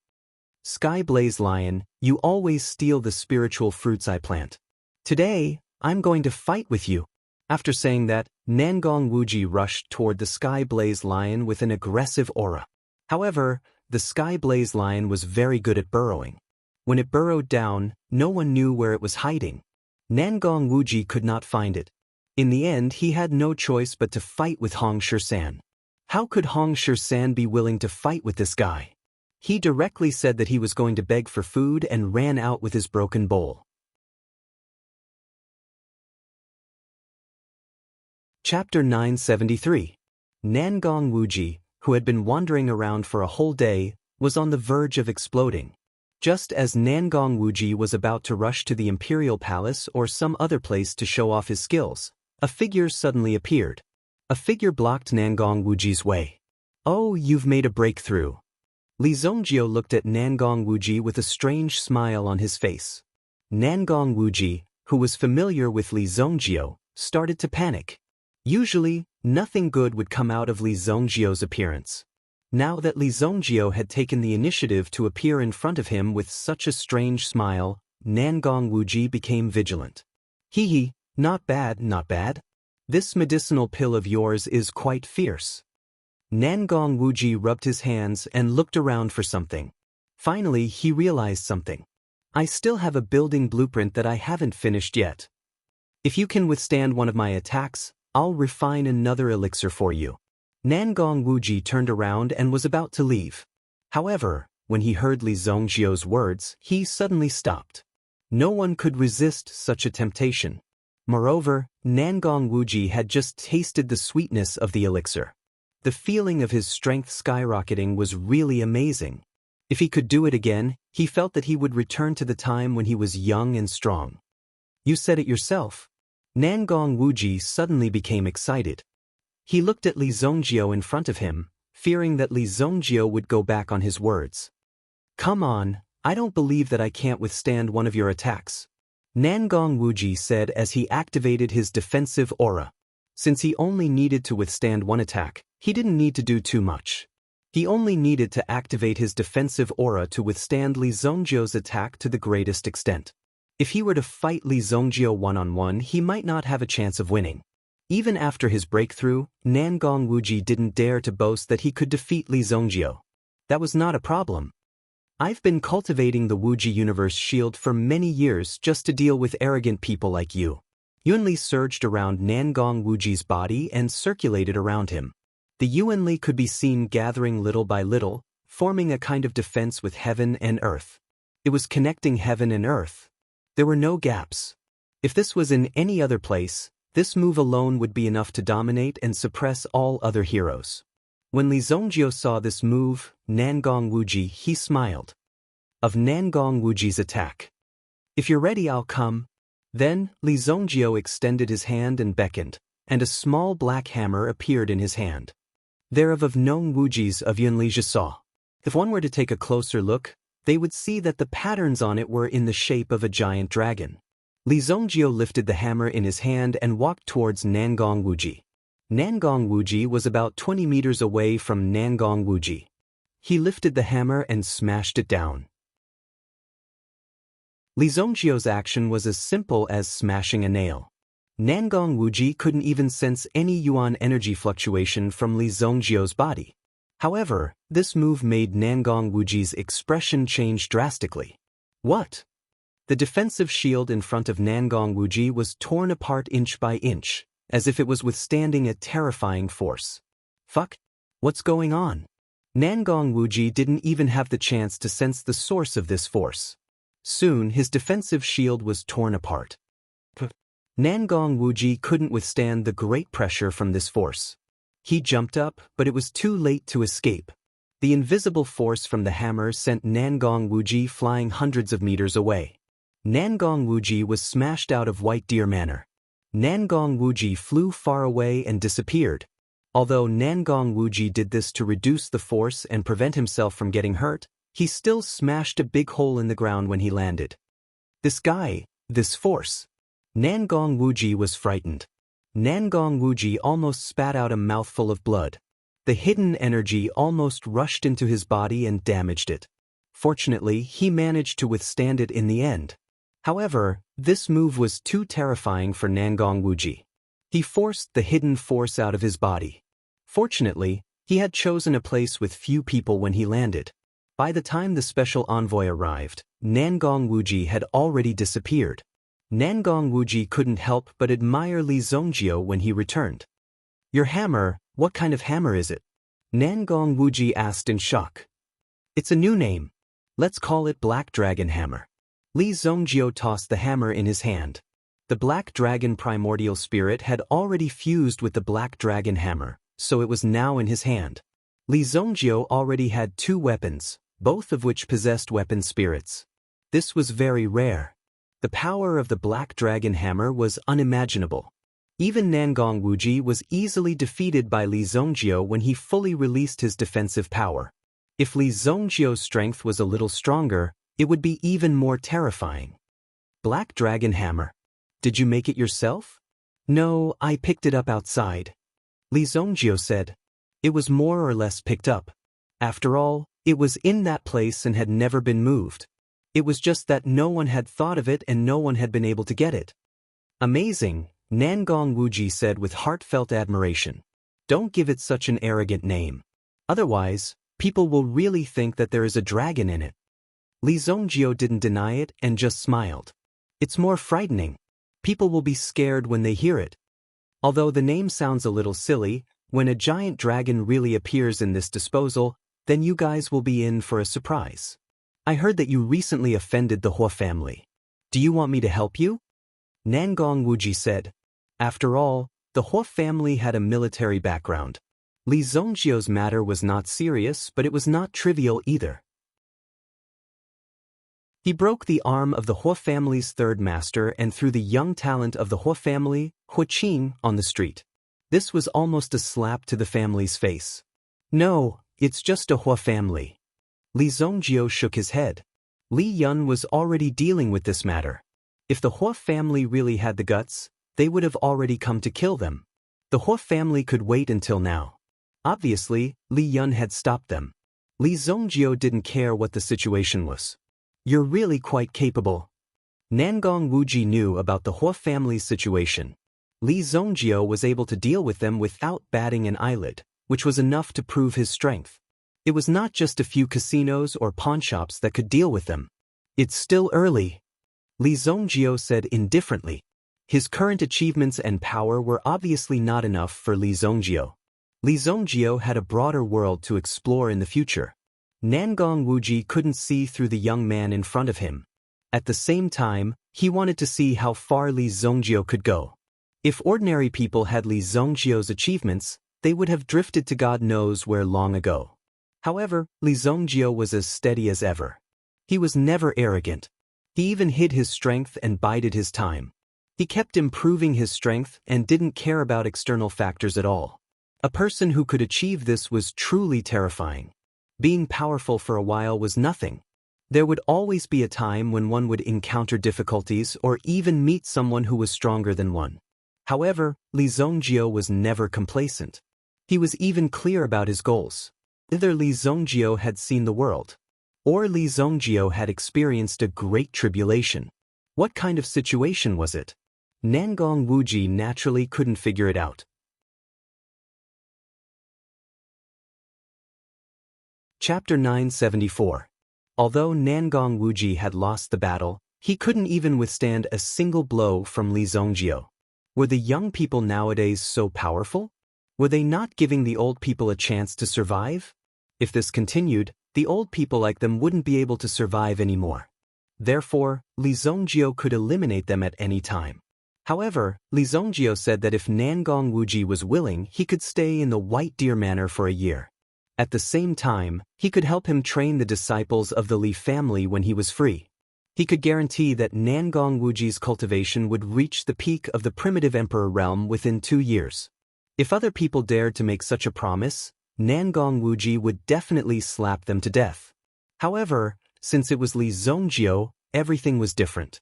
Sky Blaze Lion, you always steal the spiritual fruits I plant. Today, I'm going to fight with you. After saying that, Nangong Wuji rushed toward the Sky Blaze Lion with an aggressive aura. However, the Sky Blaze Lion was very good at burrowing. When it burrowed down, no one knew where it was hiding. Nangong Wuji could not find it. In the end, he had no choice but to fight with Hong Shi-san. How could Hong Shi-san be willing to fight with this guy? He directly said that he was going to beg for food and ran out with his broken bowl. Chapter 973. Nangong Wuji, who had been wandering around for a whole day, was on the verge of exploding. Just as Nangong Wuji was about to rush to the Imperial Palace or some other place to show off his skills, a figure suddenly appeared. A figure blocked Nangong Wuji's way. Oh, you've made a breakthrough. Li Zongjio looked at Nangong Wuji with a strange smile on his face. Nangong Wuji, who was familiar with Li Zongjio, started to panic. Usually, nothing good would come out of Li Zongjio's appearance. Now that Li Zongjio had taken the initiative to appear in front of him with such a strange smile, Nangong Wuji became vigilant. Hee, not bad, not bad. This medicinal pill of yours is quite fierce. Nangong Wuji rubbed his hands and looked around for something. Finally, he realized something. I still have a building blueprint that I haven't finished yet. If you can withstand one of my attacks, I'll refine another elixir for you. Nangong Wuji turned around and was about to leave. However, when he heard Li Zongjio's words, he suddenly stopped. No one could resist such a temptation. Moreover, Nangong Wuji had just tasted the sweetness of the elixir. The feeling of his strength skyrocketing was really amazing. If he could do it again, he felt that he would return to the time when he was young and strong. You said it yourself. Nangong Wuji suddenly became excited. He looked at Li Zongjio in front of him, fearing that Li Zongjio would go back on his words. "Come on, I don't believe that I can't withstand one of your attacks," Nangong Wuji said as he activated his defensive aura. Since he only needed to withstand one attack, he didn't need to do too much. He only needed to activate his defensive aura to withstand Li Zongjio's attack to the greatest extent. If he were to fight Li Zongjio one-on-one, he might not have a chance of winning. Even after his breakthrough, Nangong Wuji didn't dare to boast that he could defeat Li Zongjio. That was not a problem. "I've been cultivating the Wuji Universe Shield for many years just to deal with arrogant people like you." Yunli surged around Nangong Wuji's body and circulated around him. The Yunli could be seen gathering little by little, forming a kind of defense with heaven and earth. It was connecting heaven and earth. There were no gaps. If this was in any other place, this move alone would be enough to dominate and suppress all other heroes. When Li Zongjio saw this move, Nangong Wuji, he smiled. Of Nangong Wuji's attack. "If you're ready, I'll come." Then, Li Zongjio extended his hand and beckoned, and a small black hammer appeared in his hand. Thereof of Nong Wuji's of Yunli saw. If one were to take a closer look, they would see that the patterns on it were in the shape of a giant dragon. Li Zongjio lifted the hammer in his hand and walked towards Nangong Wuji. Nangong Wuji was about 20 meters away from Nangong Wuji. He lifted the hammer and smashed it down. Li Zongjio's action was as simple as smashing a nail. Nangong Wuji couldn't even sense any yuan energy fluctuation from Li Zongjio's body. However, this move made Nangong Wuji's expression change drastically. "What?" The defensive shield in front of Nangong Wuji was torn apart inch by inch, as if it was withstanding a terrifying force. "Fuck? What's going on?" Nangong Wuji didn't even have the chance to sense the source of this force. Soon his defensive shield was torn apart. Nangong Wuji couldn't withstand the great pressure from this force. He jumped up, but it was too late to escape. The invisible force from the hammer sent Nangong Wuji flying hundreds of meters away. Nangong Wuji was smashed out of White Deer Manor. Nangong Wuji flew far away and disappeared. Although Nangong Wuji did this to reduce the force and prevent himself from getting hurt, he still smashed a big hole in the ground when he landed. This force. Nangong Wuji was frightened. Nangong Wuji almost spat out a mouthful of blood. The hidden energy almost rushed into his body and damaged it. Fortunately, he managed to withstand it in the end. However, this move was too terrifying for Nangong Wuji. He forced the hidden force out of his body. Fortunately, he had chosen a place with few people when he landed. By the time the special envoy arrived, Nangong Wuji had already disappeared. Nangong Wuji couldn't help but admire Li Zongjio when he returned. "Your hammer, what kind of hammer is it?" Nangong Wuji asked in shock. "It's a new name. Let's call it Black Dragon Hammer." Li Zongjio tossed the hammer in his hand. The Black Dragon primordial spirit had already fused with the Black Dragon Hammer, so it was now in his hand. Li Zongjio already had 2 weapons, both of which possessed weapon spirits. This was very rare. The power of the Black Dragon Hammer was unimaginable. Even Nangong Wuji was easily defeated by Li Zongjio when he fully released his defensive power. If Li Zongjio's strength was a little stronger, it would be even more terrifying. "Black Dragon Hammer. Did you make it yourself?" "No, I picked it up outside," Li Zongjio said. "It was more or less picked up. After all, it was in that place and had never been moved. It was just that no one had thought of it and no one had been able to get it." "Amazing," Nangong Wuji said with heartfelt admiration. "Don't give it such an arrogant name. Otherwise, people will really think that there is a dragon in it." Li Zongjio didn't deny it and just smiled. "It's more frightening. People will be scared when they hear it. Although the name sounds a little silly, when a giant dragon really appears in this disposal, then you guys will be in for a surprise. I heard that you recently offended the Hua family. Do you want me to help you?" Nangong Wuji said. After all, the Hua family had a military background. Li Zongjio's matter was not serious, but it was not trivial either. He broke the arm of the Hua family's third master and threw the young talent of the Hua family, Hua Qing, on the street. This was almost a slap to the family's face. No, it's just a Hua family. Li Zongjio shook his head. Li Yun was already dealing with this matter. If the Hua family really had the guts, they would have already come to kill them. The Hua family could wait until now. Obviously, Li Yun had stopped them. Li Zongjio didn't care what the situation was. You're really quite capable. Nangong Wuji knew about the Hua family's situation. Li Zongjio was able to deal with them without batting an eyelid, which was enough to prove his strength. It was not just a few casinos or pawnshops that could deal with them. It's still early, Li Zongjio said indifferently. His current achievements and power were obviously not enough for Li Zongjio. Li Zongjio had a broader world to explore in the future. Nangong Wuji couldn't see through the young man in front of him. At the same time, he wanted to see how far Li Zongjio could go. If ordinary people had Li Zongjio's achievements, they would have drifted to God knows where long ago. However, Li Zongjio was as steady as ever. He was never arrogant. He even hid his strength and bided his time. He kept improving his strength and didn't care about external factors at all. A person who could achieve this was truly terrifying. Being powerful for a while was nothing. There would always be a time when one would encounter difficulties or even meet someone who was stronger than one. However, Li Zongjio was never complacent. He was even clear about his goals. Either Li Zongjio had seen the world, or Li Zongjio had experienced a great tribulation. What kind of situation was it? Nangong Wuji naturally couldn't figure it out. Chapter 974. Although Nangong Wuji had lost the battle, he couldn't even withstand a single blow from Li Zongjio. Were the young people nowadays so powerful? Were they not giving the old people a chance to survive? If this continued, the old people like them wouldn't be able to survive anymore. Therefore, Li Zongjio could eliminate them at any time. However, Li Zongjio said that if Nangong Wuji was willing, he could stay in the White Deer Manor for a year. At the same time, he could help him train the disciples of the Li family when he was free. He could guarantee that Nangong Wuji's cultivation would reach the peak of the primitive emperor realm within 2 years. If other people dared to make such a promise, Nangong Wuji would definitely slap them to death. However, since it was Li Zongjio, everything was different.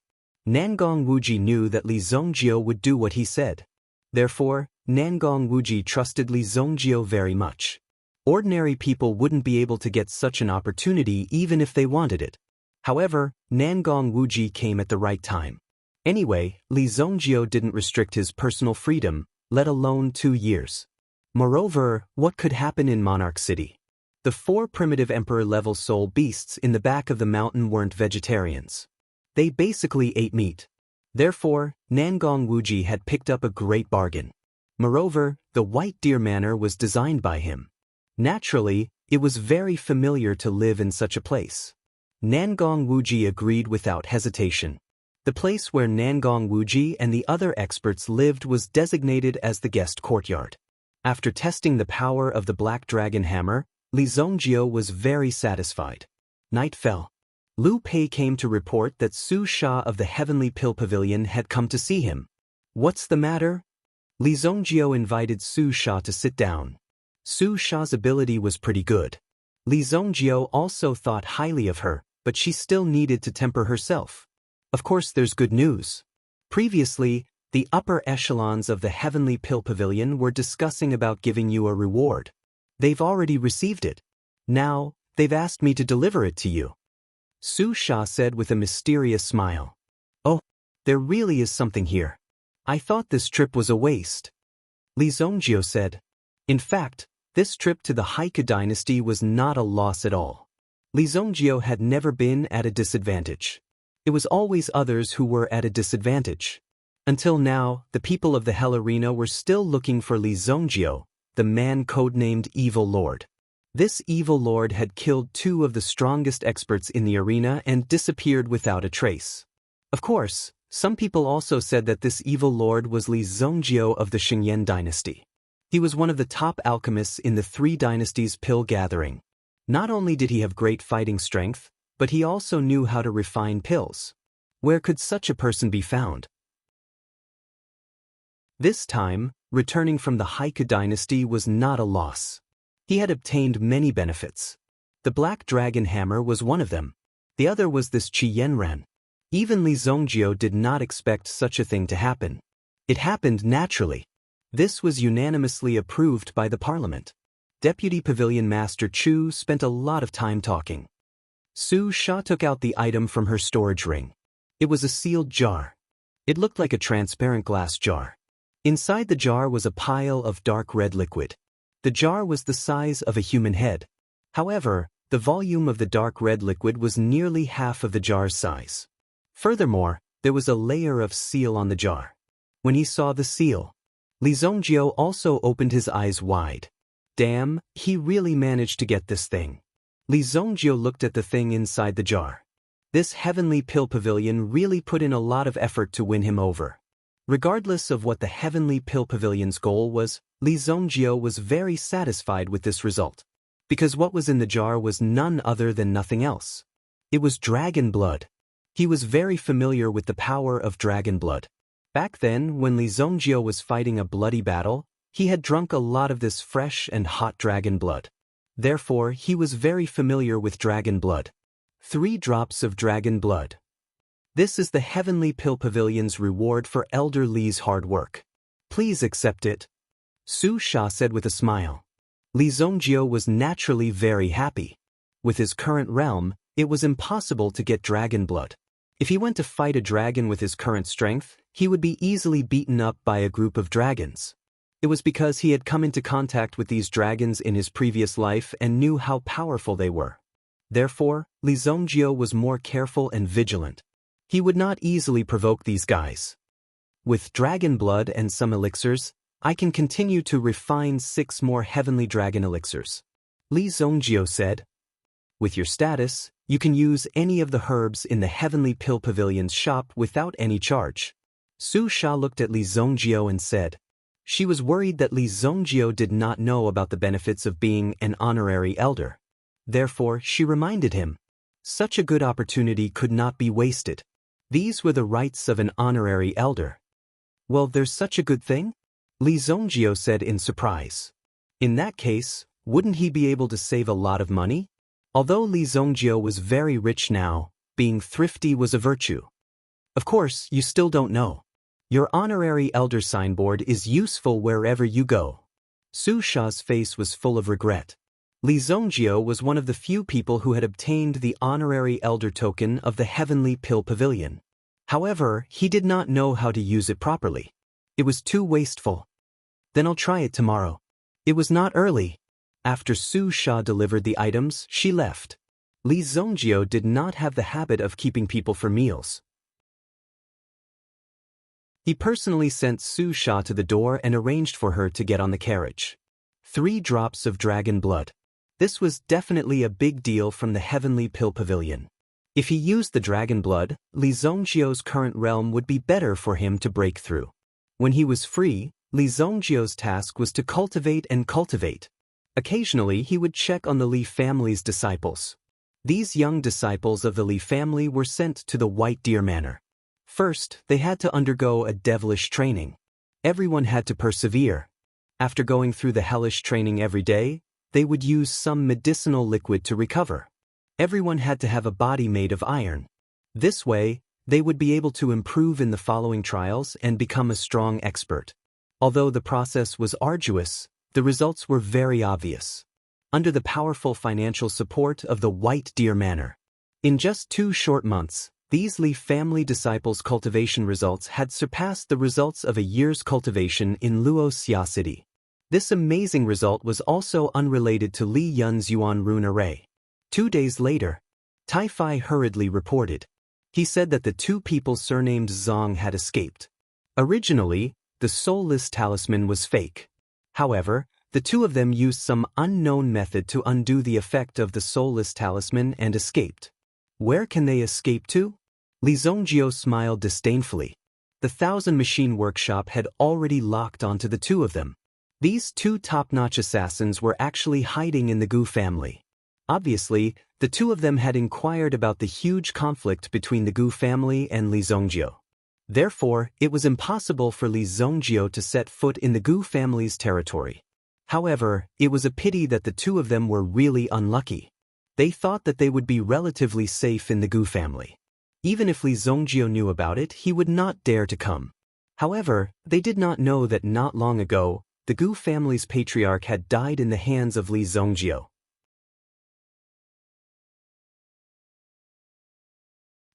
Nangong Wuji knew that Li Zongjio would do what he said. Therefore, Nangong Wuji trusted Li Zongjio very much. Ordinary people wouldn't be able to get such an opportunity even if they wanted it. However, Nangong Wuji came at the right time. Anyway, Li Zongjio didn't restrict his personal freedom, let alone 2 years. Moreover, what could happen in Monarch City? The 4 primitive emperor-level soul beasts in the back of the mountain weren't vegetarians. They basically ate meat. Therefore, Nangong Wuji had picked up a great bargain. Moreover, the White Deer Manor was designed by him. Naturally, it was very familiar to live in such a place. Nangong Wuji agreed without hesitation. The place where Nangong Wuji and the other experts lived was designated as the guest courtyard. After testing the power of the Black Dragon Hammer, Li Zongjio was very satisfied. Night fell. Lu Pei came to report that Su Sha of the Heavenly Pill Pavilion had come to see him. What's the matter? Li Zongjio invited Su Sha to sit down. Su Sha's ability was pretty good. Li Zongjio also thought highly of her, but she still needed to temper herself. Of course, there's good news. Previously, the upper echelons of the Heavenly Pill Pavilion were discussing about giving you a reward. They've already received it. Now, they've asked me to deliver it to you. Su Sha said with a mysterious smile. Oh, there really is something here. I thought this trip was a waste. Li Zongjio said. In fact, this trip to the Haiku dynasty was not a loss at all. Li Zongjio had never been at a disadvantage. It was always others who were at a disadvantage. Until now, the people of the Hell Arena were still looking for Li Zongjio, the man codenamed Evil Lord. This Evil Lord had killed 2 of the strongest experts in the arena and disappeared without a trace. Of course, some people also said that this Evil Lord was Li Zongjio of the Xingyan dynasty. He was one of the top alchemists in the 3 dynasties pill gathering. Not only did he have great fighting strength, but he also knew how to refine pills. Where could such a person be found? This time, Returning from the Haiku dynasty was not a loss. He had obtained many benefits. The Black Dragon Hammer was one of them. The other was this Qi Yanran. Even Li Zongjio did not expect such a thing to happen. It happened naturally. This was unanimously approved by the parliament. Deputy Pavilion Master Chu spent a lot of time talking. Su Sha took out the item from her storage ring. It was a sealed jar. It looked like a transparent glass jar. Inside the jar was a pile of dark red liquid. The jar was the size of a human head. However, the volume of the dark red liquid was nearly half of the jar's size. Furthermore, there was a layer of seal on the jar. When he saw the seal, Li Zongjio also opened his eyes wide. Damn, he really managed to get this thing. Li Zongjio looked at the thing inside the jar. This Heavenly Pill Pavilion really put in a lot of effort to win him over. Regardless of what the Heavenly Pill Pavilion's goal was, Li Zongjio was very satisfied with this result. Because what was in the jar was none other than nothing else. It was dragon blood. He was very familiar with the power of dragon blood. Back then, when Li Zongjio was fighting a bloody battle, he had drunk a lot of this fresh and hot dragon blood. Therefore, he was very familiar with dragon blood. 3 drops of dragon blood. This is the Heavenly Pill Pavilion's reward for Elder Li's hard work. Please accept it. Su Sha said with a smile. Li Zongjio was naturally very happy. With his current realm, it was impossible to get dragon blood. If he went to fight a dragon with his current strength, he would be easily beaten up by a group of dragons. It was because he had come into contact with these dragons in his previous life and knew how powerful they were. Therefore, Li Zongjio was more careful and vigilant. He would not easily provoke these guys. With dragon blood and some elixirs, I can continue to refine 6 more heavenly dragon elixirs. Li Zongjio said. With your status, you can use any of the herbs in the Heavenly Pill Pavilion's shop without any charge. Su Sha looked at Li Zongjio and said. She was worried that Li Zongjio did not know about the benefits of being an honorary elder. Therefore, she reminded him. Such a good opportunity could not be wasted. These were the rights of an honorary elder. Well, there's such a good thing? Li Zongjio said in surprise. In that case, wouldn't he be able to save a lot of money? Although Li Zongjio was very rich now, being thrifty was a virtue. Of course, you still don't know. Your honorary elder signboard is useful wherever you go. Su Sha's face was full of regret. Li Zongjio was one of the few people who had obtained the honorary elder token of the Heavenly Pill Pavilion. However, he did not know how to use it properly. It was too wasteful. Then I'll try it tomorrow. It was not early. After Su Sha delivered the items, she left. Li Zongjio did not have the habit of keeping people for meals. He personally sent Su Sha to the door and arranged for her to get on the carriage. 3 drops of dragon blood. This was definitely a big deal from the Heavenly Pill Pavilion. If he used the dragon blood, Li Zongjio's current realm would be better for him to break through. When he was free, Li Zongjio's task was to cultivate and cultivate. Occasionally, he would check on the Li family's disciples. These young disciples of the Li family were sent to the White Deer Manor. First, they had to undergo a devilish training. Everyone had to persevere. After going through the hellish training every day, they would use some medicinal liquid to recover. Everyone had to have a body made of iron. This way, they would be able to improve in the following trials and become a strong expert. Although the process was arduous, the results were very obvious. Under the powerful financial support of the White Deer Manor. In just 2 short months, these Li family disciples' cultivation results had surpassed the results of a year's cultivation in Luo Xia City. This amazing result was also unrelated to Li Yun's Yuan rune array. 2 days later, Tai Fai hurriedly reported. He said that the 2 people surnamed Zong had escaped. Originally, the soulless talisman was fake. However, the 2 of them used some unknown method to undo the effect of the soulless talisman and escaped. Where can they escape to? Li Zongjio smiled disdainfully. The 1,000 Machine Workshop had already locked onto the 2 of them. These 2 top-notch assassins were actually hiding in the Gu family. Obviously, the 2 of them had inquired about the huge conflict between the Gu family and Li Zongjio. Therefore, it was impossible for Li Zongjio to set foot in the Gu family's territory. However, it was a pity that the two of them were really unlucky. They thought that they would be relatively safe in the Gu family. Even if Li Zongjio knew about it, he would not dare to come. However, they did not know that not long ago, the Gu family's patriarch had died in the hands of Li Zongjio.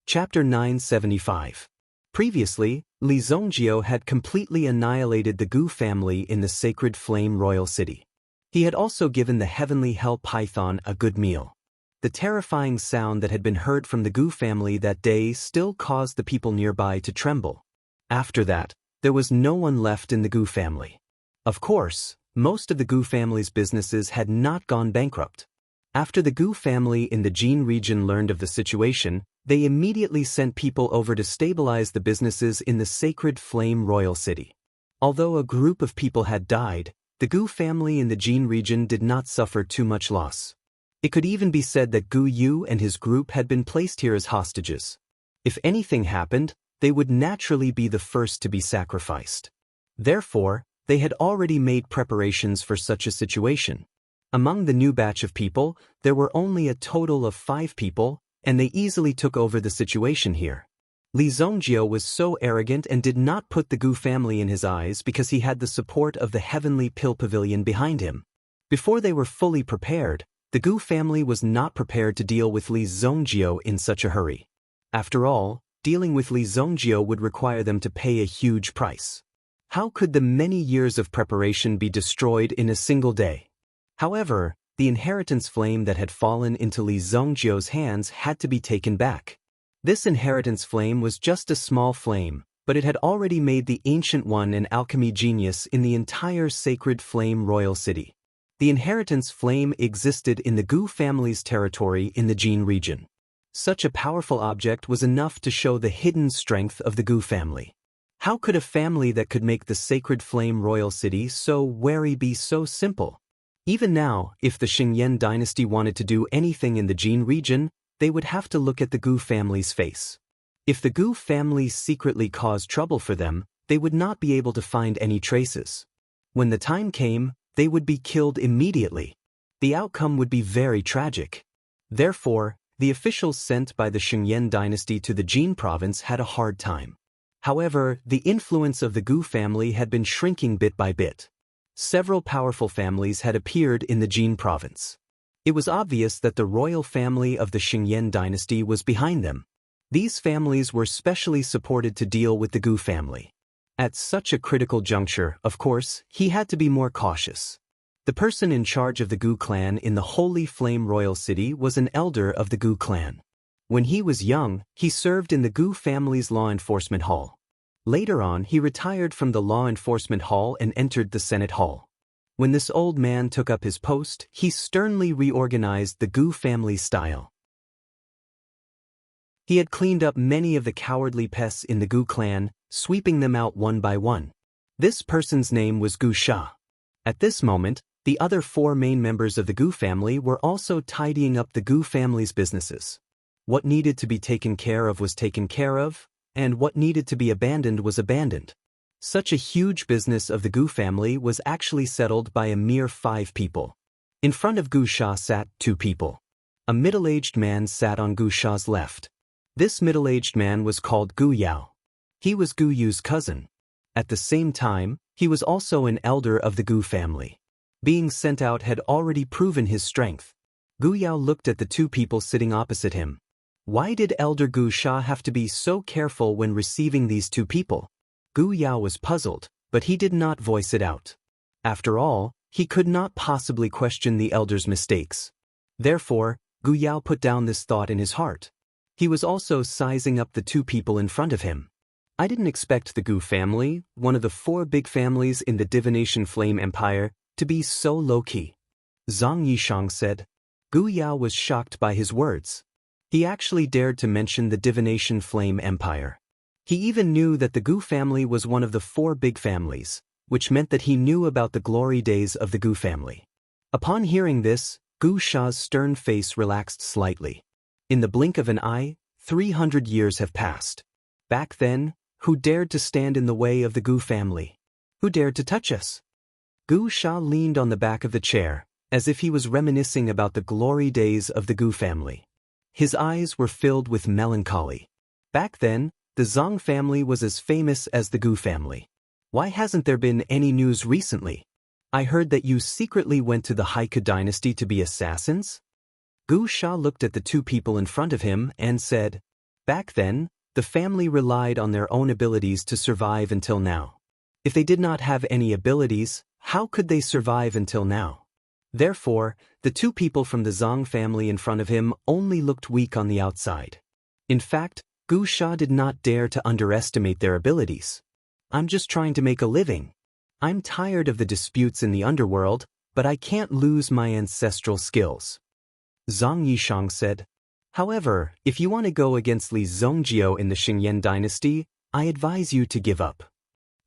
Chapter 975. Previously, Li Zongjio had completely annihilated the Gu family in the sacred flame royal city. He had also given the heavenly hell python a good meal. The terrifying sound that had been heard from the Gu family that day still caused the people nearby to tremble. After that, there was no one left in the Gu family. Of course, most of the Gu family's businesses had not gone bankrupt. After the Gu family in the Jin region learned of the situation, they immediately sent people over to stabilize the businesses in the sacred flame royal city. Although a group of people had died, the Gu family in the Jin region did not suffer too much loss. It could even be said that Gu Yu and his group had been placed here as hostages. If anything happened, they would naturally be the first to be sacrificed. Therefore, they had already made preparations for such a situation. Among the new batch of people, there were only a total of 5 people, and they easily took over the situation here. Li Zongjio was so arrogant and did not put the Gu family in his eyes because he had the support of the Heavenly Pill Pavilion behind him. Before they were fully prepared, the Gu family was not prepared to deal with Li Zongjio in such a hurry. After all, dealing with Li Zongjio would require them to pay a huge price. How could the many years of preparation be destroyed in a single day? However, the inheritance flame that had fallen into Li Zongjio's hands had to be taken back. This inheritance flame was just a small flame, but it had already made the Ancient One an alchemy genius in the entire sacred flame royal city. The inheritance flame existed in the Gu family's territory in the Jin region. Such a powerful object was enough to show the hidden strength of the Gu family. How could a family that could make the sacred flame royal city so wary be so simple? Even now, if the Xingyan dynasty wanted to do anything in the Jin region, they would have to look at the Gu family's face. If the Gu family secretly caused trouble for them, they would not be able to find any traces. When the time came, they would be killed immediately. The outcome would be very tragic. Therefore, the officials sent by the Xingyan dynasty to the Jin province had a hard time. However, the influence of the Gu family had been shrinking bit by bit. Several powerful families had appeared in the Jin province. It was obvious that the royal family of the Xingyan dynasty was behind them. These families were specially supported to deal with the Gu family. At such a critical juncture, of course, he had to be more cautious. The person in charge of the Gu clan in the Holy Flame Royal City was an elder of the Gu clan. When he was young, he served in the Gu family's law enforcement hall. Later on, he retired from the law enforcement hall and entered the Senate hall. When this old man took up his post, he sternly reorganized the Gu family style. He had cleaned up many of the cowardly pests in the Gu clan, sweeping them out one by one. This person's name was Gu Sha. At this moment, the other 4 main members of the Gu family were also tidying up the Gu family's businesses. What needed to be taken care of was taken care of, and what needed to be abandoned was abandoned. Such a huge business of the Gu family was actually settled by a mere 5 people. In front of Gu Sha sat 2 people. A middle-aged man sat on Gu Sha's left. This middle-aged man was called Gu Yao. He was Gu Yu's cousin. At the same time, he was also an elder of the Gu family. Being sent out had already proven his strength. Gu Yao looked at the 2 people sitting opposite him. Why did Elder Gu Sha have to be so careful when receiving these 2 people? Gu Yao was puzzled, but he did not voice it out. After all, he could not possibly question the elder's mistakes. Therefore, Gu Yao put down this thought in his heart. He was also sizing up the 2 people in front of him. I didn't expect the Gu family, one of the 4 big families in the Divination Flame Empire, to be so low-key. Zhang Yishang said. Gu Yao was shocked by his words. He actually dared to mention the Divination Flame Empire. He even knew that the Gu family was one of the 4 big families, which meant that he knew about the glory days of the Gu family. Upon hearing this, Gu Sha's stern face relaxed slightly. In the blink of an eye, 300 years have passed. Back then, Who dared to stand in the way of the Gu family? Who dared to touch us? Gu Sha leaned on the back of the chair, as if he was reminiscing about the glory days of the Gu family. His eyes were filled with melancholy. Back then, the Zhang family was as famous as the Gu family. Why hasn't there been any news recently? I heard that you secretly went to the Haiku dynasty to be assassins? Gu Sha looked at the two people in front of him and said, "Back then, the family relied on their own abilities to survive until now. If they did not have any abilities, how could they survive until now?" Therefore, the two people from the Zhang family in front of him only looked weak on the outside. In fact, Gu Sha did not dare to underestimate their abilities. "I'm just trying to make a living. I'm tired of the disputes in the underworld, but I can't lose my ancestral skills." Zhang Yishang said, "However, if you want to go against Li Zhongjiu in the Xingyan dynasty, I advise you to give up,"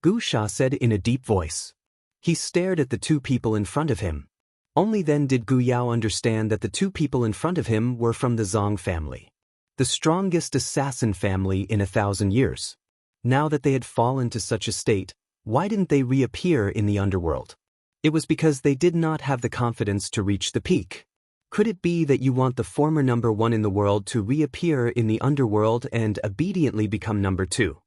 Gu Sha said in a deep voice. He stared at the two people in front of him. Only then did Gu Yao understand that the two people in front of him were from the Zhang family, the strongest assassin family in 1,000 years. Now that they had fallen to such a state, why didn't they reappear in the underworld? It was because they did not have the confidence to reach the peak. Could it be that you want the former number one in the world to reappear in the underworld and obediently become number two?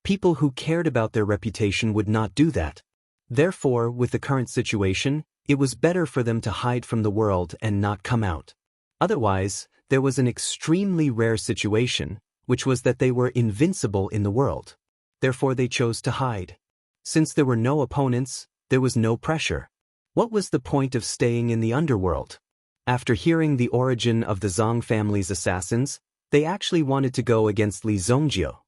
People who cared about their reputation would not do that. Therefore, with the current situation, it was better for them to hide from the world and not come out. Otherwise, there was an extremely rare situation, which was that they were invincible in the world. Therefore they chose to hide. Since there were no opponents, there was no pressure. What was the point of staying in the underworld? After hearing the origin of the Zhang family's assassins, they actually wanted to go against Li Zhongjiu.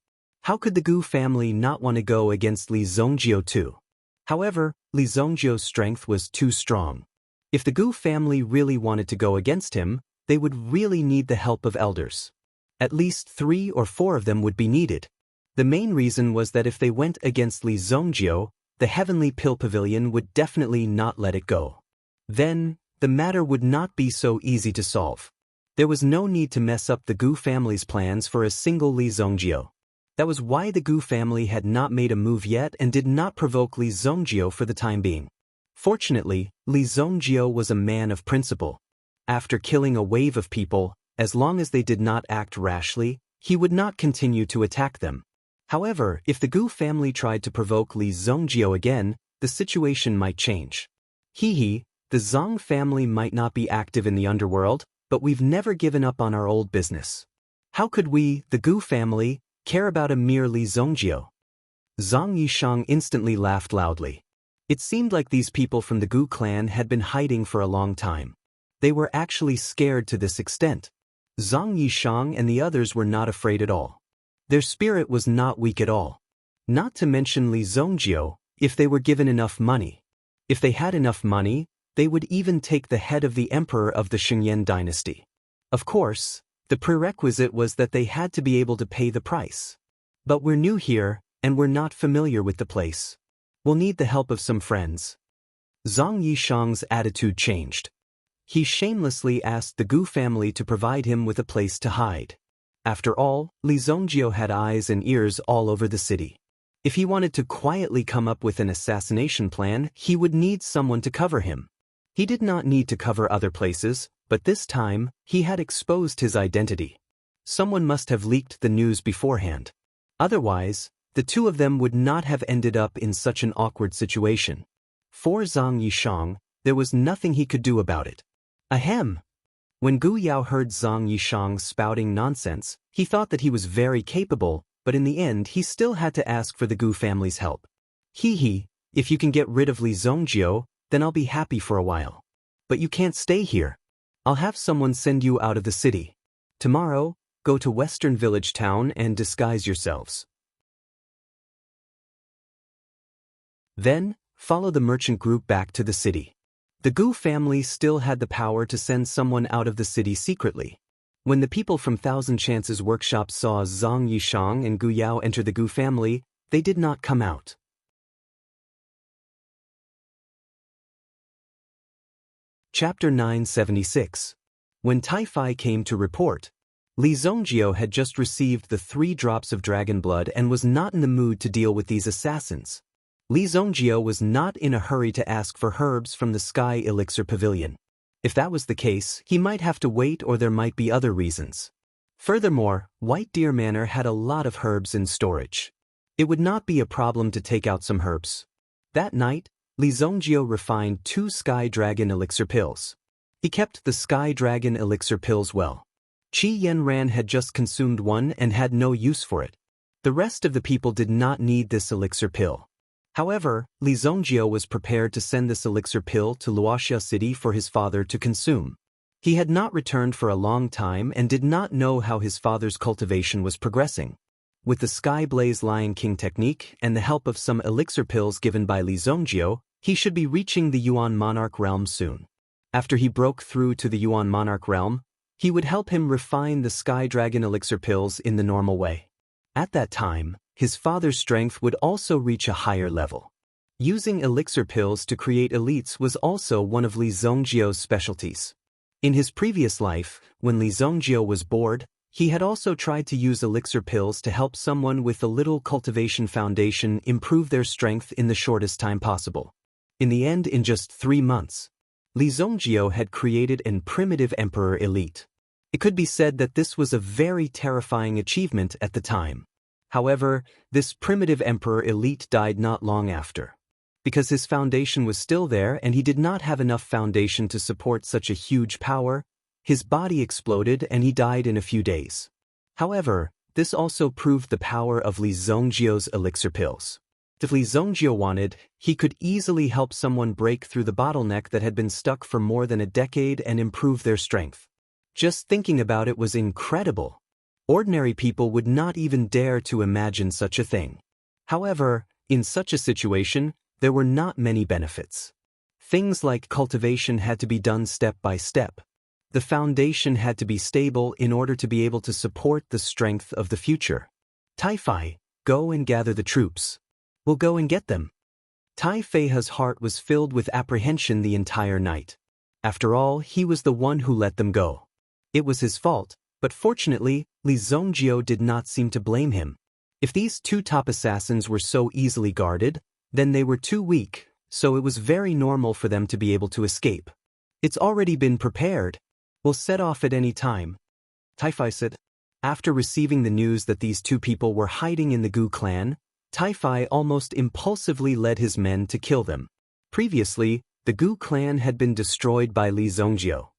How could the Gu family not want to go against Li Zhongjiu too? However, Li Zhongjiu's strength was too strong. If the Gu family really wanted to go against him, they would really need the help of elders. At least 3 or 4 of them would be needed. The main reason was that if they went against Li Zhongjiu, the Heavenly Pill Pavilion would definitely not let it go. Then, the matter would not be so easy to solve. There was no need to mess up the Gu family's plans for a single Li Zhongjiu. That was why the Gu family had not made a move yet and did not provoke Li Zhongjiu for the time being. Fortunately, Li Zhongjiu was a man of principle. After killing a wave of people, as long as they did not act rashly, he would not continue to attack them. However, if the Gu family tried to provoke Li Zhongjiu again, the situation might change. The Zhang family might not be active in the underworld, but we've never given up on our old business. How could we, the Gu family, care about a mere Li Zhongjiu? Zhang Yishang instantly laughed loudly. It seemed like these people from the Gu clan had been hiding for a long time. They were actually scared to this extent. Zhang Yishang and the others were not afraid at all. Their spirit was not weak at all. Not to mention Li Zhongjiu, if they were given enough money. If they had enough money, they would even take the head of the emperor of the Xingyan dynasty. Of course, the prerequisite was that they had to be able to pay the price. But we're new here, and we're not familiar with the place. We'll need the help of some friends. Zhang Yishang's attitude changed. He shamelessly asked the Gu family to provide him with a place to hide. After all, Li Zhongjiu had eyes and ears all over the city. If he wanted to quietly come up with an assassination plan, he would need someone to cover him. He did not need to cover other places, but this time, he had exposed his identity. Someone must have leaked the news beforehand. Otherwise, the two of them would not have ended up in such an awkward situation. For Zhang Yishang, there was nothing he could do about it. Ahem! When Gu Yao heard Zhang Yishang spouting nonsense, he thought that he was very capable, but in the end he still had to ask for the Gu family's help. If you can get rid of Li Zhongjiu, then I'll be happy for a while. But you can't stay here. I'll have someone send you out of the city. Tomorrow, go to Western Village Town and disguise yourselves. Then, follow the merchant group back to the city. The Gu family still had the power to send someone out of the city secretly. When the people from Thousand Chances Workshop saw Zhang Yishang and Gu Yao enter the Gu family, they did not come out. Chapter 976. When Tai Fai came to report, Li Zongjio had just received the 3 drops of dragon blood and was not in the mood to deal with these assassins. Li Zongjio was not in a hurry to ask for herbs from the Sky Elixir Pavilion. If that was the case, he might have to wait or there might be other reasons. Furthermore, White Deer Manor had a lot of herbs in storage. It would not be a problem to take out some herbs. That night, Li Zongjio refined 2 Sky Dragon Elixir pills. He kept the Sky Dragon Elixir pills well. Qi Yanran had just consumed one and had no use for it. The rest of the people did not need this elixir pill. However, Li Zongjio was prepared to send this elixir pill to Luoxia City for his father to consume. He had not returned for a long time and did not know how his father's cultivation was progressing. With the Sky Blaze Lion King technique and the help of some elixir pills given by Li Zongjio, he should be reaching the Yuan Monarch realm soon. After he broke through to the Yuan Monarch realm, he would help him refine the Sky Dragon elixir pills in the normal way. At that time, his father's strength would also reach a higher level. Using elixir pills to create elites was also one of Li Zongjio's specialties. In his previous life, when Li Zongjio was bored, he had also tried to use elixir pills to help someone with a little cultivation foundation improve their strength in the shortest time possible. In the end, in just 3 months, Li Zongjio had created an primitive emperor elite. It could be said that this was a very terrifying achievement at the time. However, this primitive emperor elite died not long after. Because his foundation was still there and he did not have enough foundation to support such a huge power, his body exploded and he died in a few days. However, this also proved the power of Li Zongjio's elixir pills. If Li Zongjio wanted, he could easily help someone break through the bottleneck that had been stuck for more than a decade and improve their strength. Just thinking about it was incredible. Ordinary people would not even dare to imagine such a thing. However, in such a situation, there were not many benefits. Things like cultivation had to be done step by step. The foundation had to be stable in order to be able to support the strength of the future. Tai Fei, go and gather the troops. We'll go and get them. Tai Fei's heart was filled with apprehension the entire night. After all, he was the one who let them go. It was his fault, but fortunately, Li Zongjio did not seem to blame him. If these 2 top assassins were so easily guarded, then they were too weak, so it was very normal for them to be able to escape. It's already been prepared. We'll set off at any time, Tai Fei said. After receiving the news that these 2 people were hiding in the Gu clan, Tai Fei almost impulsively led his men to kill them. Previously, the Gu clan had been destroyed by Li Zongjio.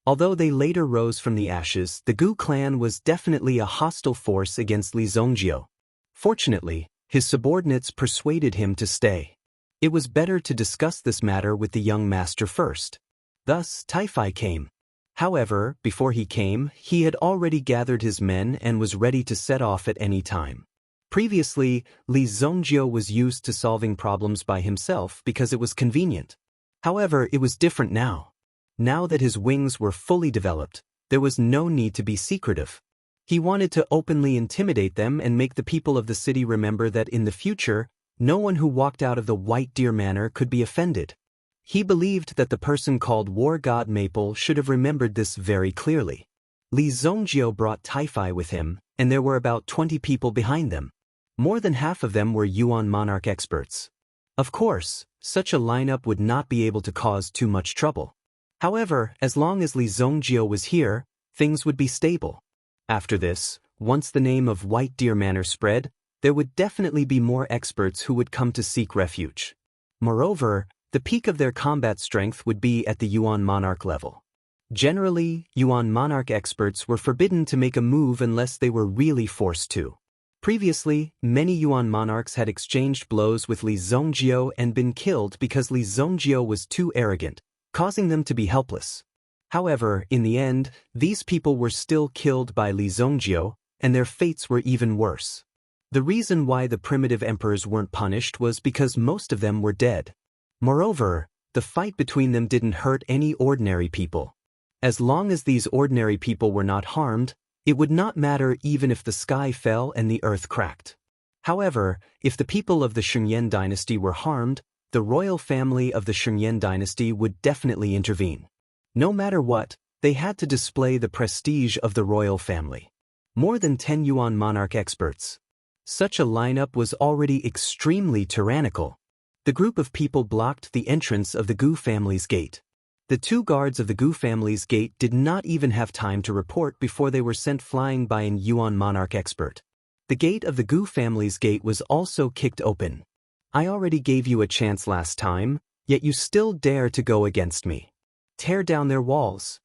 Although they later rose from the ashes, the Gu clan was definitely a hostile force against Li Zongjio. Fortunately, his subordinates persuaded him to stay. It was better to discuss this matter with the young master first. Thus, Tai Fei came. However, before he came, he had already gathered his men and was ready to set off at any time. Previously, Li Zongjio was used to solving problems by himself because it was convenient. However, it was different now. Now that his wings were fully developed, there was no need to be secretive. He wanted to openly intimidate them and make the people of the city remember that in the future, no one who walked out of the White Deer Manor could be offended. He believed that the person called War God Maple should have remembered this very clearly. Li Zongjio brought Tai Fei with him, and there were about 20 people behind them. More than half of them were Yuan Monarch experts. Of course, such a lineup would not be able to cause too much trouble. However, as long as Li Zongjio was here, things would be stable. After this, once the name of White Deer Manor spread, there would definitely be more experts who would come to seek refuge. Moreover, the peak of their combat strength would be at the Yuan Monarch level. Generally, Yuan Monarch experts were forbidden to make a move unless they were really forced to. Previously, many Yuan Monarchs had exchanged blows with Li Zongjio and been killed because Li Zongjio was too arrogant, causing them to be helpless. However, in the end, these people were still killed by Li Zongjio, and their fates were even worse. The reason why the primitive emperors weren't punished was because most of them were dead. Moreover, the fight between them didn't hurt any ordinary people. As long as these ordinary people were not harmed, it would not matter even if the sky fell and the earth cracked. However, if the people of the Shengyan dynasty were harmed, the royal family of the Shengyan dynasty would definitely intervene. No matter what, They had to display the prestige of the royal family. More than 10 Yuan monarch experts. Such a lineup was already extremely tyrannical. The group of people blocked the entrance of the Gu family's gate. The two guards of the Gu family's gate did not even have time to report before they were sent flying by an Yuan monarch expert. The gate of the Gu family's gate was also kicked open. I already gave you a chance last time, yet you still dare to go against me. Tear down their walls.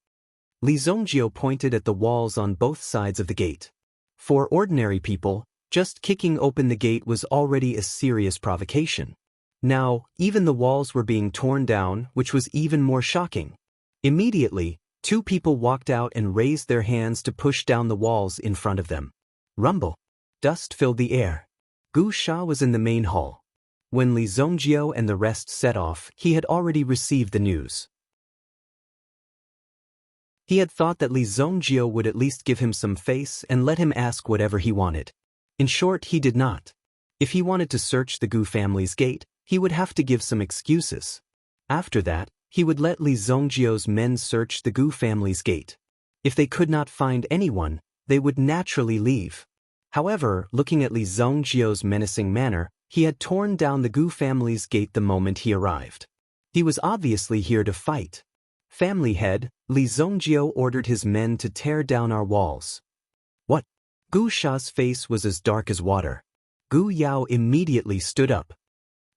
Li Zongjio pointed at the walls on both sides of the gate. For ordinary people, just kicking open the gate was already a serious provocation. Now, even the walls were being torn down, which was even more shocking. Immediately, two people walked out and raised their hands to push down the walls in front of them. Rumble. Dust filled the air. Gu Sha was in the main hall. When Li Zongjio and the rest set off, he had already received the news. He had thought that Li Zongjio would at least give him some face and let him ask whatever he wanted. In short, he did not. If he wanted to search the Gu family's gate, he would have to give some excuses. After that, he would let Li Zongjio's men search the Gu family's gate. If they could not find anyone, they would naturally leave. However, looking at Li Zongjio's menacing manner, he had torn down the Gu family's gate the moment he arrived. He was obviously here to fight. Family head, Li Zongjio ordered his men to tear down our walls. What? Gu Sha's face was as dark as water. Gu Yao immediately stood up.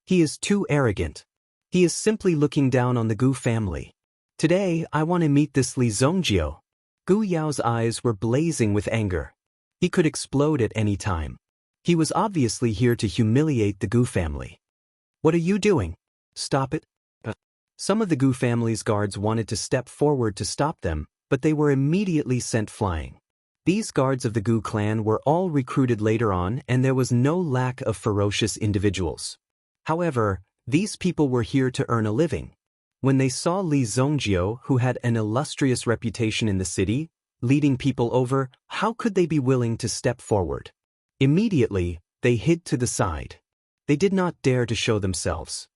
He is too arrogant. He is simply looking down on the Gu family. Today, I want to meet this Li Zongjio. Gu Yao's eyes were blazing with anger. He could explode at any time. He was obviously here to humiliate the Gu family. What are you doing? Stop it. Some of the Gu family's guards wanted to step forward to stop them, but they were immediately sent flying. These guards of the Gu clan were all recruited later on, and there was no lack of ferocious individuals. However, these people were here to earn a living. When they saw Li Zongjio, who had an illustrious reputation in the city, leading people over, how could they be willing to step forward? Immediately, they hid to the side. They did not dare to show themselves.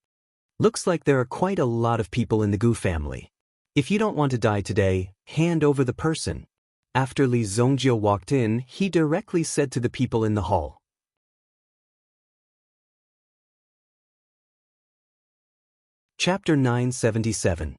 Looks like there are quite a lot of people in the Gu family. If you don't want to die today, hand over the person. After Li Zongjio walked in, he directly said to the people in the hall. Chapter 977.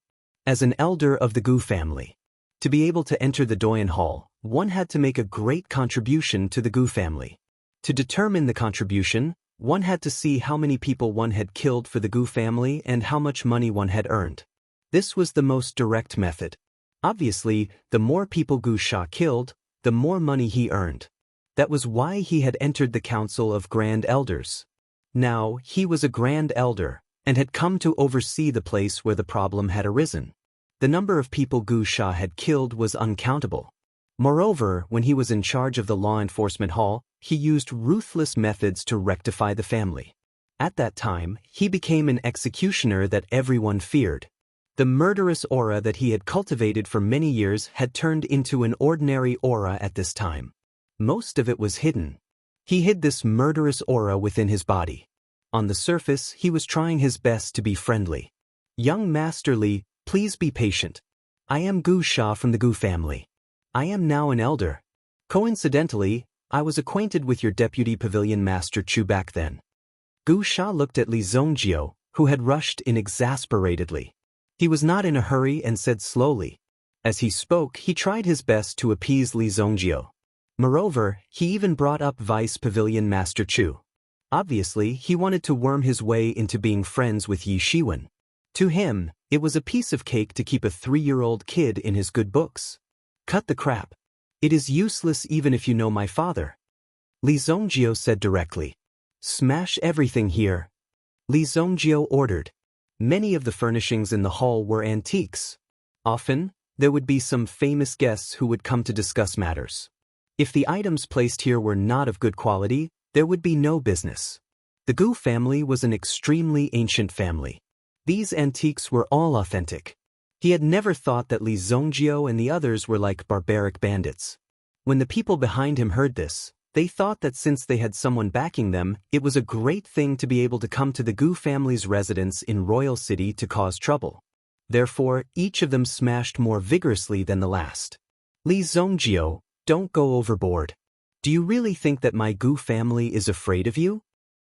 As an elder of the Gu family. To be able to enter the Doyan Hall, one had to make a great contribution to the Gu family. To determine the contribution, one had to see how many people one had killed for the Gu family and how much money one had earned. This was the most direct method. Obviously, the more people Gu Sha killed, the more money he earned. That was why he had entered the Council of Grand Elders. Now, he was a Grand Elder, and had come to oversee the place where the problem had arisen. The number of people Gu Sha had killed was uncountable. Moreover, when he was in charge of the law enforcement hall, he used ruthless methods to rectify the family. At that time, he became an executioner that everyone feared. The murderous aura that he had cultivated for many years had turned into an ordinary aura at this time. Most of it was hidden. He hid this murderous aura within his body. On the surface, he was trying his best to be friendly. Young Master Li, please be patient. I am Gu Sha from the Gu family. I am now an elder. Coincidentally, I was acquainted with your deputy pavilion master Chu back then. Gu Sha looked at Li Zongjio, who had rushed in exasperatedly. He was not in a hurry and said slowly. As he spoke, he tried his best to appease Li Zongjio. Moreover, he even brought up Vice Pavilion Master Chu. Obviously, he wanted to worm his way into being friends with Yi Shiwen. To him, it was a piece of cake to keep a 3-year-old kid in his good books. Cut the crap. It is useless even if you know my father. Li Zongjio said directly. Smash everything here. Li Zongjio ordered. Many of the furnishings in the hall were antiques. Often, there would be some famous guests who would come to discuss matters. If the items placed here were not of good quality, there would be no business. The Gu family was an extremely ancient family. These antiques were all authentic. He had never thought that Li Zongjio and the others were like barbaric bandits. When the people behind him heard this, they thought that since they had someone backing them, it was a great thing to be able to come to the Gu family's residence in Royal City to cause trouble. Therefore, each of them smashed more vigorously than the last. Li Zongjio, don't go overboard. Do you really think that my Gu family is afraid of you?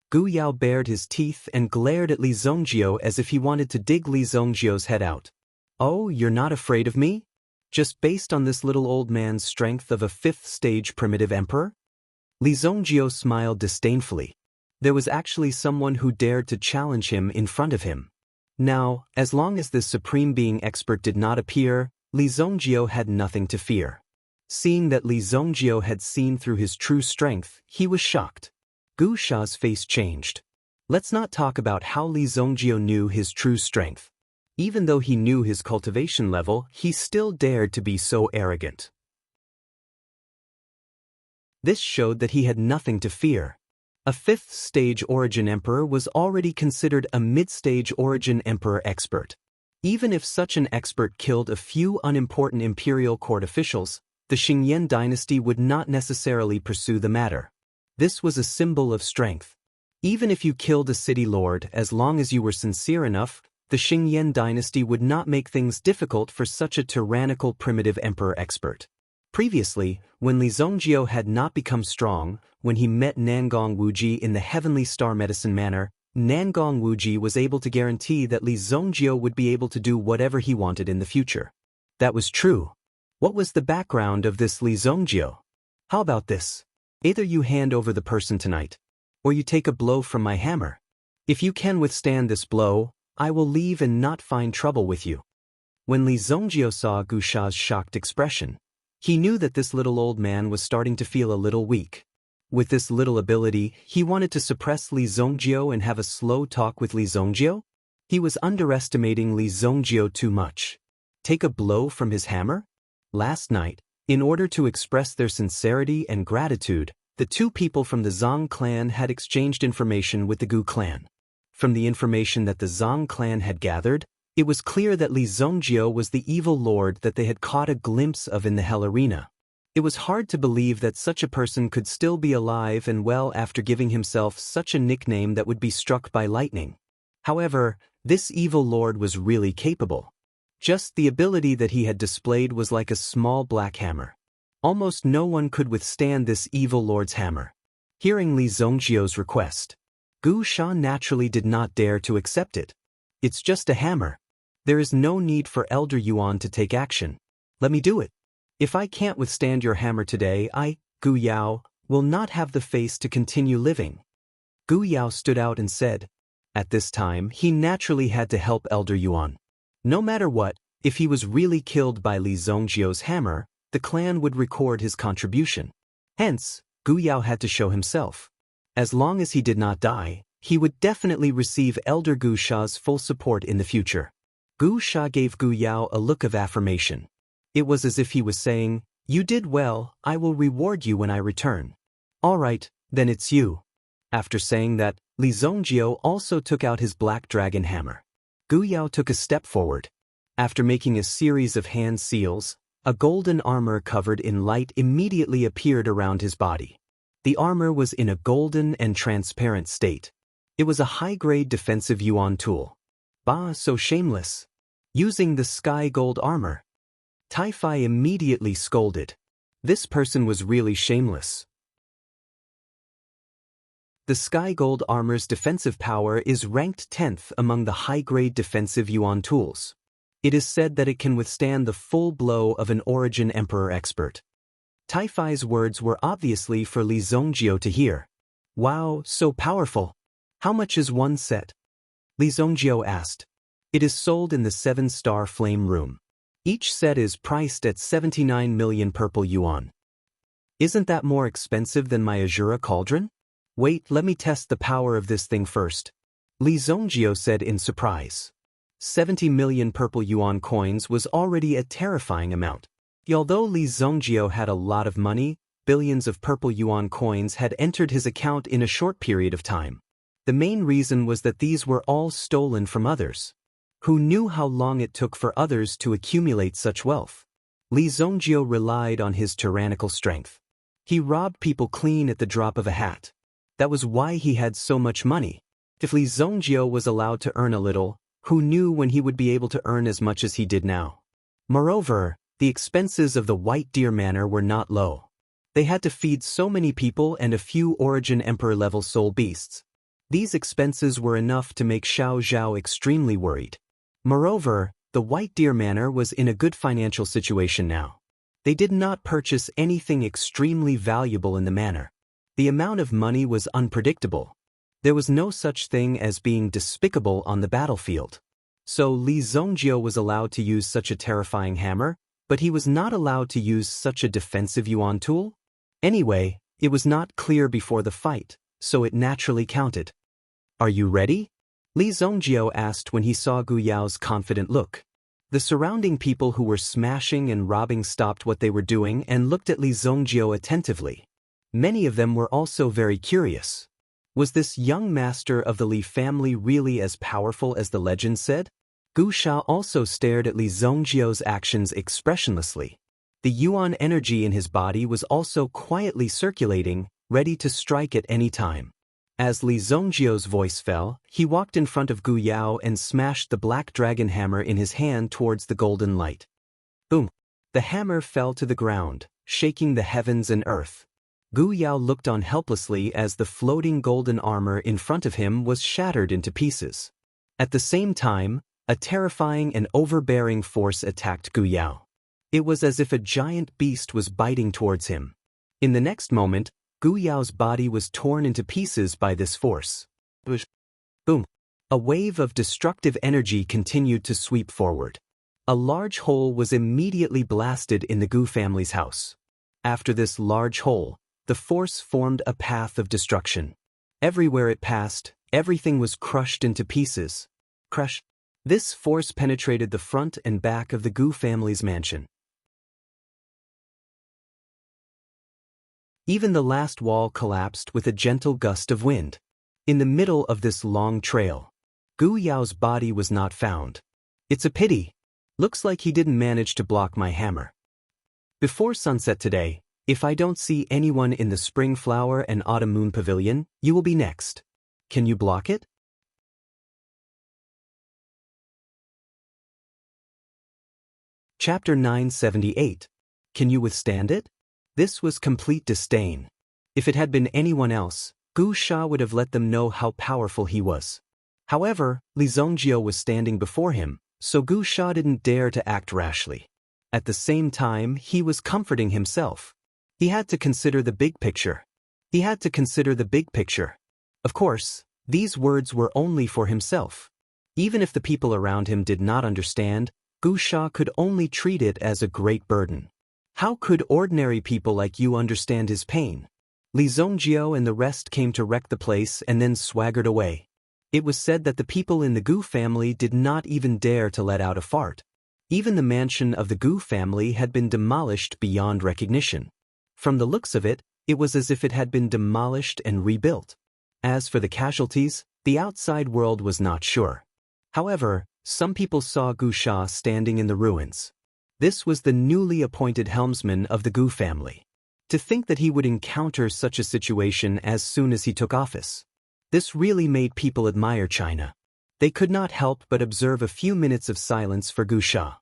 Gu Yao bared his teeth and glared at Li Zongjio as if he wanted to dig Li Zongjio's head out. Oh, you're not afraid of me? Just based on this little old man's strength of a 5th-stage primitive emperor? Li Zongjio smiled disdainfully. There was actually someone who dared to challenge him in front of him. Now, as long as this supreme being expert did not appear, Li Zongjio had nothing to fear. Seeing that Li Zongjio had seen through his true strength, he was shocked. Gu Sha's face changed. Let's not talk about how Li Zongjio knew his true strength. Even though he knew his cultivation level, he still dared to be so arrogant. This showed that he had nothing to fear. A 5th-stage origin emperor was already considered a mid-stage origin emperor expert. Even if such an expert killed a few unimportant imperial court officials, the Xingyan dynasty would not necessarily pursue the matter. This was a symbol of strength. Even if you killed a city lord, as long as you were sincere enough, the Xingyan dynasty would not make things difficult for such a tyrannical primitive emperor expert. Previously, when Li Zongjio had not become strong, when he met Nangong Wuji in the Heavenly Star Medicine Manor, Nangong Wuji was able to guarantee that Li Zongjio would be able to do whatever he wanted in the future. That was true. What was the background of this Li Zongjio? How about this? Either you hand over the person tonight, or you take a blow from my hammer. If you can withstand this blow, I will leave and not find trouble with you. When Li Zongjio saw Gu Sha's shocked expression, he knew that this little old man was starting to feel a little weak. With this little ability, he wanted to suppress Li Zongjio and have a slow talk with Li Zongjio? He was underestimating Li Zongjio too much. Take a blow from his hammer? Last night, in order to express their sincerity and gratitude, the two people from the Zhang clan had exchanged information with the Gu clan. From the information that the Zhang clan had gathered, it was clear that Li Zongjio was the evil lord that they had caught a glimpse of in the Hell Arena. It was hard to believe that such a person could still be alive and well after giving himself such a nickname that would be struck by lightning. However, this evil lord was really capable. Just the ability that he had displayed was like a small black hammer. Almost no one could withstand this evil lord's hammer. Hearing Li Zongjio's request, Gu Sha naturally did not dare to accept it. It's just a hammer. There is no need for Elder Yuan to take action. Let me do it. If I can't withstand your hammer today, I, Gu Yao, will not have the face to continue living. Gu Yao stood out and said. At this time, he naturally had to help Elder Yuan. No matter what, if he was really killed by Li Zongjio's hammer, the clan would record his contribution. Hence, Gu Yao had to show himself. As long as he did not die, he would definitely receive Elder Gu Sha's full support in the future. Gu Sha gave Gu Yao a look of affirmation. It was as if he was saying, "You did well, I will reward you when I return." All right, then it's you. After saying that, Li Zongjio also took out his black dragon hammer. Gu Yao took a step forward. After making a series of hand seals, a golden armor covered in light immediately appeared around his body. The armor was in a golden and transparent state. It was a high-grade defensive yuan tool. Bah, so shameless. Using the sky gold armor. Tai Fai immediately scolded. This person was really shameless. The sky gold armor's defensive power is ranked 10th among the high-grade defensive yuan tools. It is said that it can withstand the full blow of an origin emperor expert. Tai Fai's words were obviously for Li Zongjio to hear. Wow, so powerful. How much is one set? Li Zongjio asked. It is sold in the 7-star flame room. Each set is priced at 79 million purple yuan. Isn't that more expensive than my Azura cauldron? Wait, let me test the power of this thing first. Li Zongjio said in surprise. 70 million purple yuan coins was already a terrifying amount. Although Li Zongjio had a lot of money, billions of purple yuan coins had entered his account in a short period of time. The main reason was that these were all stolen from others. Who knew how long it took for others to accumulate such wealth? Li Zongjio relied on his tyrannical strength. He robbed people clean at the drop of a hat. That was why he had so much money. If Li Zongjio was allowed to earn a little, Who knew when he would be able to earn as much as he did now? Moreover, the expenses of the White Deer Manor were not low. They had to feed so many people and a few Origin Emperor-level soul beasts. These expenses were enough to make Xiao Zhao extremely worried. Moreover, the White Deer Manor was in a good financial situation now. They did not purchase anything extremely valuable in the manor. The amount of money was unpredictable. There was no such thing as being despicable on the battlefield. So Li Zongjio was allowed to use such a terrifying hammer, but he was not allowed to use such a defensive yuan tool? Anyway, it was not clear before the fight, so it naturally counted. Are you ready? Li Zongjio asked when he saw Gu Yao's confident look. The surrounding people who were smashing and robbing stopped what they were doing and looked at Li Zongjio attentively. Many of them were also very curious. Was this young master of the Li family really as powerful as the legend said? Gu Sha also stared at Li Zongjio's actions expressionlessly. The yuan energy in his body was also quietly circulating, ready to strike at any time. As Li Zongjio's voice fell, he walked in front of Gu Yao and smashed the black dragon hammer in his hand towards the golden light. Boom! The hammer fell to the ground, shaking the heavens and earth. Gu Yao looked on helplessly as the floating golden armor in front of him was shattered into pieces. At the same time, a terrifying and overbearing force attacked Gu Yao. It was as if a giant beast was biting towards him. In the next moment, Gu Yao's body was torn into pieces by this force. Boom! A wave of destructive energy continued to sweep forward. A large hole was immediately blasted in the Gu family's house. After this large hole, the force formed a path of destruction. Everywhere it passed, everything was crushed into pieces. Crush. This force penetrated the front and back of the Gu family's mansion. Even the last wall collapsed with a gentle gust of wind. In the middle of this long trail, Gu Yao's body was not found. It's a pity. Looks like he didn't manage to block my hammer. Before sunset today, if I don't see anyone in the Spring Flower and Autumn Moon Pavilion, you will be next. Can you block it? Chapter 978. Can you withstand it? This was complete disdain. If it had been anyone else, Gu Sha would have let them know how powerful he was. However, Li Zongjio was standing before him, so Gu Sha didn't dare to act rashly. At the same time, he was comforting himself. He had to consider the big picture. Of course, these words were only for himself. Even if the people around him did not understand, Gu Sha could only treat it as a great burden. How could ordinary people like you understand his pain? Li Zongjio and the rest came to wreck the place and then swaggered away. It was said that the people in the Gu family did not even dare to let out a fart. Even the mansion of the Gu family had been demolished beyond recognition. From the looks of it, it was as if it had been demolished and rebuilt. As for the casualties, the outside world was not sure. However, some people saw Gu Sha standing in the ruins. This was the newly appointed helmsman of the Gu family. To think that he would encounter such a situation as soon as he took office. This really made people admire China. They could not help but observe a few minutes of silence for Gu Sha.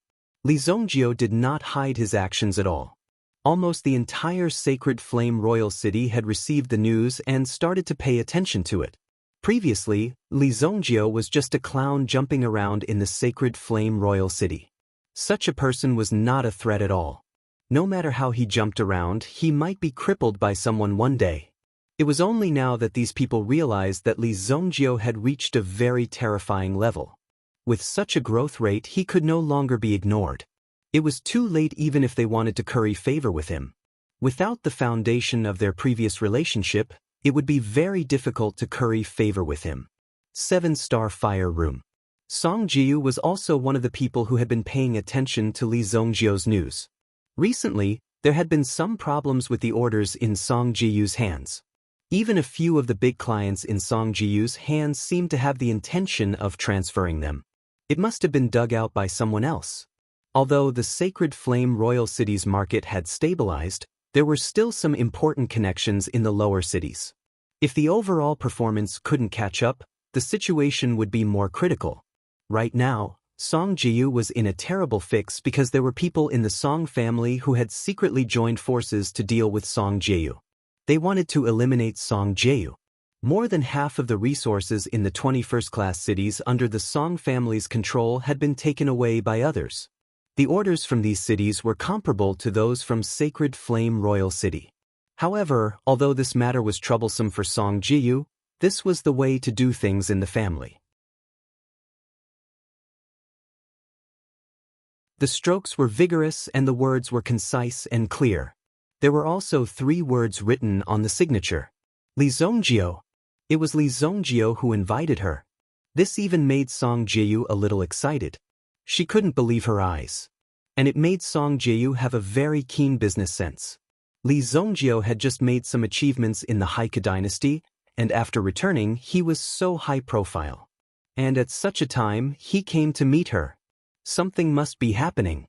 Li Zongjio did not hide his actions at all. Almost the entire Sacred Flame Royal City had received the news and started to pay attention to it. Previously, Li Zongjio was just a clown jumping around in the Sacred Flame Royal City. Such a person was not a threat at all. No matter how he jumped around, he might be crippled by someone one day. It was only now that these people realized that Li Zongjio had reached a very terrifying level. With such a growth rate, he could no longer be ignored. It was too late even if they wanted to curry favor with him. Without the foundation of their previous relationship, it would be very difficult to curry favor with him. 7-star Fire Room. Song Jiu was also one of the people who had been paying attention to Li Zongjio's news. Recently, there had been some problems with the orders in Song Jiu's hands. Even a few of the big clients in Song Jiu's hands seemed to have the intention of transferring them. It must have been dug out by someone else. Although the Sacred Flame Royal City's market had stabilized, there were still some important connections in the lower cities. If the overall performance couldn't catch up, the situation would be more critical. Right now, Song Ji-yu was in a terrible fix because there were people in the Song family who had secretly joined forces to deal with Song Ji-yu. They wanted to eliminate Song Ji-yu. More than half of the resources in the 21st class cities under the Song family's control had been taken away by others. The orders from these cities were comparable to those from Sacred Flame Royal City. However, although this matter was troublesome for Song Ji-yu, this was the way to do things in the family. The strokes were vigorous and the words were concise and clear. There were also 3 words written on the signature. Lee Zongjio. It was Lee Zongjio who invited her. This even made Song Ji-yu a little excited. She couldn't believe her eyes. And it made Song Ji-yu have a very keen business sense. Lee Zongjio had just made some achievements in the Haika dynasty, and after returning he was so high profile. And at such a time he came to meet her. Something must be happening.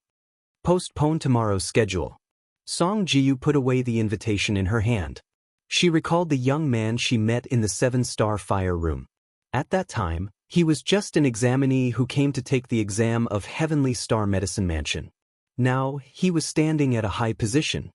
Postpone tomorrow's schedule. Song Ji-yu put away the invitation in her hand. She recalled the young man she met in the 7-star fire room. At that time, he was just an examinee who came to take the exam of Heavenly Star Medicine Mansion. Now, he was standing at a high position.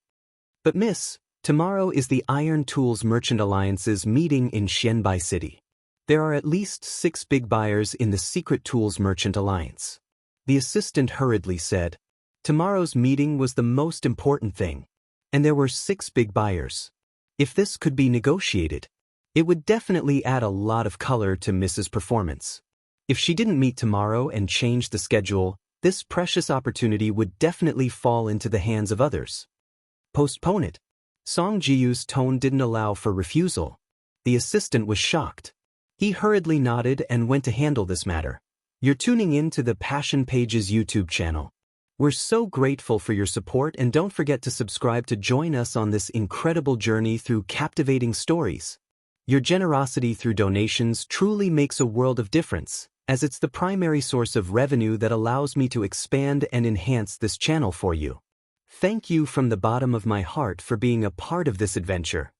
But miss, tomorrow is the Iron Tools Merchant Alliance's meeting in Xianbai City. There are at least 6 big buyers in the Secret Tools Merchant Alliance. The assistant hurriedly said, tomorrow's meeting was the most important thing. And there were 6 big buyers. If this could be negotiated, it would definitely add a lot of color to Mrs. Performance. If she didn't meet tomorrow and change the schedule, this precious opportunity would definitely fall into the hands of others. Postpone it. Song Ji-yu's tone didn't allow for refusal. The assistant was shocked. He hurriedly nodded and went to handle this matter. You're tuning in to the Passion Pages YouTube channel. We're so grateful for your support and don't forget to subscribe to join us on this incredible journey through captivating stories. Your generosity through donations truly makes a world of difference, as it's the primary source of revenue that allows me to expand and enhance this channel for you. Thank you from the bottom of my heart for being a part of this adventure.